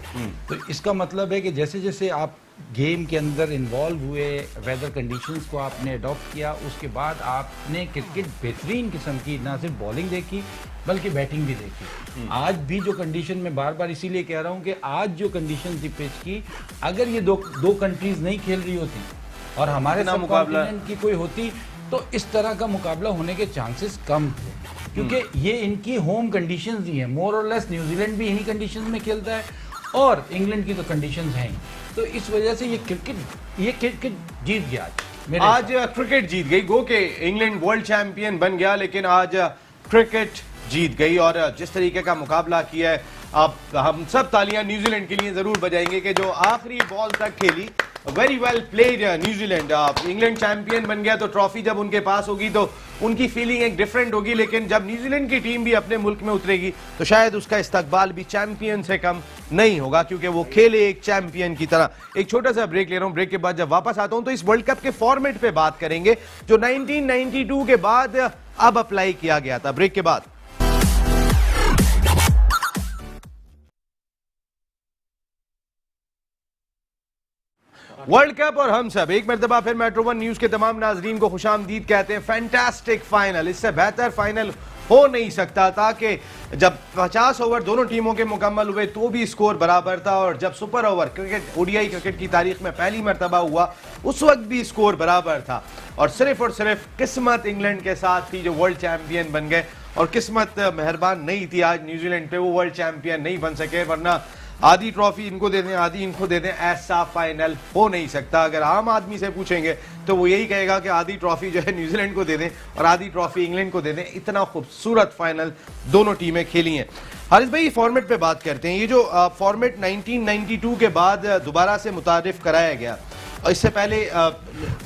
तो इसका मतलब है कि जैसे जैसे आप गेम के अंदर इन्वॉल्व हुए, वेदर कंडीशंस को आपने अडॉप्ट किया, उसके बाद आपने क्रिकेट बेहतरीन किस्म की ना सिर्फ बॉलिंग देखी बल्कि बैटिंग भी देखी। आज भी जो कंडीशन में बार बार इसीलिए कह रहा हूँ कि आज जो कंडीशन थी पिच की, अगर ये दो कंट्रीज नहीं खेल रही होती और हमारे सबकॉन्टिनेंट की कोई होती तो इस तरह का मुकाबला होने के चांसेस कम थे क्योंकि ये इनकी होम कंडीशंस ही है। मोर और लेस न्यूजीलैंड भी इन्हीं कंडीशंस में खेलता है और इंग्लैंड की तो कंडीशंस हैं, तो इस वजह से ये क्रिकेट जीत गया आज क्रिकेट जीत गई। गो के इंग्लैंड वर्ल्ड चैंपियन बन गया, लेकिन आज क्रिकेट जीत गई और जिस तरीके का मुकाबला किया है, अब हम सब तालियां न्यूजीलैंड के लिए जरूर बजाएंगे कि जो आखिरी बॉल तक खेली, very well played New Zealand. England champion बन गया तो ट्रॉफी जब उनके पास होगी तो उनकी फीलिंग एक डिफरेंट होगी, लेकिन जब न्यूजीलैंड की टीम भी अपने मुल्क में उतरेगी तो शायद उसका इस्तकबाल भी चैंपियन से कम नहीं होगा क्योंकि वो खेले एक चैंपियन की तरह। एक छोटा सा ब्रेक ले रहा हूं, ब्रेक के बाद जब वापस आता हूं तो इस वर्ल्ड कप के फॉर्मेट पे बात करेंगे जो 1992 के बाद अब अप्लाई किया गया था। ब्रेक के बाद वर्ल्ड कप और हम सब एक मरतबा फिर मेट्रो वन न्यूज के तमाम नाजरीन को खुशामदीद कहते हैं। फैंटास्टिक फाइनल, इससे बेहतर फाइनल हो नहीं सकता था कि जब 50 ओवर दोनों टीमों के मुकम्मल हुए तो भी स्कोर बराबर था और जब super over cricket ODI cricket की तारीख में पहली मरतबा हुआ उस वक्त भी स्कोर बराबर था और सिर्फ किस्मत इंग्लैंड के साथ थी जो वर्ल्ड चैंपियन बन गए और किस्मत मेहरबान नहीं थी आज न्यूजीलैंड पे, वो वर्ल्ड चैंपियन नहीं बन सके, वरना आधी ट्रॉफी इनको दे दें, आधी इनको दे दें, ऐसा फाइनल हो नहीं सकता। अगर आम आदमी से पूछेंगे तो वो यही कहेगा कि आधी ट्रॉफी जो है न्यूजीलैंड को दे दें और आधी ट्रॉफी इंग्लैंड को दे दें। इतना खूबसूरत फाइनल दोनों टीमें खेली हैं। हारिस भाई, फॉर्मेट पे बात करते हैं। ये जो फॉर्मेट 1992 के बाद दोबारा से मुतारिफ कराया गया, और इससे पहले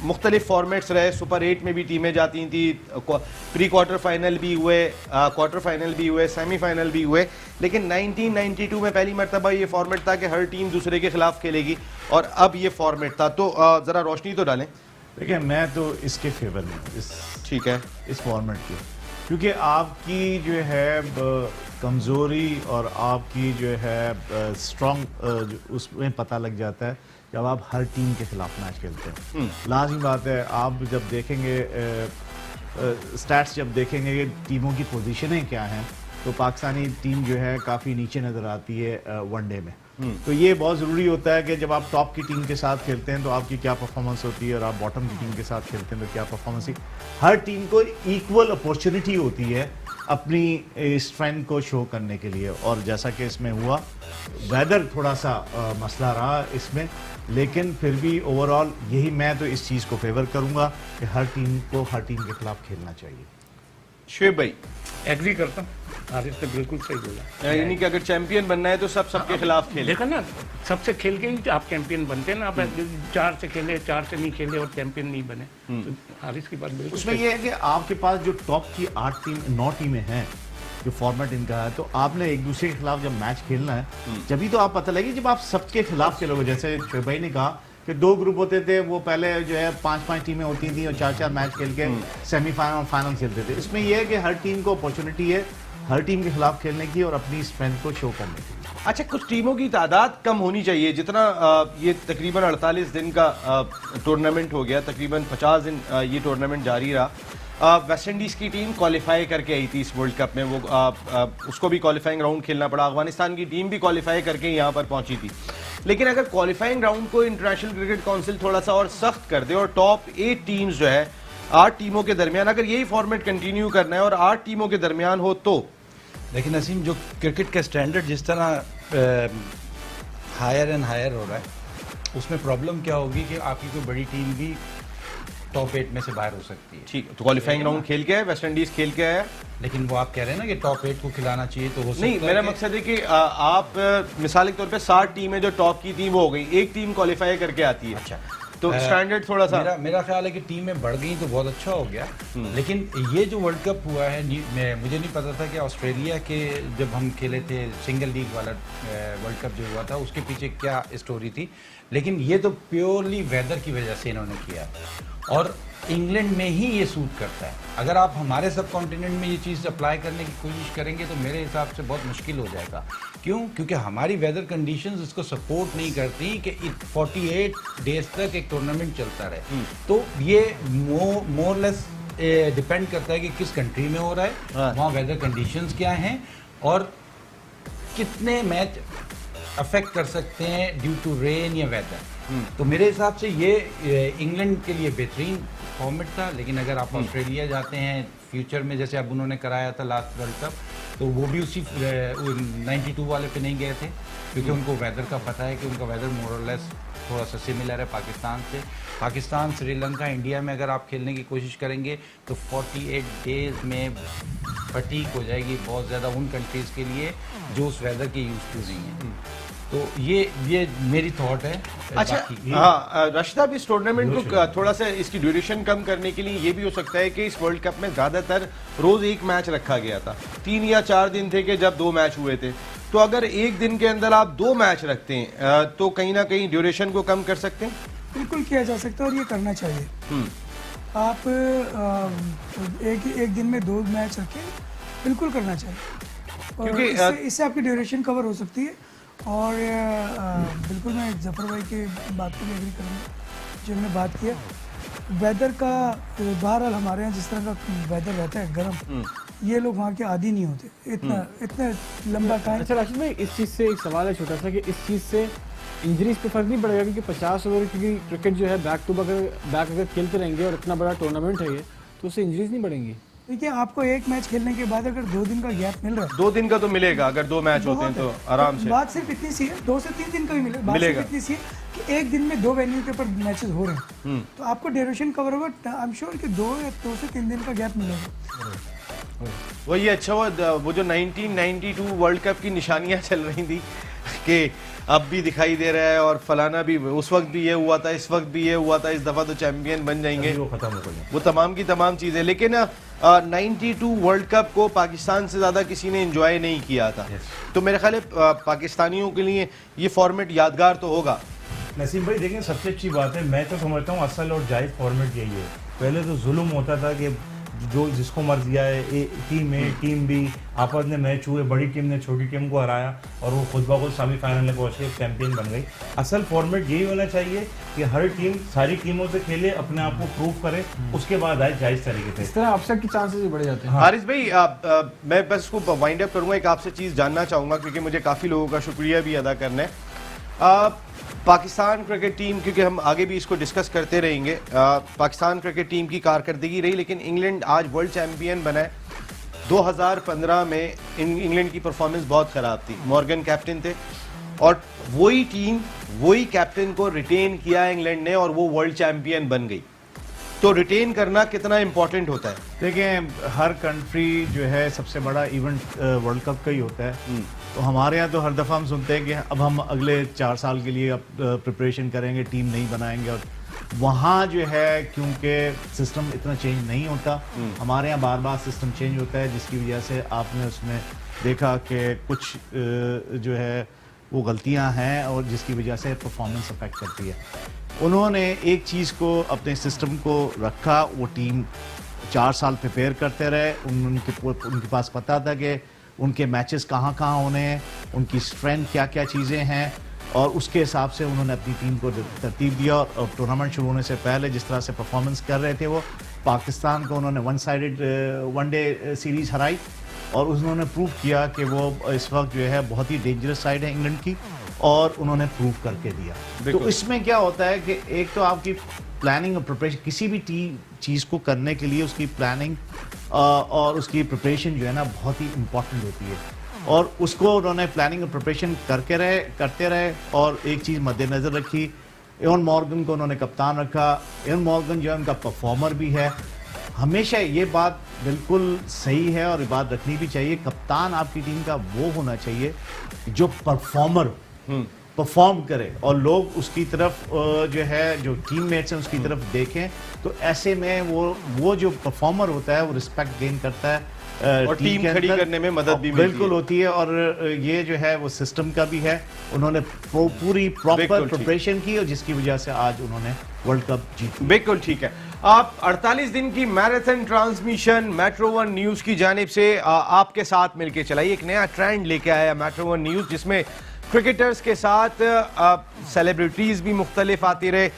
मुख्तलिफ फॉर्मेट्स रहे, सुपर 8 में भी टीमें जाती थी, प्री क्वार्टर फाइनल भी हुए, क्वार्टर फाइनल भी हुए, सेमीफाइनल भी हुए, लेकिन 1992 में पहली मरतबा ये फॉर्मेट था कि हर टीम दूसरे के खिलाफ खेलेगी, और अब ये फॉर्मेट था। तो ज़रा रोशनी तो डालें। देखिए, मैं तो इसके फेवर में हूं, ठीक है, इस फॉर्मेट के, क्योंकि आपकी जो है कमज़ोरी और आपकी जो है स्ट्रॉन्ग उसमें पता लग जाता है जब आप हर टीम के खिलाफ मैच खेलते हैं। लाजमी बात है, आप जब देखेंगे स्टैट्स जब देखेंगे कि टीमों की पोजीशनें क्या हैं, तो पाकिस्तानी टीम जो है काफ़ी नीचे नज़र आती है वनडे में। तो ये बहुत ज़रूरी होता है कि जब आप टॉप की टीम के साथ खेलते हैं तो आपकी क्या परफॉर्मेंस होती है, और आप बॉटम की टीम के साथ खेलते हैं तो क्या परफॉर्मेंस। हर टीम को इक्वल अपॉर्चुनिटी होती है अपनी स्ट्रेंथ को शो करने के लिए, और जैसा कि इसमें हुआ, वेदर थोड़ा सा मसला रहा इसमें, लेकिन फिर भी ओवरऑल यही, मैं तो इस चीज़ को फेवर करूंगा कि हर टीम को हर टीम के खिलाफ खेलना चाहिए। शुएब भाई, एग्री करता हूँ, हारिस ने बिल्कुल सही बोला। यानी कि अगर चैंपियन बनना है तो सबके खिलाफ खेले। देखा ना, सबसे खेल के ही आप चैंपियन बनते हैं ना। आप 4 से खेले, 4 से नहीं खेले और चैंपियन नहीं बने, तो हारिस की बात बिल्कुल उसमें यह है कि आपके पास जो टॉप की 9 टीमें हैं, जो फॉर्मेट इनका है, तो आपने एक दूसरे के खिलाफ जब मैच खेलना है, जब तो आप पता लगे जब आप सबके खिलाफ खेलोगे। जैसे शोएब भाई ने कहा कि 2 ग्रुप होते थे, वो पहले जो है 5-5 टीमें होती थी और 4-4 मैच खेल के सेमीफाइनल और फाइनल खेलते थे। इसमें यह है कि हर टीम को अपॉर्चुनिटी है हर टीम के खिलाफ खेलने की और अपनी स्ट्रेंथ को शो करने की। अच्छा, कुछ टीमों की तादाद कम होनी चाहिए। जितना ये तकरीबन 48 दिन का टूर्नामेंट हो गया, तकरीबन 50 दिन ये टूर्नामेंट जारी रहा। वेस्ट इंडीज़ की टीम क्वालिफाई करके आई थी इस वर्ल्ड कप में, वो उसको भी क्वालिफाइंग राउंड खेलना पड़ा। अफगानिस्तान की टीम भी क्वालिफाई करके यहाँ पर पहुंची थी। लेकिन अगर क्वालिफाइंग राउंड को इंटरनेशनल क्रिकेट काउंसिल थोड़ा सा और सख्त कर दे और टॉप 8 टीम्स जो है 8 टीमों के दरमियान, अगर यही फॉर्मेट कंटिन्यू करना है और 8 टीमों के दरमियान हो, तो लेकिन नसीम, जो क्रिकेट का स्टैंडर्ड जिस तरह हायर एंड हायर हो रहा है, उसमें प्रॉब्लम क्या होगी कि आपकी कोई बड़ी टीम भी टॉप 8 में से बाहर हो सकती है। ठीक, तो क्वालिफाइंग राउंड खेल के आए, वेस्ट इंडीज खेल के आया, लेकिन वो आप कह रहे हैं ना कि टॉप 8 को खिलाना चाहिए, तो हो सकता नहीं, मेरा मकसद है कि आप मिसाल के तौर पे 60 टीमें जो टॉप की थी वो हो गई, एक टीम क्वालिफाई करके आती है। अच्छा, तो स्टैंडर्ड थोड़ा सा मेरा ख्याल है कि टीमें बढ़ गई तो बहुत अच्छा हो गया। लेकिन ये जो वर्ल्ड कप हुआ है, मुझे नहीं पता था कि ऑस्ट्रेलिया के जब हम खेले थे सिंगल लीग वाला वर्ल्ड कप जो हुआ था, उसके पीछे क्या स्टोरी थी। लेकिन ये तो प्योरली वेदर की वजह से इन्होंने किया, और इंग्लैंड में ही ये सूट करता है। अगर आप हमारे सब कॉन्टिनेंट में ये चीज़ अप्लाई करने की कोशिश करेंगे तो मेरे हिसाब से बहुत मुश्किल हो जाएगा। क्यों? क्योंकि हमारी वेदर कंडीशंस इसको सपोर्ट नहीं करती कि 48 डेज तक एक टूर्नामेंट चलता रहे। तो ये मोर लेस डिपेंड करता है कि किस कंट्री में हो रहा है, वहाँ वेदर कंडीशंस क्या हैं और कितने मैच अफेक्ट कर सकते हैं ड्यू टू रेन या वेदर। तो मेरे हिसाब से ये इंग्लैंड के लिए बेहतरीन फॉर्मेट था। लेकिन अगर आप ऑस्ट्रेलिया जाते हैं फ्यूचर में, जैसे अब उन्होंने कराया था लास्ट वर्ल्ड कप, तो वो भी उसी 92 वाले पे नहीं गए थे, क्योंकि उनको वेदर का पता है कि उनका वेदर मोर और लेस थोड़ा सा सिमिलर है पाकिस्तान से। पाकिस्तान, श्रीलंका, इंडिया में अगर आप खेलने की कोशिश करेंगे तो 48 डेज में फटीक हो जाएगी बहुत ज़्यादा उन कंट्रीज़ के लिए जो उस वेदर के यूज टू नहीं है। तो ये मेरी थॉट है। अच्छा, हाँ, राशिदा, इस टूर्नामेंट को थोड़ा सा इसकी ड्यूरेशन कम करने के लिए ये भी हो सकता है कि इस वर्ल्ड कप में ज़्यादातर रोज़ एक मैच रखा गया था। 3 या 4 दिन थे कि जब 2 मैच हुए थे, तो अगर एक दिन के अंदर आप 2 मैच रखते हैं तो कहीं ना कहीं ड्यूरेशन को कम कर सकते हैं। बिल्कुल किया जा सकता है और ये करना चाहिए। आप एक दिन में 2 मैच रखें, बिल्कुल करना चाहिए, और क्योंकि इससे आपकी ड्यूरेशन कवर हो सकती है। और बिल्कुल मैं जफर भाई के बात पर एग्री करूँगा जो हमने बात किया। वेदर का बहरहाल हमारे यहाँ जिस तरह का वेदर रहता है गर्म, ये लोग वहाँ के आदी नहीं होते इतना लंबा टाइम। अच्छा राशिद भाई, इस चीज़ से एक सवाल है छोटा सा कि इस चीज़ से इंजरीज पे फर्क नहीं पड़ेगा? क्योंकि 50 ओवर की क्रिकेट जो है बैक टू बैक अगर खेलते रहेंगे और इतना बड़ा टूर्नामेंट है ये, तो उससे इंजरीज नहीं बढ़ेंगी? देखिए आपको एक मैच खेलने के बाद अगर 2 दिन का गैप मिल रहा है 2 दिन का तो मिलेगा, अगर 2 मैच होते हैं तो आराम से बात सिर्फ इतनी सी है, 2 से 3 दिन का भी बात सिर्फ इतनी सी है कि एक दिन में 2 वेन्यू के ऊपर मैचेस हो रहे हैं, तो आपको ड्यूरेशन कवर होगा। आई एम श्योर कि 2 से 3 दिन का गैप मिलेगा। वही अच्छा हुआ वो जो 1992 वर्ल्ड कप की निशानियां चल रही थी कि अब भी दिखाई दे रहा है और फलाना भी, उस वक्त भी ये हुआ था, इस वक्त भी ये हुआ था, इस दफा तो चैंपियन बन जाएंगे, वो खत्म हो गया। वो तमाम की तमाम चीजें। लेकिन 92 वर्ल्ड कप को पाकिस्तान से ज्यादा किसी ने एंजॉय नहीं किया था, तो मेरे ख्याल है पाकिस्तानियों के लिए ये फॉर्मेट यादगार तो होगा। नसीम भाई देखें, सबसे अच्छी बात है, मैं तो समझता हूँ असल और जायज़ फॉर्मेट यही है। पहले तो जुल्म होता था कि जो जिसको मर्जी आए, टीम ए टीम बी आपस में मैच हुए, बड़ी टीम ने छोटी टीम को हराया और वो खुद ब खुद सेमीफाइनल में पहुंच के चैंपियन बन गई। असल फॉर्मेट यही होना चाहिए कि हर टीम सारी टीमों से खेले, अपने आप को प्रूव करे, उसके बाद आए जायज़ तरीके से। इस तरह अपसेट के चांसेस भी बढ़ जाते हैं। हारिस भाई मैं बस इसको वाइंड अप करूंगा, एक आपसे चीज़ जानना चाहूँगा क्योंकि मुझे काफ़ी लोगों का शुक्रिया भी अदा करना है। पाकिस्तान क्रिकेट टीम, क्योंकि हम आगे भी इसको डिस्कस करते रहेंगे, पाकिस्तान क्रिकेट टीम की कारकर्दगी रही, लेकिन इंग्लैंड आज वर्ल्ड चैंपियन बना है। 2015 में इंग्लैंड की परफॉर्मेंस बहुत ख़राब थी, मॉर्गन कैप्टन थे और वही टीम वही कैप्टन को रिटेन किया इंग्लैंड ने और वो वर्ल्ड चैंपियन बन गई। तो रिटेन करना कितना इंपॉर्टेंट होता है? देखिए हर कंट्री जो है सबसे बड़ा इवेंट वर्ल्ड कप का ही होता है, तो हमारे यहाँ तो हर दफ़ा हम सुनते हैं कि अब हम अगले 4 साल के लिए अब प्रिपरेशन करेंगे, टीम नहीं बनाएंगे, और वहाँ जो है क्योंकि सिस्टम इतना चेंज नहीं होता, हमारे यहाँ बार बार सिस्टम चेंज होता है, जिसकी वजह से आपने उसमें देखा कि कुछ जो है वो गलतियाँ हैं और जिसकी वजह से परफॉर्मेंस अफेक्ट करती है। उन्होंने एक चीज़ को अपने सिस्टम को रखा, वो टीम 4 साल प्रिपेयर करते रहे, उनके पास पता था कि उनके मैचेस कहाँ कहाँ होने हैं, उनकी स्ट्रेंथ क्या क्या चीज़ें हैं, और उसके हिसाब से उन्होंने अपनी टीम को तरतीब दिया। और टूर्नामेंट शुरू होने से पहले जिस तरह से परफॉर्मेंस कर रहे थे वो, पाकिस्तान को उन्होंने 1 साइडेड वनडे सीरीज़ हराई और उन्होंने प्रूव किया कि वो इस वक्त जो है बहुत ही डेंजरस साइड है इंग्लैंड की, और उन्होंने प्रूव करके दिया। तो इसमें क्या होता है कि एक तो आपकी प्लानिंग और प्रिपरेशन, किसी भी चीज़ को करने के लिए उसकी प्लानिंग और उसकी प्रिपरेशन जो है ना बहुत ही इम्पॉर्टेंट होती है, और उसको उन्होंने प्लानिंग और प्रिपरेशन करते रहे और एक चीज़ मद्देनज़र रखी, एवन मॉर्गन को उन्होंने कप्तान रखा। एवन मॉर्गन जो है उनका परफॉर्मर भी है, हमेशा ये बात बिल्कुल सही है और ये बात रखनी भी चाहिए, कप्तान आपकी टीम का वो होना चाहिए जो परफॉर्म करे और लोग उसकी तरफ जो है जो टीममेट्स हैं उसकी तरफ देखें, तो ऐसे में वो जो परफॉर्मर होता है वो रिस्पेक्ट गेन करता है और टीम खड़ी करने में मदद भी बिल्कुल होती है। और ये जो है वो सिस्टम का भी है, उन्होंने पूरी प्रॉपर प्रिपरेशन की और जिसकी वजह से आज उन्होंने वर्ल्ड कप जीती। बिल्कुल ठीक है। आप 48 दिन की marathon transmission metro one news की जानिब से आपके साथ मिलकर चलाई, एक नया ट्रेंड लेके आया मेट्रो वन न्यूज, जिसमें क्रिकेटर्स के साथ सेलिब्रिटीज़ भी मुख्तलिफ आती रहे,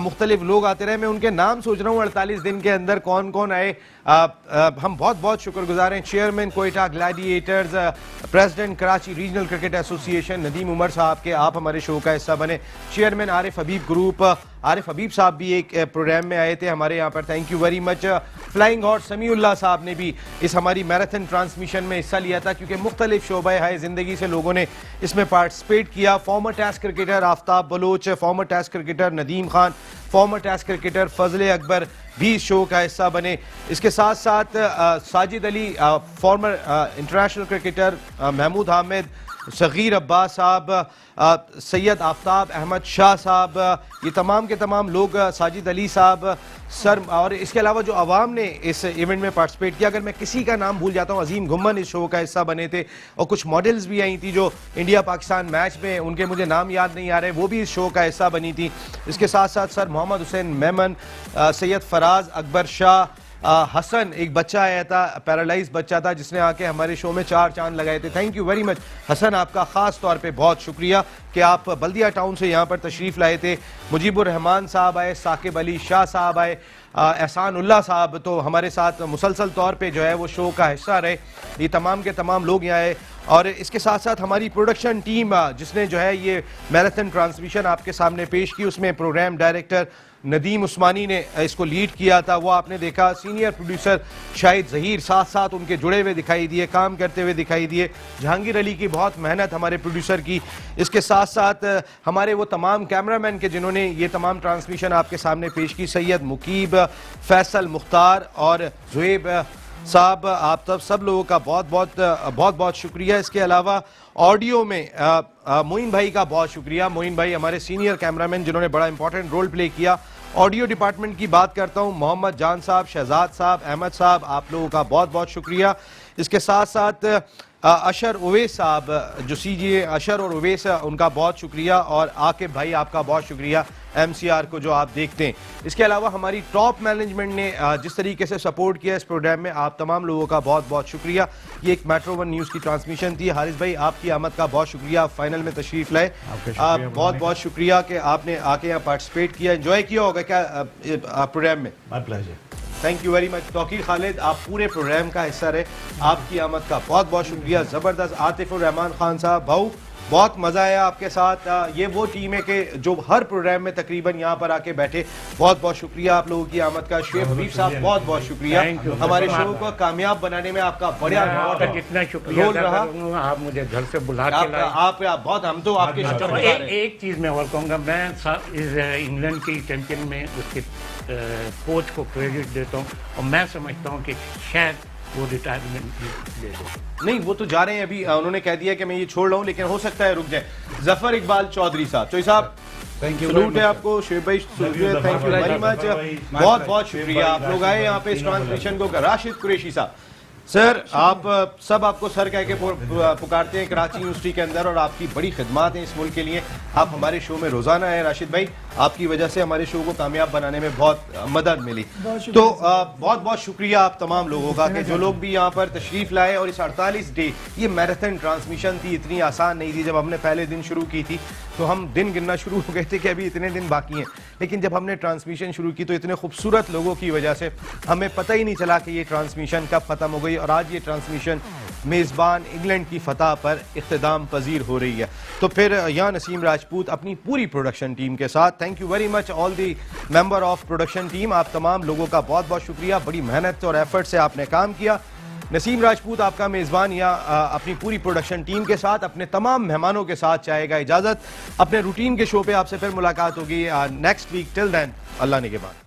मुख्तलिफ लोग आते रहे। मैं उनके नाम सोच रहा हूँ 48 दिन के अंदर कौन कौन आए। हम बहुत बहुत शुक्रगुजार हैं chairman Quetta Gladiators, president Karachi regional cricket association Nadeem Umar साहब के, आप हमारे शो का हिस्सा बने। चेयरमैन आरिफ हबीब ग्रुप, आरिफ हबीब साहब भी एक प्रोग्राम में आए थे हमारे यहाँ पर, thank you very much. Flying horse Samiullah साहब ने भी इस हमारी मैराथन ट्रांसमिशन में हिस्सा लिया था, क्योंकि मुख्तलिफ शोबे हाय ज़िंदगी से लोगों ने इसमें पार्टिसिपेट किया। Former Test cricketer Aftab Baloch, former Test cricketer Nadeem Khan, former Test cricketer Fazle Akbar भी इस शो का हिस्सा बने। इसके साथ साथ Sajid Ali, former international cricketer Mahmood Hamid, Sagheer Abbas साहब, सैयद आफ्ताब अहमद शाह साहब, ये तमाम के तमाम लोग, साजिद अली साहब सर, और इसके अलावा जो आवाम ने इस इवेंट में पार्टिसिपेट किया। अगर मैं किसी का नाम भूल जाता हूँ, अजीम घुम्मन इस शो का हिस्सा बने थे, और कुछ मॉडल्स भी आई थी जो इंडिया पाकिस्तान मैच में, उनके मुझे नाम याद नहीं आ रहे, वो भी इस शो का हिस्सा बनी थी। इसके साथ साथ सर मोहम्मद हुसैन मेमन, सैयद फराज, अकबर शाह, हसन, एक बच्चा आया था, पैरालाइज बच्चा था, जिसने आके हमारे शो में 4 चांद लगाए थे। Thank you very much Hasan, आपका ख़ास तौर पे बहुत शुक्रिया कि आप बल्दिया टाउन से यहाँ पर तशरीफ़ लाए थे। मुजीबुर रहमान साहब आए, साकिब अली शाह साहब आए, एहसानुल्लाह साहब तो हमारे साथ मुसलसल तौर पे जो है वो शो का हिस्सा रहे। ये तमाम के तमाम लोग यहाँ आए, और इसके साथ साथ हमारी प्रोडक्शन टीम जिसने जो है ये मैराथन ट्रांसमिशन आपके सामने पेश की, उसमें प्रोग्राम डायरेक्टर नदीम उस्मानी ने इसको लीड किया था, वो आपने देखा। सीनियर प्रोड्यूसर शाहिद ज़हीर साथ साथ उनके जुड़े हुए दिखाई दिए, काम करते हुए दिखाई दिए। जहांगीर अली की बहुत मेहनत हमारे प्रोड्यूसर की। इसके साथ साथ हमारे वो तमाम कैमरामैन के जिन्होंने ये तमाम ट्रांसमिशन आपके सामने पेश की, सैयद मुकीब, फैसल मुख्तार और जुएब साहब, आप सब लोगों का बहुत बहुत शुक्रिया। इसके अलावा ऑडियो में मोइन भाई का बहुत शुक्रिया। मोइन भाई हमारे सीनियर कैमरामैन जिन्होंने बड़ा इंपॉर्टेंट रोल प्ले किया। ऑडियो डिपार्टमेंट की बात करता हूं, मोहम्मद जान साहब, शहजाद साहब, अहमद साहब, आप लोगों का बहुत बहुत शुक्रिया। इसके साथ साथ अशर उवैस साहब जो सीजीए अशर और उवैस, उनका बहुत शुक्रिया। और आकिब भाई आपका बहुत शुक्रिया एमसीआर को जो आप देखते हैं। इसके अलावा हमारी टॉप मैनेजमेंट ने जिस तरीके से सपोर्ट किया इस प्रोग्राम में, आप तमाम लोगों का बहुत बहुत शुक्रिया। ये एक मेट्रो वन न्यूज़ की ट्रांसमिशन थी। हारिस भाई आपकी आमद का बहुत शुक्रिया, आप फाइनल में तशरीफ लाए। बहुत बहुत शुक्रिया कि आपने आके यहाँ पार्टिसिपेट किया, एंजॉय किया होगा क्या प्रोग्राम में? My pleasure. Thank you very much. Tauqeer Khalid आप पूरे प्रोग्राम का हिस्सा रहे, आपकी आमद का बहुत बहुत शुक्रिया। ज़बरदस्त। आतिफुर रहमान खान साहब, भाऊ बहुत मज़ा आया आपके साथ। ये वो टीम है कि जो हर प्रोग्राम में तकरीबन यहाँ पर आके बैठे, बहुत बहुत शुक्रिया आप लोगों की आमद का। शेख हबीब साहब बहुत बहुत शुक्रिया, हमारे शो को कामयाब बनाने में आपका बड़ा कितना शुक्रिया रोल रहा। आप मुझे घर से बुला के लाए। आप बहुत, हम तो आपके शुक्र एक चीज़ मैं और कहूँगा, मैं इस इंग्लैंड की चैंपियन में उसके कोच को क्रेडिट देता हूँ और मैं समझता हूँ कि शायद वो रिटायरमेंट भी ले दो। नहीं, वो तो जा रहे हैं अभी, उन्होंने कह दिया कि मैं ये छोड़ रहा हूँ, लेकिन हो सकता है रुक जाए। जफर इकबाल चौधरी साहब, चौधरी साहब थैंक यू, सलूट है आपको। शेख भाई थैंक यू वेरी मच, बहुत बहुत शुक्रिया आप लोग आए यहाँ पे इस ट्रांसमिशन को। राशिद कुरैशी साहब, सर आप सब आपको सर कह के पुकारते हैं कराची यूनिवर्सिटी के अंदर, और आपकी बड़ी खिदमत है इस मुल्क के लिए। आप हमारे शो में रोजाना है राशिद भाई, आपकी वजह से हमारे शो को कामयाब बनाने में बहुत मदद मिली। तो बहुत बहुत शुक्रिया आप तमाम लोगों का कि जो लोग भी यहाँ पर तशरीफ लाए। और इस 48 डे ये मैराथन ट्रांसमिशन थी, इतनी आसान नहीं थी। जब हमने पहले दिन शुरू की थी तो हम दिन गिनना शुरू हो गए थे कि अभी इतने दिन बाकी हैं, लेकिन जब हमने ट्रांसमिशन शुरू की तो इतने खूबसूरत लोगों की वजह से हमें पता ही नहीं चला कि ये ट्रांसमिशन कब ख़त्म हो गई। और आज ये ट्रांसमिशन मेज़बान इंग्लैंड की फतह पर इख्तिताम पजीर हो रही है। तो फिर यहाँ नसीम राजपूत अपनी पूरी प्रोडक्शन टीम के साथ, thank you very much all the member of production team, आप तमाम लोगों का बहुत बहुत शुक्रिया। बड़ी मेहनत और एफर्ट से आपने काम किया। नसीम राजपूत आपका मेज़बान यहाँ अपनी पूरी प्रोडक्शन टीम के साथ अपने तमाम मेहमानों के साथ चाहेगा इजाज़त। अपने रूटीन के शो पे आपसे फिर मुलाकात होगी नेक्स्ट वीक। टिल देन अल्लाह निगहबान।